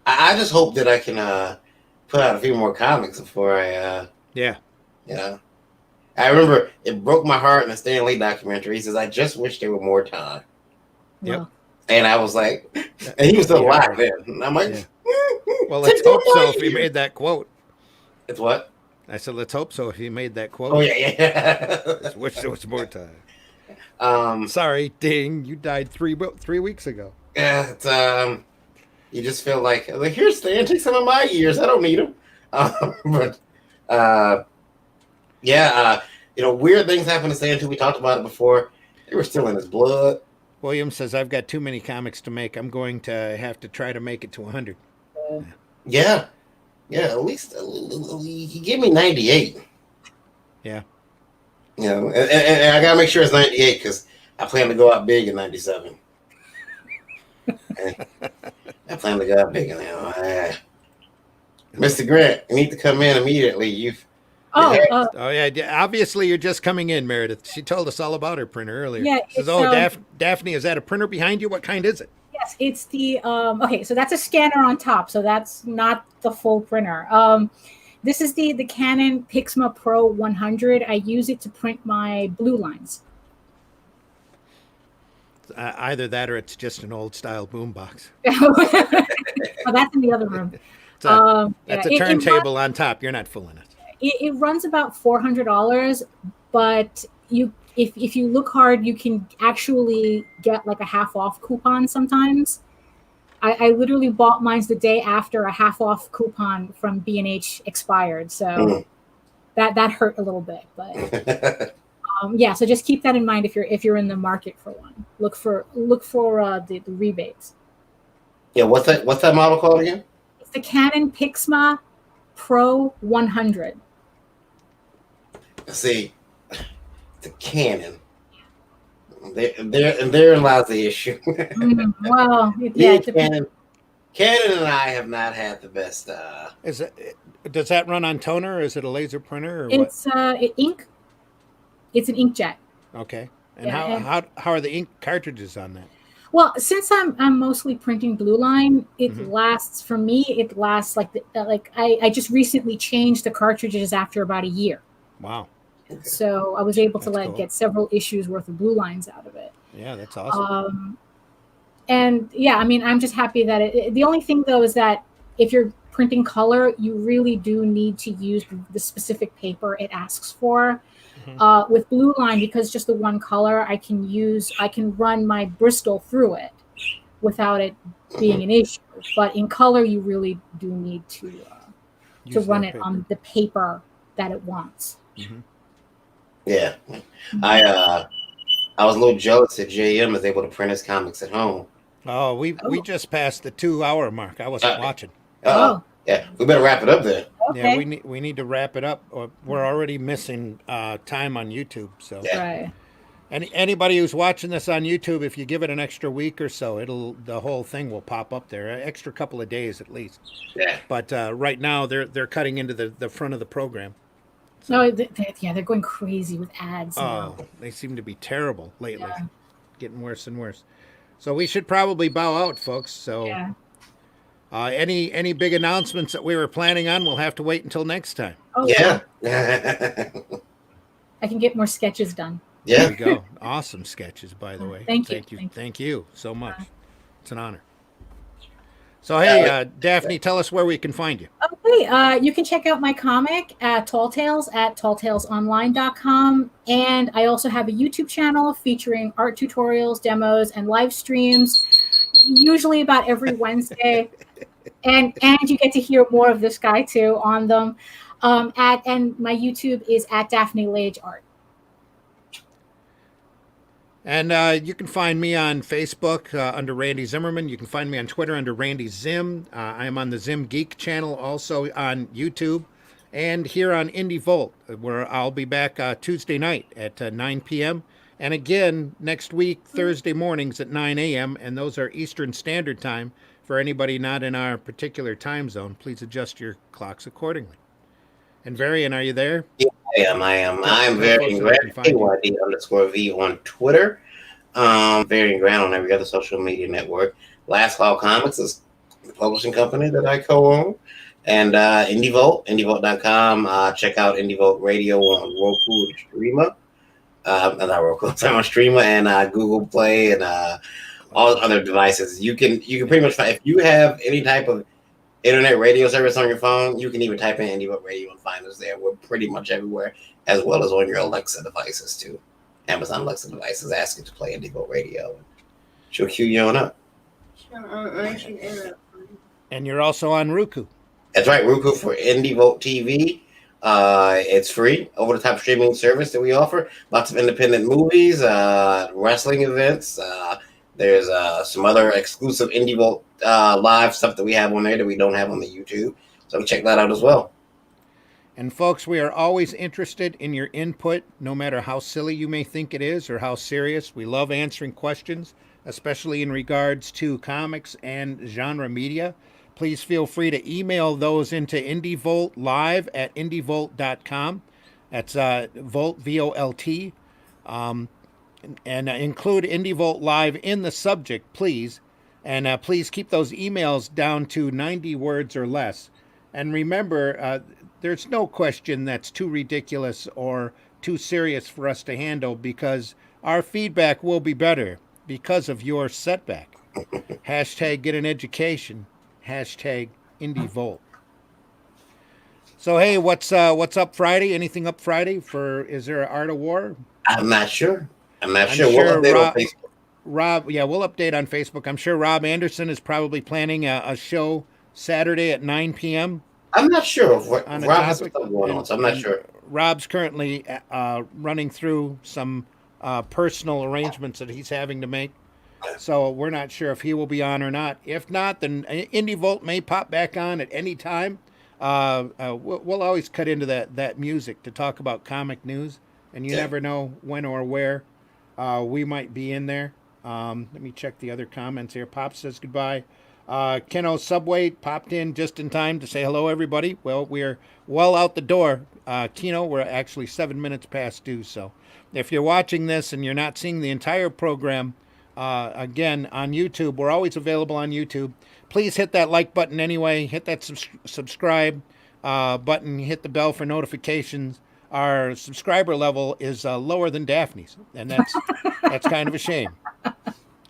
I just hope that I can put out a few more comics before I Yeah. you know. I remember it broke my heart in the Stan Lee documentary. He says, "I just wish there were more time." Yep. Well, And I was like, and he was still alive then. And I'm like, Yeah. Well, let's hope so if he made that quote. It's what? I said, let's hope so if he made that quote. Oh yeah. Just wish there was more time. um, Sorry, ding, you died 3 weeks ago. yeah. It's you just feel like here's Stan, take some of my years. I don't need them. But yeah. Weird things happen to Stan too. We talked about it before. They were still in his blood. William says, I've got too many comics to make. I'm going to have to try to make it to 100. Yeah. Yeah, at least he gave me 98. Yeah. And I gotta make sure it's 98 because I plan to go out big in 97. I plan to go out big now. Mr. Grant, you need to come in immediately. oh, Oh, yeah. Obviously, you're just coming in, Meredith. She told us all about her printer earlier. Yeah, She says, it's, Daphne, is that a printer behind you? What kind is it? yes, it's the okay. So that's a scanner on top. So that's not the full printer. This is the Canon Pixma Pro 100. I use it to print my blue lines. Either that or it's just an old style boombox. Oh, that's in the other room. That's Yeah, a turntable on top. You're not fooling us. It runs about $400, but if you look hard, you can actually get like a half off coupon sometimes. I literally bought mine the day after a half off coupon from B&H expired, so that hurt a little bit. But yeah, so just keep that in mind if you're in the market for one. Look for the rebates. Yeah, what's that model called again? It's the Canon Pixma Pro 100. See, the Canon. Therein lies the issue. Well, yeah, Canon and I have not had the best. Does that run on toner or is it a laser printer or it's ink. It's an inkjet. what? Okay. And Yeah, how are the ink cartridges on that? Well, since I'm mostly printing blue line, it lasts for me. It lasts like I just recently changed the cartridges after about a year, Wow. so I was able to That's cool. get several issues worth of blue lines out of it. Yeah, that's awesome. And yeah, I mean, I'm just happy that the only thing though is that if you're printing color, you really do need to use the specific paper it asks for. With blue line, because just the one color, I can run my Bristol through it without it being an issue. But in color, you really do need to Use run that it paper. on the paper that it wants. Yeah, I was a little jealous that JM is able to print his comics at home. Oh, we just passed the 2-hour mark. I wasn't watching. Yeah, we better wrap it up then. Okay. Yeah, we need to wrap it up. Or we're already missing time on YouTube. So Yeah. Right. anybody who's watching this on YouTube, if you give it an extra week or so, the whole thing will pop up there. An extra couple of days at least. Yeah. But right now they're cutting into the front of the program. No, they're going crazy with ads now. Oh, they seem to be terrible lately. Getting worse and worse. So we should probably bow out, folks. So Yeah. any big announcements that we were planning on, we'll have to wait until next time. Oh, Yeah. I can get more sketches done. There Yeah. you go. Awesome sketches, by the way. Thank you. Thank you so much. It's an honor. So hey, Daphne, tell us where we can find you. Okay, you can check out my comic at Tall Tales at talltalesonline.com. And I also have a YouTube channel featuring art tutorials, demos, and live streams, usually about every Wednesday. and you get to hear more of this guy too on them. And my YouTube is at Daphne Lage Art. And you can find me on Facebook under Randy Zimmerman. You can find me on Twitter under Randy Zim. I am on the Zim Geek channel, also on YouTube, and here on Indie Volt, where I'll be back Tuesday night at 9 p.m. And again, next week, Thursday mornings at 9 a.m., and those are Eastern Standard Time. For anybody not in our particular time zone, please adjust your clocks accordingly. And Varian, are you there? Yeah, I am. I'm Tell Varian folks where they can Grant, find you. KYD_V on Twitter. Varian Grant on every other social media network. Last Call Comics is the publishing company that I co-own. And IndieVolt, IndieVolt.com. Check out IndieVolt Radio on Roku and Streamer. Not Roku, I'm on Streamer and Google Play and all other devices. You can pretty much find, if you have any type of internet radio service on your phone, you can even type in IndieVolt Radio and find us there. We're pretty much everywhere, as well as on your Alexa devices too. Amazon Alexa devices ask you to play IndieVolt Radio. She'll cue you on up. And you're also on Roku. That's right, Roku for IndieVolt TV. It's free, over-the-top streaming service that we offer. Lots of independent movies, wrestling events. There's some other exclusive IndieVolt live stuff that we have on there that we don't have on the YouTube. So check that out as well. And folks, we are always interested in your input, no matter how silly you may think it is or how serious. We love answering questions, especially in regards to comics and genre media. Please feel free to email those into IndieVolt live at indievolt.com. That's Volt, V-O-L-T. And include IndieVolt Live in the subject, please. And please keep those emails down to 90 words or less. And remember, there's no question that's too ridiculous or too serious for us to handle, because our feedback will be better because of your setback. Hashtag get an education. Hashtag IndieVolt. So hey, what's up Friday? Anything up Friday is there an Art of War? I'm not sure. We'll sure update on Facebook. Rob, yeah, we'll update on Facebook. I'm sure Rob Anderson is probably planning a show Saturday at 9 p.m. I'm not sure of what on a Rob has topic. stuff going on, so I'm not sure. Rob's currently running through some personal arrangements that he's having to make. So we're not sure if he will be on or not. If not, then IndieVolt may pop back on at any time. We'll always cut into that music to talk about comic news, and you never know when or where we might be in there. Let me check the other comments here. Pop says goodbye. Keno Subway popped in just in time to say hello, everybody. Well, we're well out the door. Keno, we're actually 7 minutes past due. So if you're watching this and you're not seeing the entire program, again, on YouTube, we're always available on YouTube. Please hit that like button anyway. Hit that subscribe button. Hit the bell for notifications. Our subscriber level is lower than Daphne's, and that's kind of a shame.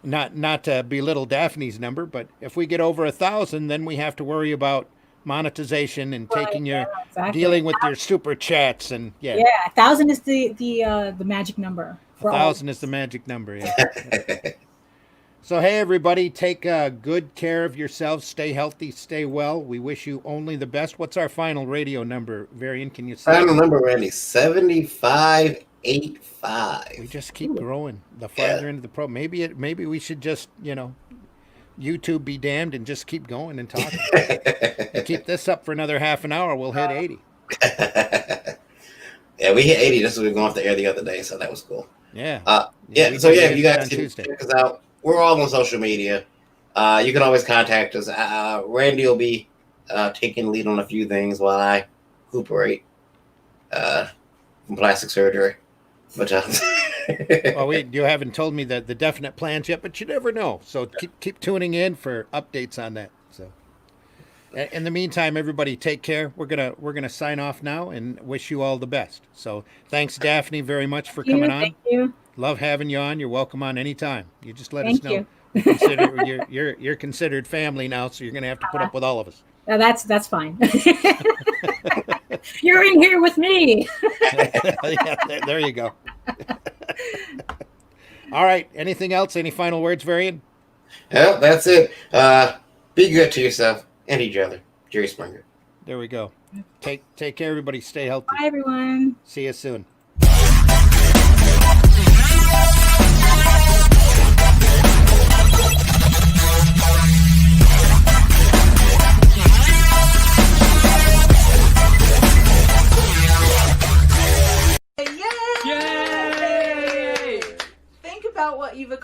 Not to belittle Daphne's number, but if we get over 1,000, then we have to worry about monetization and taking dealing with your super chats and yeah. 1,000 is the magic number. 1,000 is the magic number. Yeah. So hey, everybody, take good care of yourselves. Stay healthy, stay well. We wish you only the best. What's our final radio number, Varian? Can you say? Final number, Randy, 7585. We just keep growing the farther into the pro. Maybe we should just, YouTube be damned and just keep going and talking. And keep this up for another half an hour. We'll hit 80. Yeah, we hit 80. This was going off the air the other day, so that was cool. Yeah. So you guys can check us out. We're all on social media. You can always contact us. Randy will be taking lead on a few things while I recuperate from plastic surgery. But well, you haven't told me the definite plans yet, but you never know. So keep tuning in for updates on that. So, in the meantime, everybody take care. We're gonna sign off now and wish you all the best. So thanks, Daphne, very much for coming on. Thank you. Love having you on. You're welcome on anytime. You just let Thank us know. You're considered family now, so you're gonna have to put up with all of us. That's fine. You're in here with me. Yeah, there you go. All right. Anything else? Any final words, Varian? Yeah, that's it. Be good to yourself and each other. Jerry Springer. There we go. Take care, everybody. Stay healthy. Bye, everyone. See you soon.